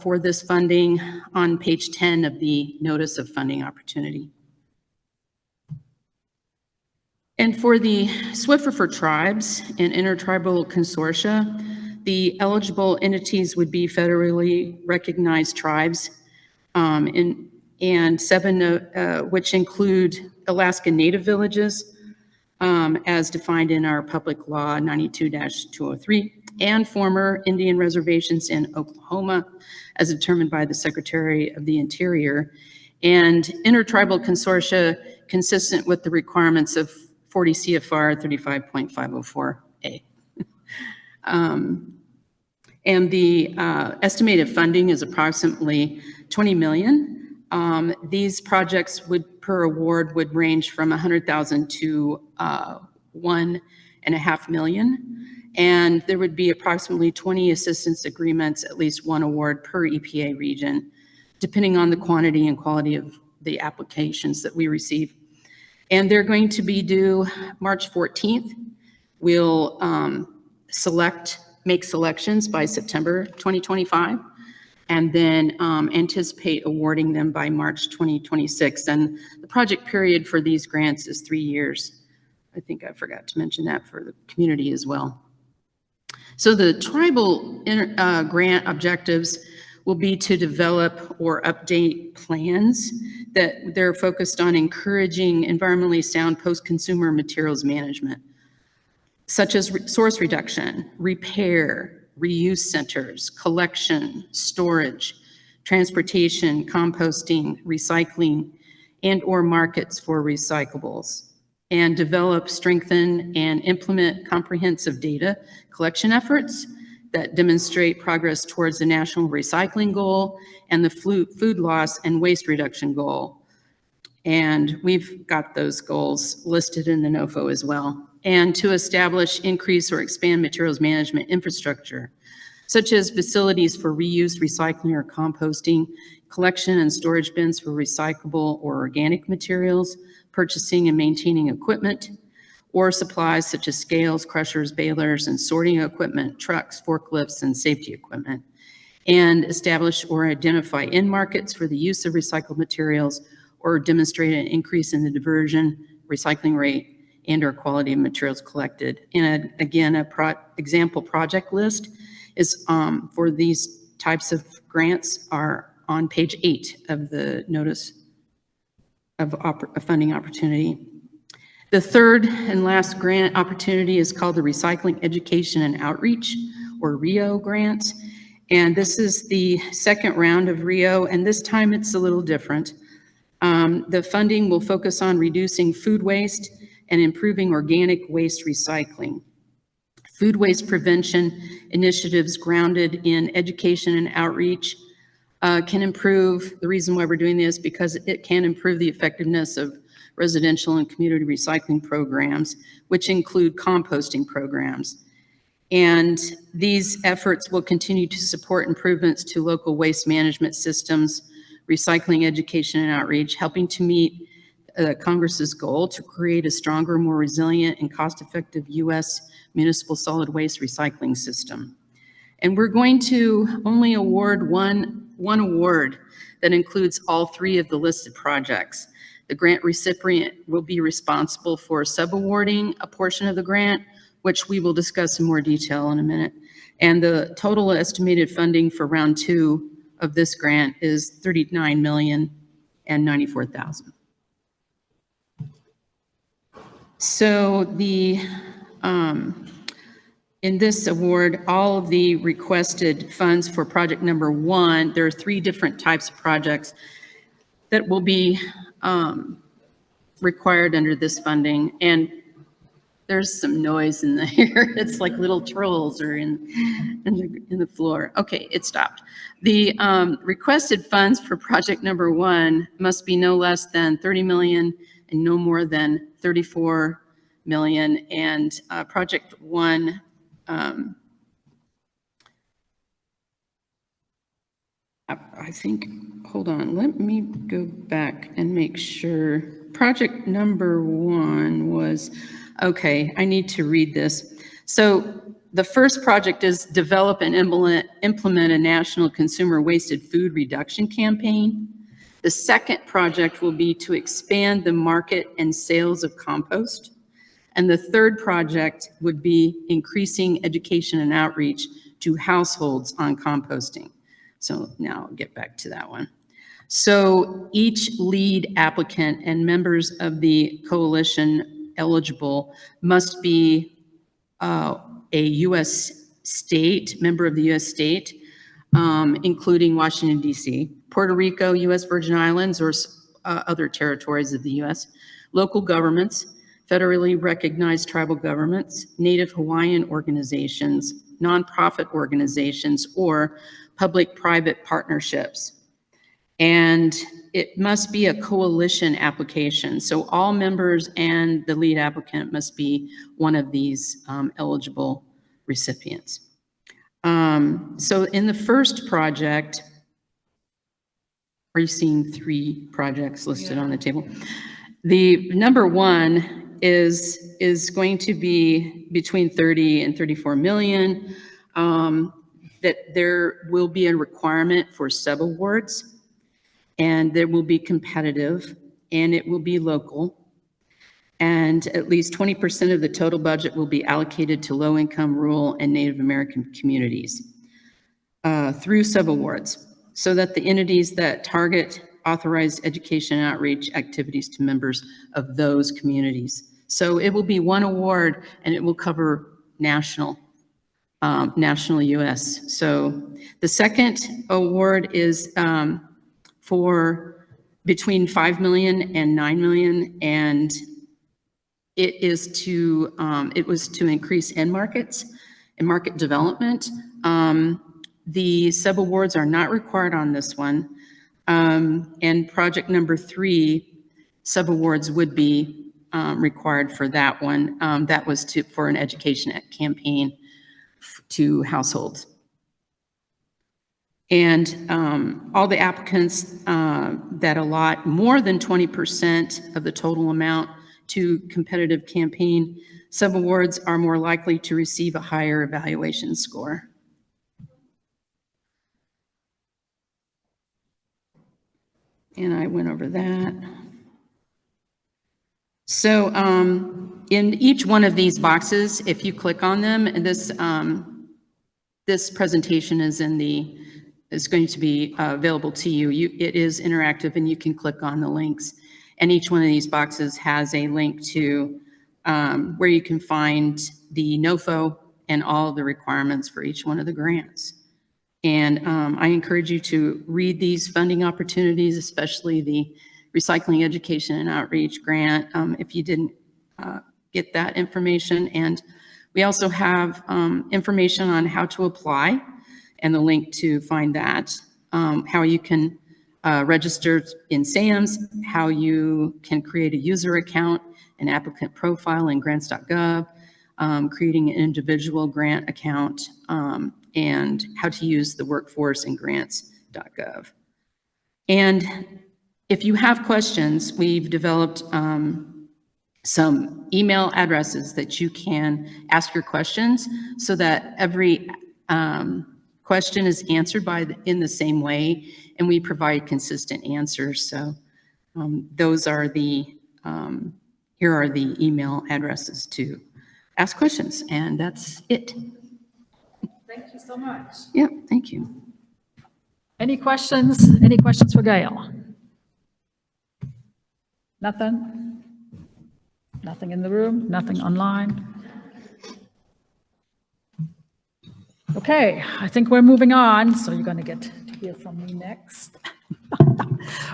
for this funding on page 10 of the Notice of Funding Opportunity. And for the SWIFR for tribes and intertribal consortia, the eligible entities would be federally recognized tribes, and 7 which include Alaska Native villages, as defined in our Public Law 92-203, and former Indian reservations in Oklahoma, as determined by the Secretary of the Interior, and intertribal consortia consistent with the requirements of 40 CFR 35.504A. And the estimated funding is approximately $20 million These projects per award would range from 100,000 to 1.5 million. And there would be approximately 20 assistance agreements, at least one award per EPA region, depending on the quantity and quality of the applications that we receive. And they're going to be due March 14th. We'll make selections by September 2025, and then anticipate awarding them by March 2026. And the project period for these grants is 3 years. I think I forgot to mention that for the community as well. So the tribal grant objectives will be to develop or update plans that they're focused on encouraging environmentally sound post-consumer materials management, such as source reduction, repair, reuse centers, collection, storage, transportation, composting, recycling, and/or markets for recyclables, and develop, strengthen, and implement comprehensive data collection efforts that demonstrate progress towards the national recycling goal and the food loss and waste reduction goal. And we've got those goals listed in the NOFO as well. And to establish, increase, or expand materials management infrastructure, such as facilities for reuse, recycling, or composting, collection and storage bins for recyclable or organic materials, purchasing and maintaining equipment, or supplies such as scales, crushers, balers, and sorting equipment, trucks, forklifts, and safety equipment, and establish or identify end markets for the use of recycled materials, or demonstrate an increase in the diversion, recycling rate, and/or quality of materials collected. And again, example project list is for these types of grants are on page 8 of the notice of funding opportunity. The third and last grant opportunity is called the Recycling Education and Outreach, or RIO grant. And this is the second round of RIO, and this time it's a little different. The funding will focus on reducing food waste and improving organic waste recycling. Food waste prevention initiatives grounded in education and outreach can improve, the reason why we're doing this, because it can improve the effectiveness of residential and community recycling programs, which include composting programs. And these efforts will continue to support improvements to local waste management systems, recycling education and outreach, helping to meet Congress's goal to create a stronger, more resilient, and cost-effective U.S. municipal solid waste recycling system. And we're going to only award one award that includes all 3 of the listed projects. The grant recipient will be responsible for subawarding a portion of the grant, which we will discuss in more detail in a minute. And the total estimated funding for round 2 of this grant is $39,094,000. So in this award, all of the requested funds for project number 1, there are 3 different types of projects that will be required under this funding. And there's some noise in the air. It's like little trolls are in the floor. Okay, it stopped. The requested funds for project number 1 must be no less than 30 million and no more than 34 million. And project 1, I think, hold on, let me go back and make sure. Project number 1 was, okay, I need to read this. So the first project is develop and implement a national consumer wasted food reduction campaign. The second project will be to expand the market and sales of compost. And the third project would be increasing education and outreach to households on composting. So now I'll get back to that one. So each lead applicant and members of the coalition eligible must be a U.S. state, member of the U.S. state, including Washington, D.C., Puerto Rico, U.S. Virgin Islands, or other territories of the U.S., local governments, federally recognized tribal governments, Native Hawaiian organizations, nonprofit organizations, or public-private partnerships. And it must be a coalition application. So all members and the lead applicant must be one of these eligible recipients. So in the first project, are you seeing 3 projects listed on the table? The number 1 is going to be between 30 and 34 million. That there will be a requirement for subawards, and there will be competitive, and it will be local. And at least 20% of the total budget will be allocated to low-income, rural, and Native American communities through subawards, so that the entities that target authorized education and outreach activities to members of those communities. So it will be one award, and it will cover national US. So the second award is for between 5 million and 9 million, and it was to increase end markets and market development. The subawards are not required on this one. And project number 3, subawards would be required for that one. That was for an education campaign to households. And all the applicants that allot more than 20% of the total amount to competitive campaign subawards are more likely to receive a higher evaluation score. And I went over that. So in each one of these boxes, if you click on them, and this presentation is going to be available to you. It is interactive, and you can click on the links. And each one of these boxes has a link to where you can find the NOFO and all of the requirements for each one of the grants. And I encourage you to read these funding opportunities, especially the Recycling Education and Outreach grant, if you didn't get that information. And we also have information on how to apply and the link to find that, how you can register in SAMS, how you can create a user account, an applicant profile in grants.gov, creating an individual grant account, and how to use the workforce in grants.gov. And if you have questions, we've developed some email addresses that you can ask your questions, so that every question is answered in the same way, and we provide consistent answers. So those are here are the email addresses to ask questions, and that's it. Thank you so much. Yeah, thank you. Any questions? Any questions for Gail? Nothing? Nothing in the room? Nothing online? Okay, I think we're moving on, so you're going to get to hear from me next.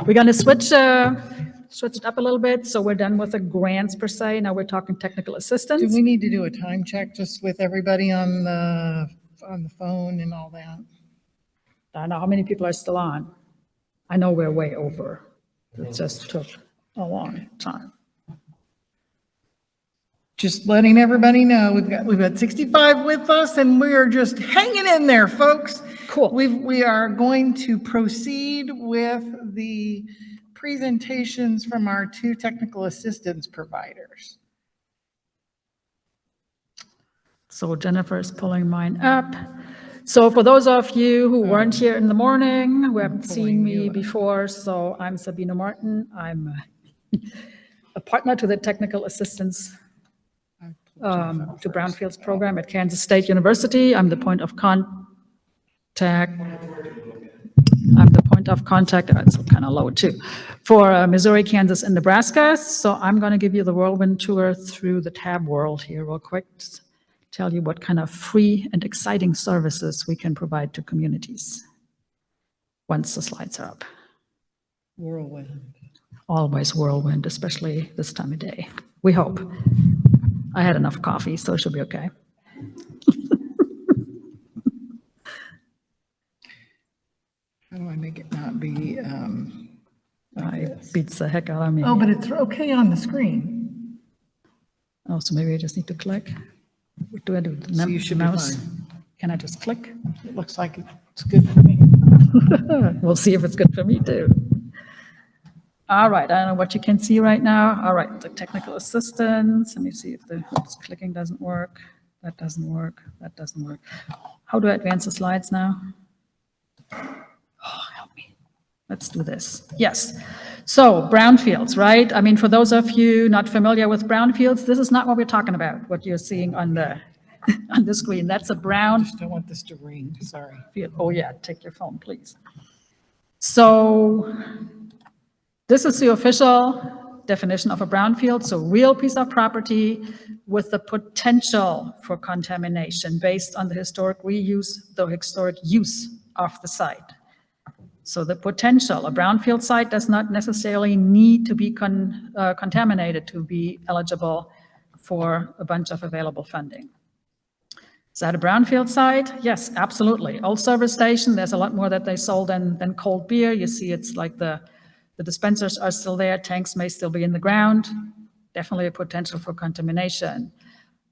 We're going to switch it up a little bit, so we're done with the grants per se. Now we're talking technical assistance. Do we need to do a time check just with everybody on the phone and all that? I don't know how many people are still on. I know we're way over. It just took a long time. Just letting everybody know, we've got 65 with us, and we are just hanging in there, folks. Cool. We are going to proceed with the presentations from our 2 technical assistance providers. So Jennifer is pulling mine up. So for those of you who weren't here in the morning, who haven't seen me before, so I'm Sabina Martin. I'm a partner to the technical assistance to Brownfields program at Kansas State University. I'm the point of contact. It's kind of low too, for Missouri, Kansas, and Nebraska. So I'm going to give you the whirlwind tour through the tab world here real quick. Just tell you what kind of free and exciting services we can provide to communities. Once the slides are up. Whirlwind. Always whirlwind, especially this time of day. We hope. I had enough coffee, so it should be okay. How do I make it not be, It beats the heck out of me. oh, but it's okay on the screen. Oh, so maybe I just need to click. What do I do? The So you should be mouse? fine. Can I just click? It looks like it's good for me. We'll see if it's good for me too. All right, I don't know what you can see right now. All right, the technical assistance. Let me see if the oops, clicking doesn't work. That doesn't work. That doesn't work. How do I advance the slides now? Oh, help me. Let's do this. Yes. So brownfields, right? I mean, for those of you not familiar with brownfields, this is not what we're talking about, what you're seeing on the on the screen. That's a brown Just don't want this to ring, sorry. field. Oh yeah, take your phone, please. So this is the official definition of a brownfield. So real piece of property with the potential for contamination based on the historic reuse, the historic use of the site. So the potential, a brownfield site does not necessarily need to be contaminated to be eligible for a bunch of available funding. Is that a brownfield site? Yes, absolutely. Old service station, there's a lot more that they sold than cold beer. You see it's like the dispensers are still there, tanks may still be in the ground. Definitely a potential for contamination.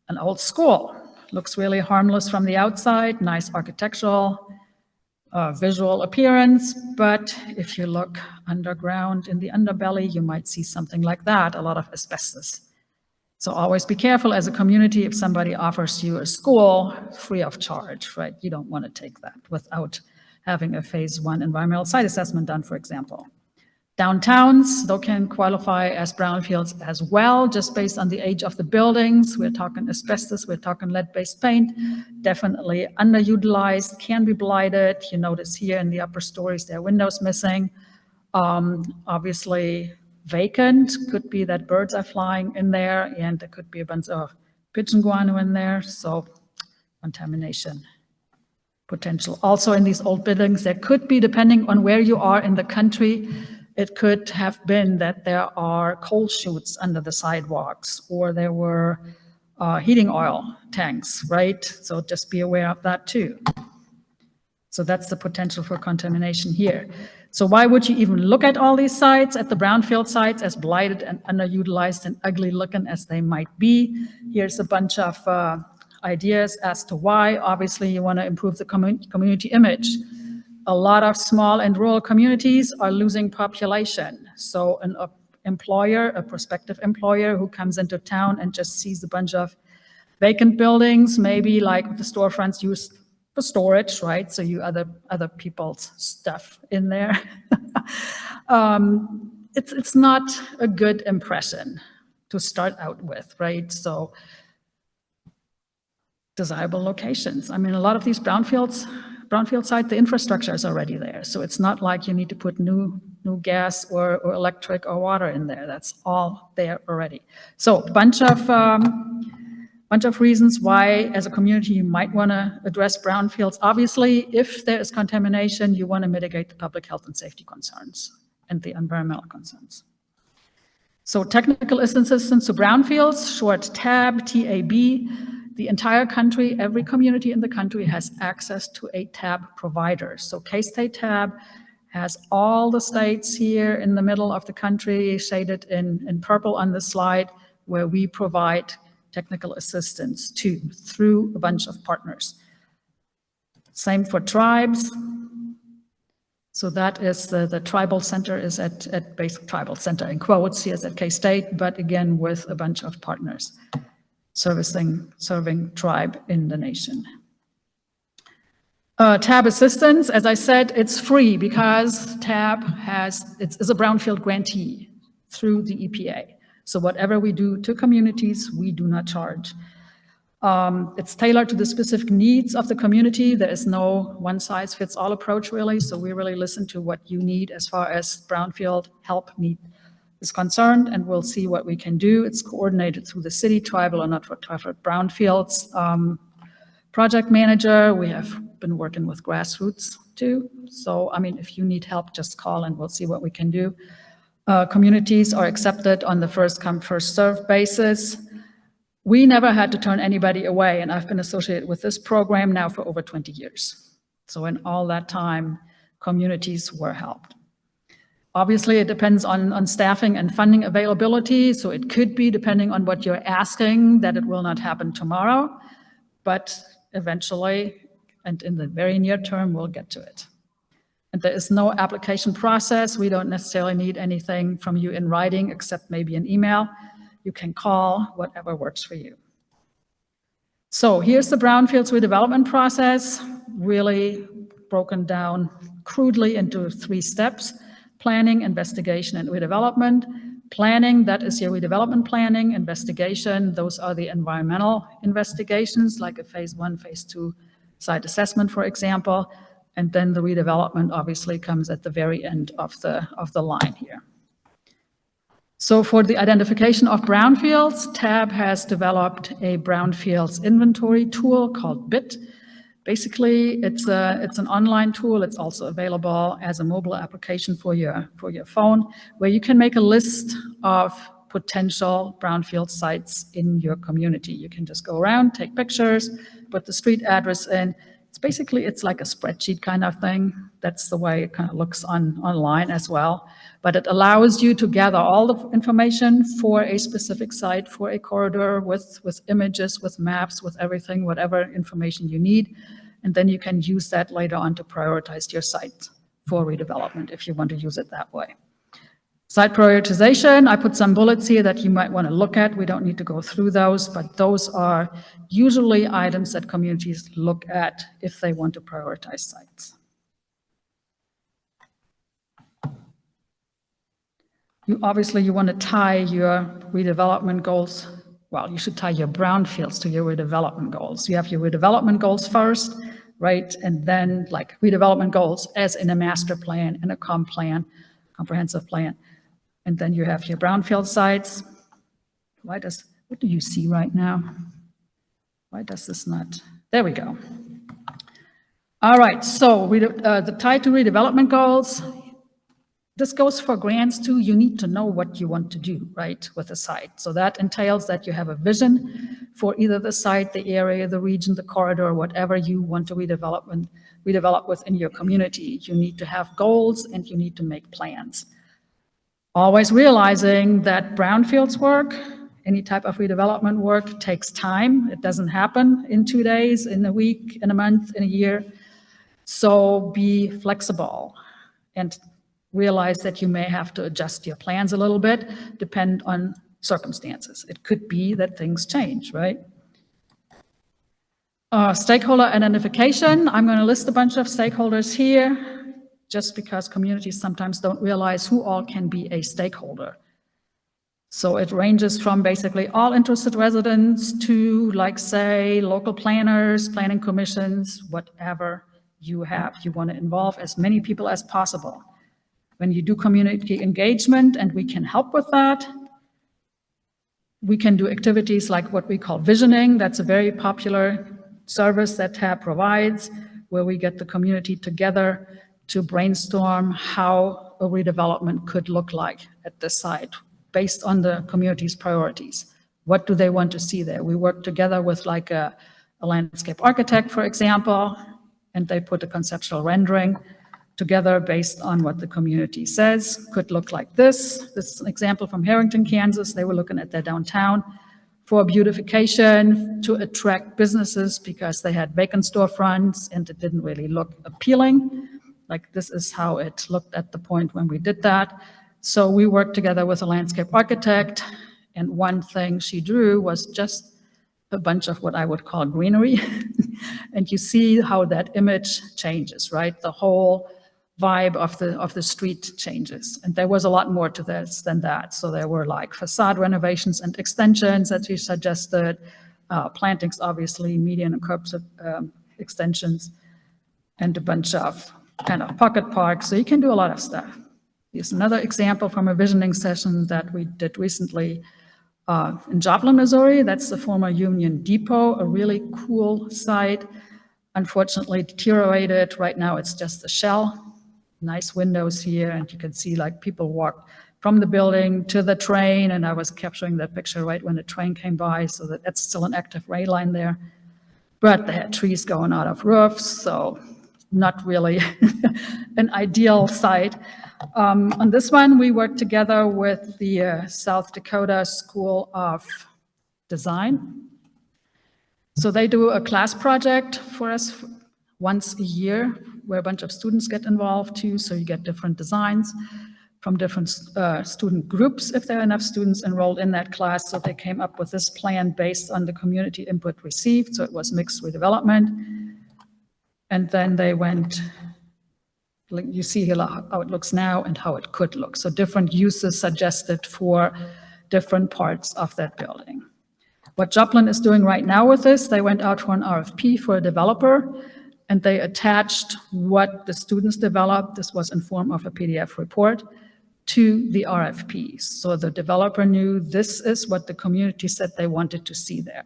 An old school, looks really harmless from the outside, nice architectural, visual appearance, but if you look underground in the underbelly, you might see something like that, a lot of asbestos. So always be careful as a community if somebody offers you a school free of charge, right? You don't want to take that without having a phase 1 environmental site assessment done, for example. Downtowns, though, can qualify as brownfields as well, just based on the age of the buildings. We're talking asbestos, we're talking lead-based paint, definitely underutilized, can be blighted. You notice here in the upper stories, there are windows missing. Obviously vacant, could be that birds are flying in there, and there could be a bunch of pigeon guano in there, so contamination potential. Also in these old buildings, there could be, depending on where you are in the country, it could have been that there are coal chutes under the sidewalks, or there were heating oil tanks, right? So just be aware of that too. So that's the potential for contamination here. So why would you even look at all these sites, at the brownfield sites, as blighted and underutilized and ugly looking as they might be? Here's a bunch of ideas as to why. Obviously, you want to improve the community image. A lot of small and rural communities are losing population. So an employer, a prospective employer who comes into town and just sees a bunch of vacant buildings, maybe like the storefronts used for storage, right? So you other people's stuff in there. It's not a good impression to start out with, right? So desirable locations. I mean, a lot of these brownfield sites, the infrastructure is already there. So it's not like you need to put new gas or electric or water in there. That's all there already. So a bunch of reasons why, as a community, you might want to address brownfields. Obviously, if there is contamination, you want to mitigate the public health and safety concerns and the environmental concerns. So technical assistance to brownfields, short TAB, TAB. The entire country, every community in the country has access to a TAB provider. So K-State TAB has all the states here in the middle of the country, shaded in purple on the slide, where we provide technical assistance to through a bunch of partners. Same for tribes. So that is the tribal center is at basic tribal center in quotes here is at K-State, but again with a bunch of partners serving tribe in the nation. TAB assistance, as I said, it's free because TAB is a brownfield grantee through the EPA. So whatever we do to communities, we do not charge. It's tailored to the specific needs of the community. There is no one-size-fits-all approach, really. So we really listen to what you need as far as brownfield help need is concerned, and we'll see what we can do. It's coordinated through the city, tribal or not-for-profit brownfields project manager. We have been working with grassroots too. So, I mean, if you need help, just call and we'll see what we can do. Communities are accepted on the first come, first served basis. We never had to turn anybody away, and I've been associated with this program now for over 20 years. So in all that time, communities were helped. Obviously, it depends on staffing and funding availability, so it could be, depending on what you're asking, that it will not happen tomorrow, but eventually, and in the very near term, we'll get to it. And there is no application process. We don't necessarily need anything from you in writing, except maybe an email. You can call, whatever works for you. So here's the brownfields redevelopment process, really broken down crudely into 3 steps: planning, investigation, and redevelopment. Planning, that is your redevelopment planning. Investigation, those are the environmental investigations, like a phase 1, phase 2 site assessment, for example. And then the redevelopment obviously comes at the very end of the line here. So for the identification of brownfields, TAB has developed a brownfields inventory tool called BIT. Basically, it's an online tool. It's also available as a mobile application for your phone, where you can make a list of potential brownfield sites in your community. You can just go around, take pictures, put the street address in. It's like a spreadsheet kind of thing. That's the way it kind of looks online as well. But it allows you to gather all the information for a specific site, for a corridor, with images, with maps, with everything, whatever information you need. And then you can use that later on to prioritize your site for redevelopment if you want to use it that way. Site prioritization, I put some bullets here that you might want to look at. We don't need to go through those, but those are usually items that communities look at if they want to prioritize sites. You want to tie your redevelopment goals. Well, you should tie your brownfields to your redevelopment goals. You have your redevelopment goals first, right? And then like redevelopment goals as in a master plan, in a comprehensive plan. And then you have your brownfield sites. What do you see right now? Why does this not? There we go. All right, so the tie to redevelopment goals. This goes for grants too. You need to know what you want to do, right, with a site. So that entails that you have a vision for either the site, the area, the region, the corridor, whatever you want to redevelop within your community. You need to have goals and you need to make plans. Always realizing that brownfields work, any type of redevelopment work, takes time. It doesn't happen in 2 days, in a week, in a month, in a year. So be flexible and realize that you may have to adjust your plans a little bit, depend on circumstances. It could be that things change, right? Stakeholder identification. I'm going to list a bunch of stakeholders here, just because communities sometimes don't realize who all can be a stakeholder. So it ranges from basically all interested residents to, like, say, local planners, planning commissions, whatever you have. You want to involve as many people as possible. When you do community engagement, and we can help with that, we can do activities like what we call visioning. That's a very popular service that TAB provides, where we get the community together to brainstorm how a redevelopment could look like at the site based on the community's priorities. What do they want to see there? We work together with like a landscape architect, for example, and they put a conceptual rendering together based on what the community says. Could look like this. This is an example from Harrington, Kansas. They were looking at their downtown for beautification to attract businesses because they had vacant storefronts and it didn't really look appealing. Like, this is how it looked at the point when we did that. So we worked together with a landscape architect, and one thing she drew was just a bunch of what I would call greenery. And you see how that image changes, right? The whole vibe of the street changes. And there was a lot more to this than that. So there were like facade renovations and extensions that she suggested, plantings, obviously, median and curb extensions, and a bunch of kind of pocket parks. So you can do a lot of stuff. Here's another example from a visioning session that we did recently in Joplin, Missouri. That's the former Union Depot, a really cool site. Unfortunately deteriorated. Right now it's just a shell. Nice windows here, and you can see like people walk from the building to the train, and I was capturing that picture right when the train came by, so that's still an active rail line there. But they had trees going out of roofs, so not really an ideal site. On this one, we worked together with the South Dakota School of Design. So they do a class project for us once a year where a bunch of students get involved too. So you get different designs from different student groups if there are enough students enrolled in that class. So they came up with this plan based on the community input received. So it was mixed redevelopment. And then they went, like you see here how it looks now and how it could look. So different uses suggested for different parts of that building. What Joplin is doing right now with this, they went out for an RFP for a developer, and they attached what the students developed, this was in form of a PDF report, to the RFP. So the developer knew this is what the community said they wanted to see there.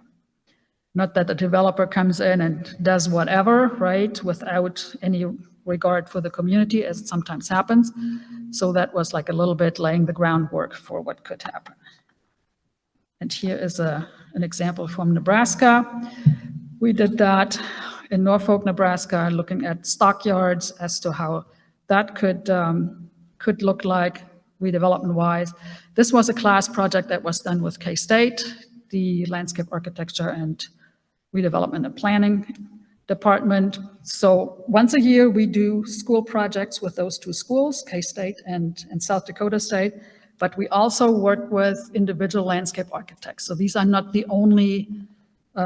Not that the developer comes in and does whatever, right, without any regard for the community, as sometimes happens. So that was like a little bit laying the groundwork for what could happen. And here is an example from Nebraska. We did that in Norfolk, Nebraska, looking at stockyards as to how that could look like redevelopment-wise. This was a class project that was done with K-State, the landscape architecture and redevelopment and planning department. So once a year, we do school projects with those two schools, K-State and South Dakota State. But we also work with individual landscape architects. So these are not the only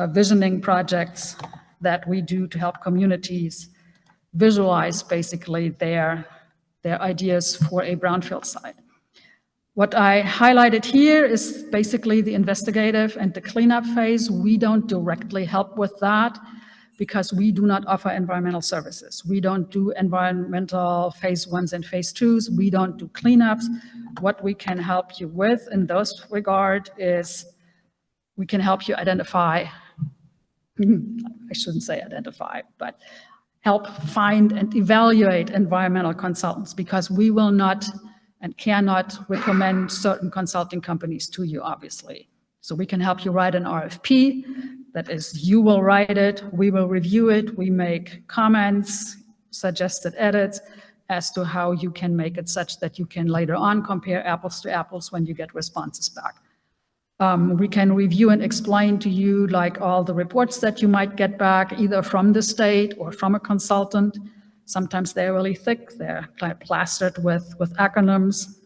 visioning projects that we do to help communities visualize basically their ideas for a brownfield site. What I highlighted here is basically the investigative and the cleanup phase. We don't directly help with that because we do not offer environmental services. We don't do environmental phase 1s and phase 2s. We don't do cleanups. What we can help you with in those regard is we can help you identify, I shouldn't say identify, but help find and evaluate environmental consultants, because we will not and cannot recommend certain consulting companies to you, obviously. So we can help you write an RFP. That is, you will write it, we will review it, we make comments, suggested edits as to how you can make it such that you can later on compare apples to apples when you get responses back. We can review and explain to you like all the reports that you might get back either from the state or from a consultant. Sometimes they're really thick, they're kind of plastered with acronyms.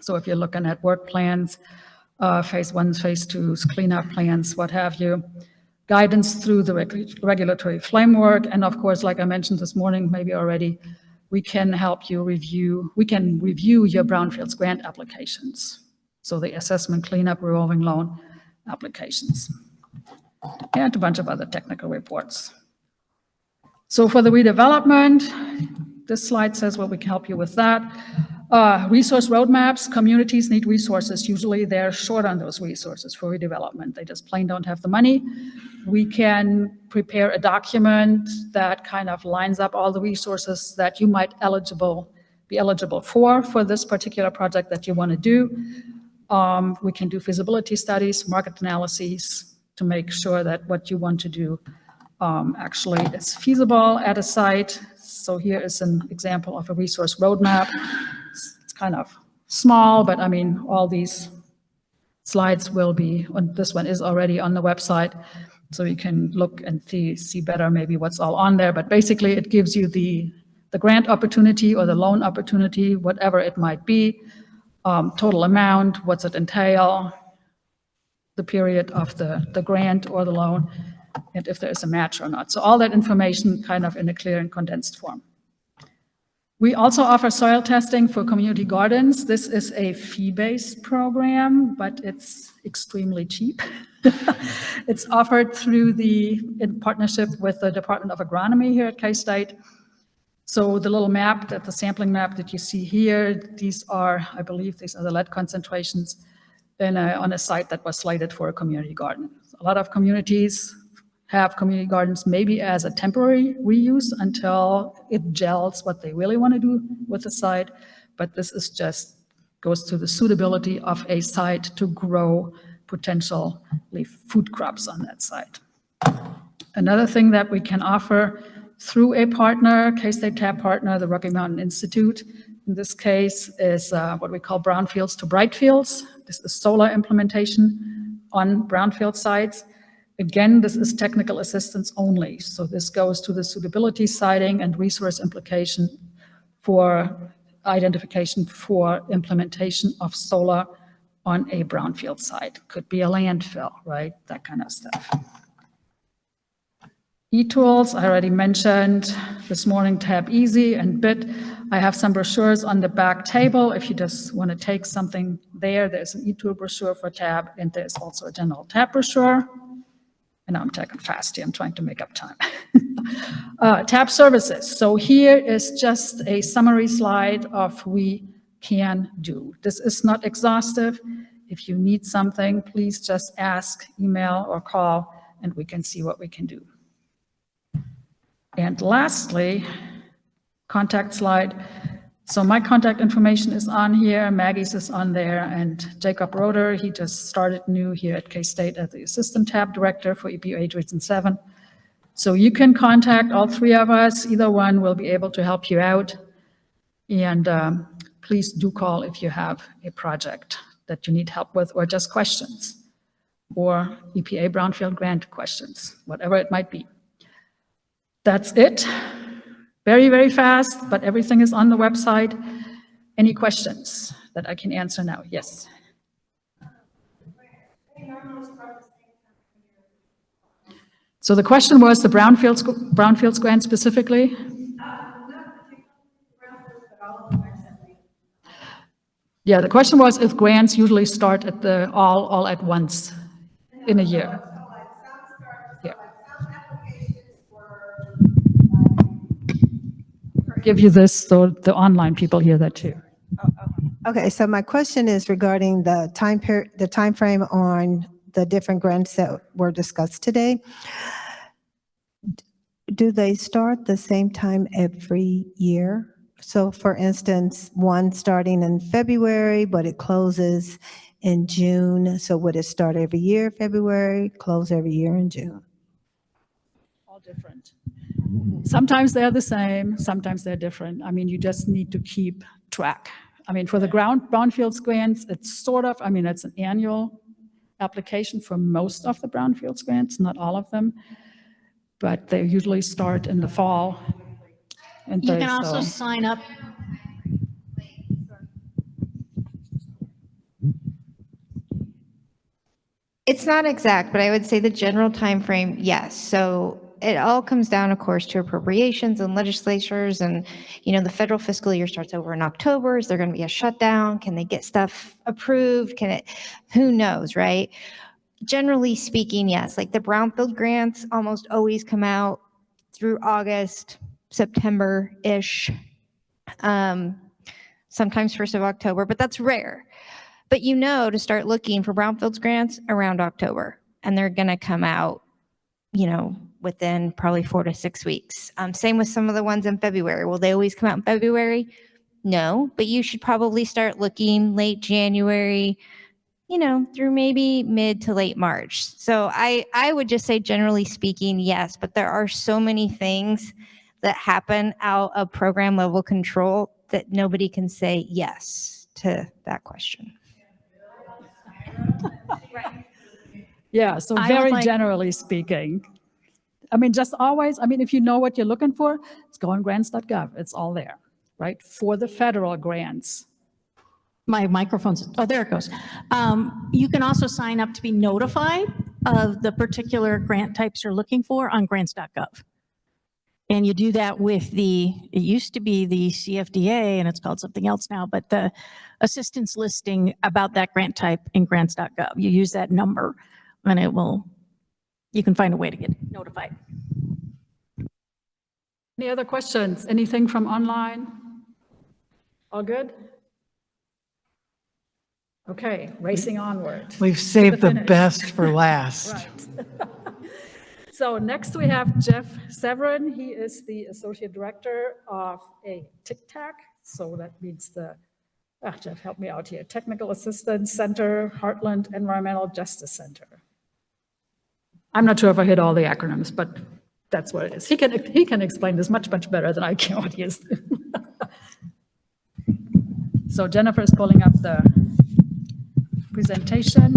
So if you're looking at work plans, phase 1s, phase 2s, cleanup plans, what have you, guidance through the regulatory framework. And of course, like I mentioned this morning, maybe already, we can help you review your brownfields grant applications. So the assessment, cleanup, revolving loan applications, and a bunch of other technical reports. So for the redevelopment, this slide says what we can help you with that. Resource roadmaps, communities need resources. Usually they're short on those resources for redevelopment. They just plain don't have the money. We can prepare a document that kind of lines up all the resources that you might be eligible for this particular project that you want to do. We can do feasibility studies, market analyses to make sure that what you want to do actually is feasible at a site. So here is an example of a resource roadmap. It's kind of small, but I mean, all these slides will be, this one is already on the website, so you can look and see better maybe what's all on there. But basically, it gives you the grant opportunity or the loan opportunity, whatever it might be, total amount, what's it entail, the period of the grant or the loan, and if there is a match or not. So all that information kind of in a clear and condensed form. We also offer soil testing for community gardens. This is a fee-based program, but it's extremely cheap. It's offered in partnership with the Department of Agronomy here at K-State. So the little map, the sampling map that you see here, I believe these are the lead concentrations on a site that was slated for a community garden. A lot of communities have community gardens maybe as a temporary reuse until it gels what they really want to do with the site. But this is goes to the suitability of a site to grow potentially food crops on that site. Another thing that we can offer through a partner, K-State TAB partner, the Rocky Mountain Institute. In this case is what we call brownfields to brightfields. This is solar implementation on brownfield sites. Again, this is technical assistance only. So this goes to the suitability siting and resource implication for identification for implementation of solar on a brownfield site. Could be a landfill, right? That kind of stuff. E-tools, I already mentioned this morning, Tab Easy and BIT. I have some brochures on the back table. If you just want to take something there's an e-tool brochure for Tab, and there's also a general Tab brochure. And I'm talking fast here, I'm trying to make up time. Tab services. So here is just a summary slide of we can do. This is not exhaustive. If you need something, please just ask, email, or call, and we can see what we can do. And lastly, contact slide. So my contact information is on here, Maggie's is on there, and Jacob Roeder, he just started new here at K-State as the Assistant Tab Director for EPA Region 7. So you can contact all three of us, either one will be able to help you out. And please do call if you have a project that you need help with, or just questions, or EPA Brownfield Grant questions, whatever it might be. That's it. Very, very fast, but everything is on the website. Any questions that I can answer now? Yes. So the question was the brownfields grant specifically? Yeah, the question was if grants usually start at the all at once in a year. Give you this so the online people hear that too. Okay, so my question is regarding the time frame on the different grants that were discussed today. Do they start the same time every year? So for instance, one starting in February, but it closes in June. So would it start every year, February, close every year in June? All different. Sometimes they're the same, sometimes they're different. I mean, you just need to keep track. I mean, for the brownfields grants, it's sort of, I mean, it's an annual application for most of the brownfields grants, not all of them, but they usually start in the fall. And You can also sign up. It's not exact, but I would say the general time frame, yes. So it all comes down, of course, to appropriations and legislatures, and the federal fiscal year starts over in October. Is there going to be a shutdown? Can they get stuff approved? Who knows, right? Generally speaking, yes. Like the brownfield grants almost always come out through August, September-ish. Sometimes 1st of October, but that's rare. But to start looking for brownfields grants around October, and they're going to come out, within probably 4 to 6 weeks. Same with some of the ones in February. Will they always come out in February? No, but you should probably start looking late January, through maybe mid to late March. So I would just say, generally speaking, yes, but there are so many things that happen out of program level control that nobody can say yes to that question. Yeah, so very generally speaking, I mean, just always, I mean, if you know what you're looking for, it's go on grants.gov. It's all there, right? For the federal grants. My microphone's, oh, there it goes. You can also sign up to be notified of the particular grant types you're looking for on grants.gov. And you do that with it used to be the CFDA, and it's called something else now, but the assistance listing about that grant type in grants.gov. You use that number, and you can find a way to get notified. Any other questions? Anything from online? All good? Okay, racing onward. We've saved the best for last. Right. So next we have Jeff Severin. He is the Associate Director of a TICTAC. So that means Jeff, help me out here. Technical Assistance Center, Heartland Environmental Justice Center. I'm not sure if I hit all the acronyms, but That's what it is. He can explain this much, much better than I can what he is. So Jennifer is pulling up the presentation.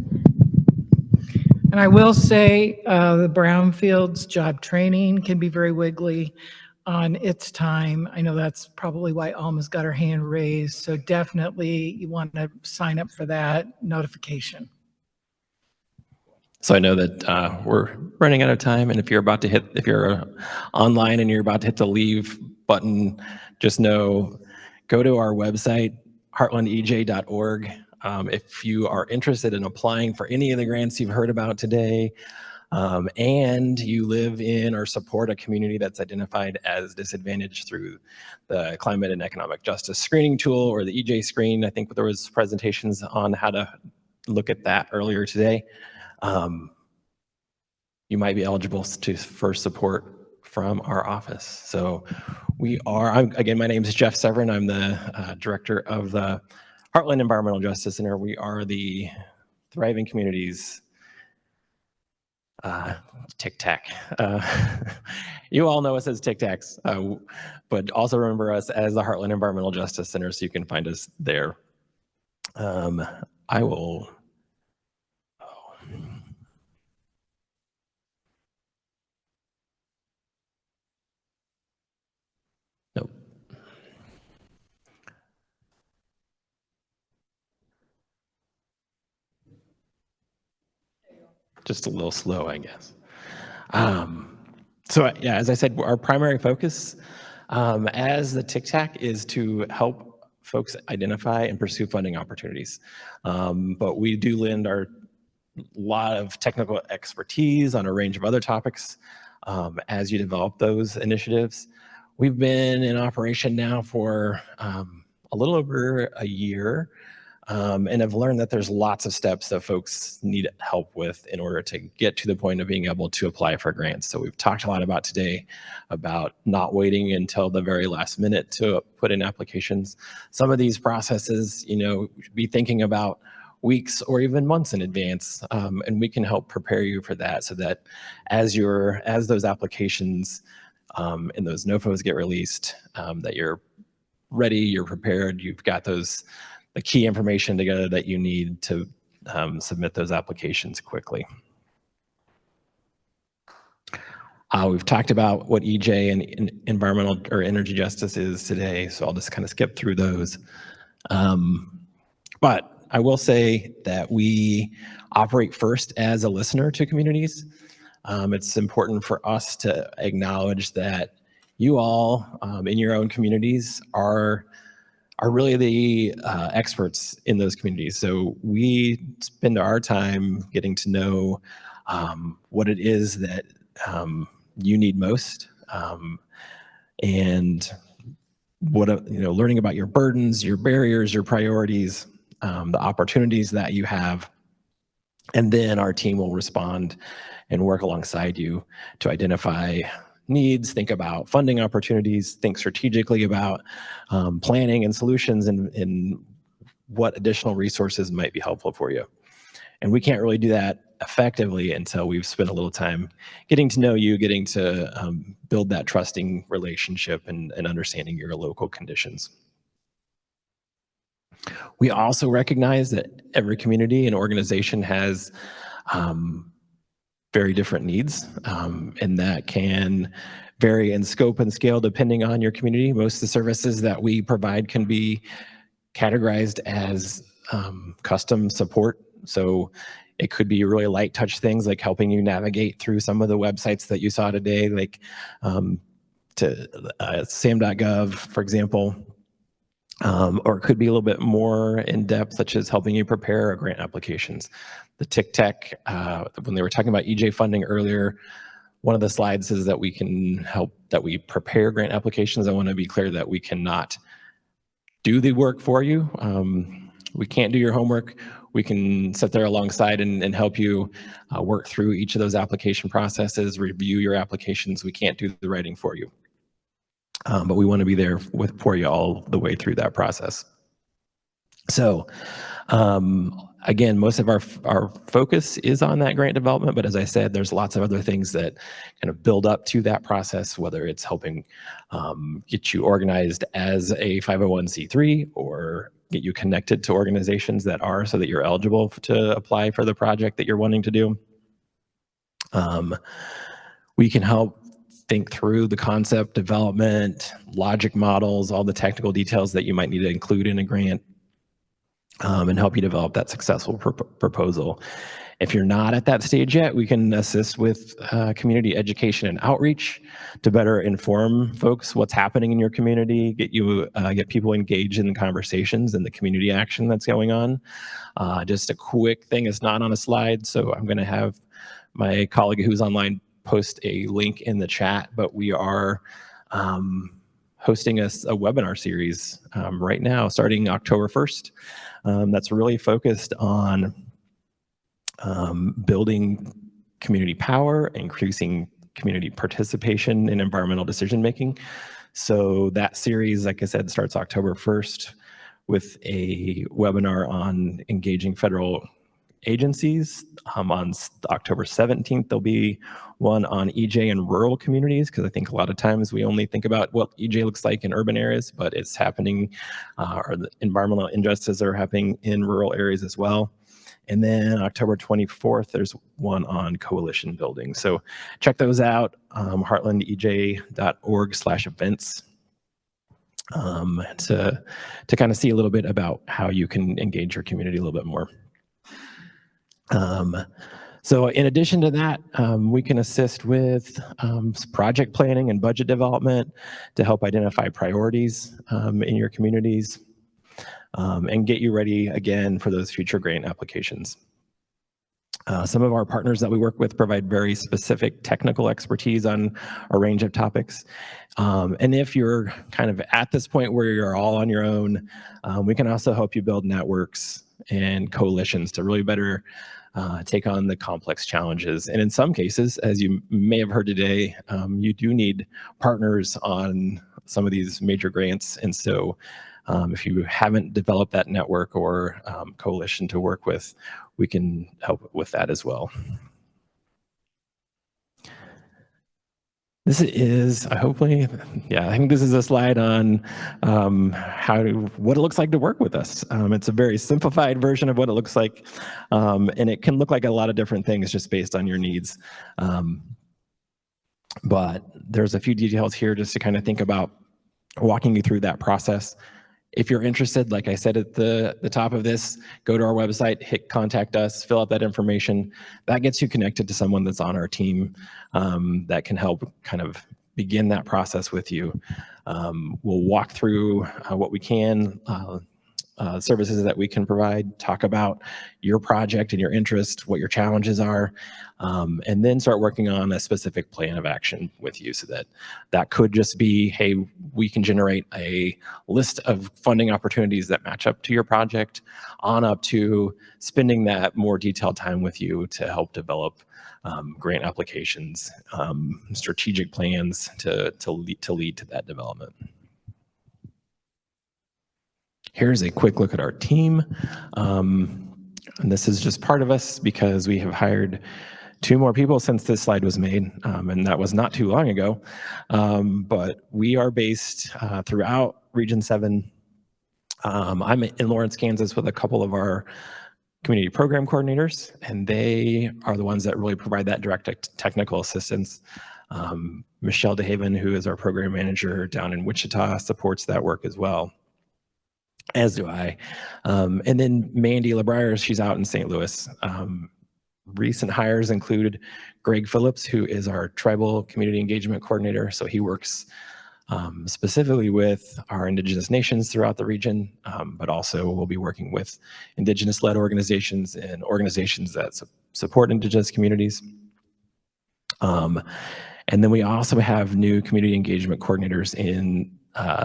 And I will say, the Brownfields job training can be very wiggly on its time. I know that's probably why Alma's got her hand raised. So definitely you want to sign up for that notification. So I know that we're running out of time, and if you're online and you're about to hit the leave button, just go to our website, heartlandej.org. If you are interested in applying for any of the grants you've heard about today, and you live in or support a community that's identified as disadvantaged through the Climate and Economic Justice Screening Tool or the EJ Screen, I think there was presentations on how to look at that earlier today. You might be eligible for support from our office. So again, my name is Jeff Severin. I'm the director of the Heartland Environmental Justice Center. We are the Thriving Communities Tic Tac. You all know us as Tic Tacs, but also remember us as the Heartland Environmental Justice Center, so you can find us there. I will. Nope. Just a little slow, I guess. So yeah, as I said, our primary focus as the Tic Tac is to help folks identify and pursue funding opportunities. But we do lend our lot of technical expertise on a range of other topics as you develop those initiatives. We've been in operation now for a little over a year. And I've learned that there's lots of steps that folks need help with in order to get to the point of being able to apply for grants. So we've talked a lot about today about not waiting until the very last minute to put in applications. Some of these processes, you should be thinking about weeks or even months in advance, and we can help prepare you for that, so that as those applications and those NOFOs get released, that you're ready, you're prepared, you've got the key information together that you need to submit those applications quickly. We've talked about what EJ and environmental or energy justice is today, so I'll just kind of skip through those. But I will say that we operate first as a listener to communities. It's important for us to acknowledge that you all in your own communities are really the experts in those communities. So we spend our time getting to know what it is that you need most, and learning about your burdens, your barriers, your priorities, the opportunities that you have. And then our team will respond and work alongside you to identify needs, think about funding opportunities, think strategically about planning and solutions, and what additional resources might be helpful for you. And we can't really do that effectively until we've spent a little time getting to know you, getting to build that trusting relationship and understanding your local conditions. We also recognize that every community and organization has very different needs, and that can vary in scope and scale depending on your community. Most of the services that we provide can be categorized as custom support. So it could be really light touch things like helping you navigate through some of the websites that you saw today, like sam.gov, for example. Or it could be a little bit more in depth, such as helping you prepare grant applications. The Tic Tac, when they were talking about EJ funding earlier, one of the slides is that we can help, that we prepare grant applications. I want to be clear that we cannot do the work for you. We can't do your homework. We can sit there alongside and help you work through each of those application processes, review your applications. We can't do the writing for you. But we want to be there for you all the way through that process. So Again, most of our focus is on that grant development, but as I said, there's lots of other things that kind of build up to that process, whether it's helping get you organized as a 501c3 or get you connected to organizations that are, so that you're eligible to apply for the project that you're wanting to do. We can help think through the concept development, logic models, all the technical details that you might need to include in a grant, and help you develop that successful proposal. If you're not at that stage yet, we can assist with community education and outreach to better inform folks what's happening in your community, get people engaged in the conversations and the community action that's going on. Just a quick thing, it's not on a slide, so I'm going to have my colleague who's online post a link in the chat, but we are hosting a webinar series right now starting October 1st. That's really focused on building community power, increasing community participation in environmental decision making. So that series, like I said, starts October 1st with a webinar on engaging federal agencies. On October 17th, there'll be one on EJ in rural communities, because I think a lot of times we only think about what EJ looks like in urban areas, but it's happening, or the environmental injustices are happening in rural areas as well. And then October 24th, there's one on coalition building. So check those out, heartlandej.org/events, to kind of see a little bit about how you can engage your community a little bit more. So in addition to that, we can assist with project planning and budget development to help identify priorities in your communities, and get you ready again for those future grant applications. Some of our partners that we work with provide very specific technical expertise on a range of topics. And if you're kind of at this point where you're all on your own, we can also help you build networks and coalitions to really better take on the complex challenges. And in some cases, as you may have heard today, you do need partners on some of these major grants. And so if you haven't developed that network or coalition to work with, we can help with that as well. This is, hopefully, yeah, I think this is a slide on what it looks like to work with us. It's a very simplified version of what it looks like, and it can look like a lot of different things just based on your needs. But there's a few details here just to kind of think about walking you through that process. If you're interested, like I said at the top of this, go to our website, hit contact us, fill out that information. That gets you connected to someone that's on our team that can help kind of begin that process with you. We'll walk through what we can, services that we can provide, talk about your project and your interest, what your challenges are, and then start working on a specific plan of action with you, so that could just be, hey, we can generate a list of funding opportunities that match up to your project, on up to spending that more detailed time with you to help develop grant applications, strategic plans to lead to that development. Here's a quick look at our team. And this is just part of us because we have hired 2 more people since this slide was made, and that was not too long ago. But we are based throughout Region 7. I'm in Lawrence, Kansas with a couple of our community program coordinators, and they are the ones that really provide that direct technical assistance. Michelle DeHaven, who is our program manager down in Wichita, supports that work as well, as do I. And then Mandy LeBrier, she's out in St. Louis. Recent hires include Greg Phillips, who is our tribal community engagement coordinator. So he works specifically with our Indigenous nations throughout the region, but also we'll be working with Indigenous-led organizations and organizations that support Indigenous communities. And then we also have new community engagement coordinators in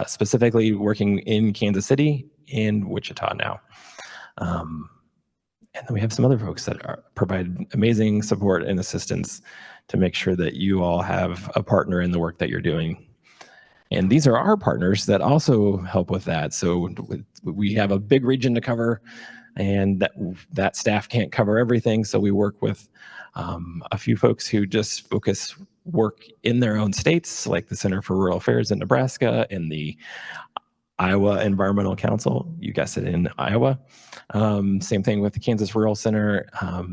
specifically working in Kansas City and Wichita now. And then we have some other folks that provide amazing support and assistance to make sure that you all have a partner in the work that you're doing. And these are our partners that also help with that. So we have a big region to cover. and that staff can't cover everything. So we work with a few folks who just work in their own states, like the Center for Rural Affairs in Nebraska and the Iowa Environmental Council, you guessed it, in Iowa. Same thing with the Kansas Rural Center.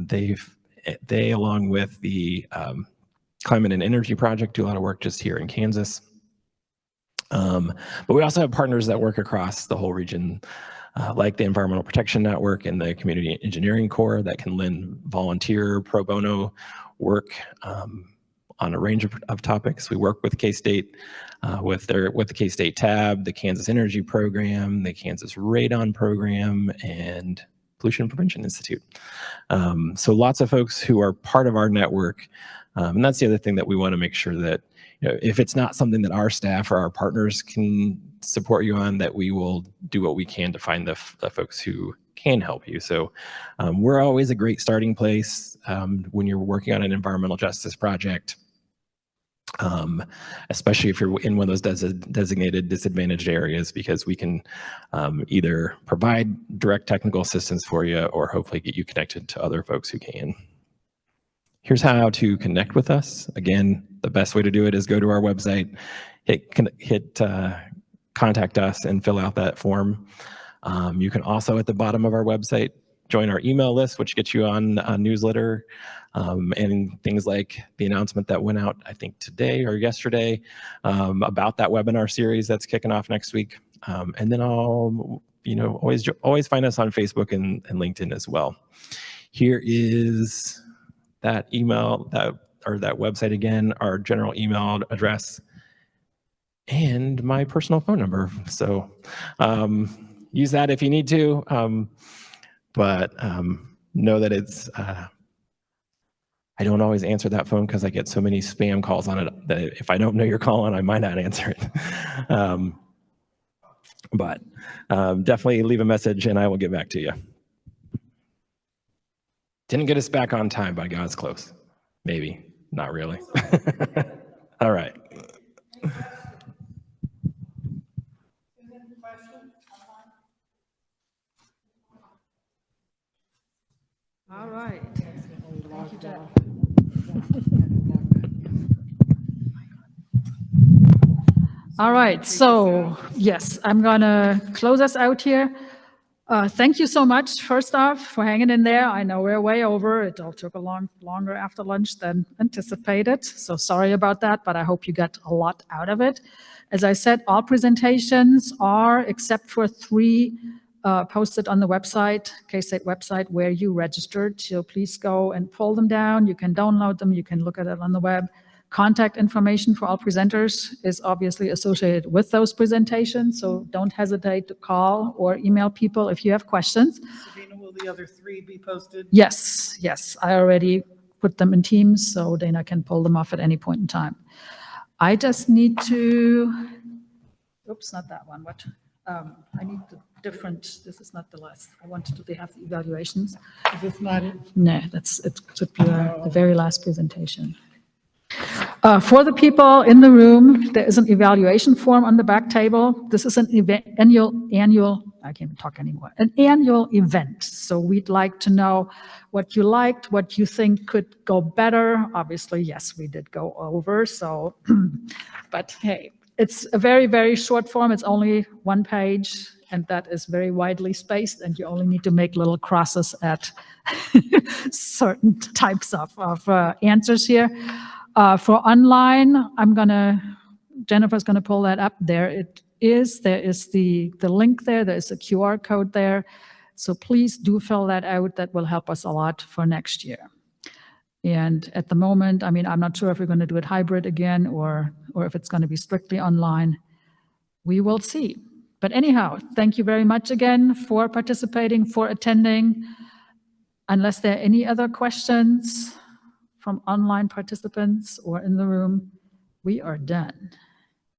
They, along with the Climate and Energy Project, do a lot of work just here in Kansas. But we also have partners that work across the whole region, like the Environmental Protection Network and the Community Engineering Corps that can lend volunteer pro bono work on a range of topics. We work with K-State, with the K-State tab, the Kansas Energy Program, the Kansas Radon Program, and Pollution Prevention Institute. So lots of folks who are part of our network. And that's the other thing that we want to make sure that, if it's not something that our staff or our partners can support you on, that we will do what we can to find the folks who can help you. So we're always a great starting place when you're working on an environmental justice project, especially if you're in one of those designated disadvantaged areas, because we can either provide direct technical assistance for you or hopefully get you connected to other folks who can. Here's how to connect with us. Again, the best way to do it is go to our website, hit contact us, and fill out that form. You can also, at the bottom of our website, join our email list, which gets you on a newsletter, and things like the announcement that went out, I think today or yesterday, about that webinar series that's kicking off next week. And then always find us on Facebook and LinkedIn as well. Here is that email, that website again, our general email address, and my personal phone number. So use that if you need to, but know that it's, I don't always answer that phone because I get so many spam calls on it that if I don't know you're calling, I might not answer it. But definitely leave a message and I will get back to you. Didn't get us back on time, by God's close. Maybe, not really. All right. All right. Thank you, Jeff. All right, so yes, I'm gonna close us out here. Thank you so much, first off, for hanging in there. I know we're way over. It all took a longer after lunch than anticipated. So sorry about that, but I hope you got a lot out of it. As I said, all presentations are, except for 3, posted on the website, K-State website, where you registered. So please go and pull them down. You can download them. You can look at it on the web. Contact information for all presenters is obviously associated with those presentations, so don't hesitate to call or email people if you have questions. Sabina, will the other 3 be posted? Yes, I already put them in Teams, so Dana can pull them off at any point in time. I just need to, oops, not that one, what? I need the different, this is not the last. I wanted to have the evaluations. Is this not it? No, it should be the very last presentation. For the people in the room, there is an evaluation form on the back table. This is an annual, I can't even talk anymore, an annual event. So we'd like to know what you liked, what you think could go better. Obviously, yes, we did go over, so, but hey, it's a very, very short form. It's only 1 page, and that is very widely spaced, and you only need to make little crosses at certain types of answers here. For online, Jennifer's gonna pull that up. There is the link there. There is a QR code there. So please do fill that out. That will help us a lot for next year. And at the moment, I mean, I'm not sure if we're gonna do it hybrid again or if it's gonna be strictly online. We will see. But anyhow, thank you very much again for participating, for attending. Unless there are any other questions from online participants or in the room, we are done.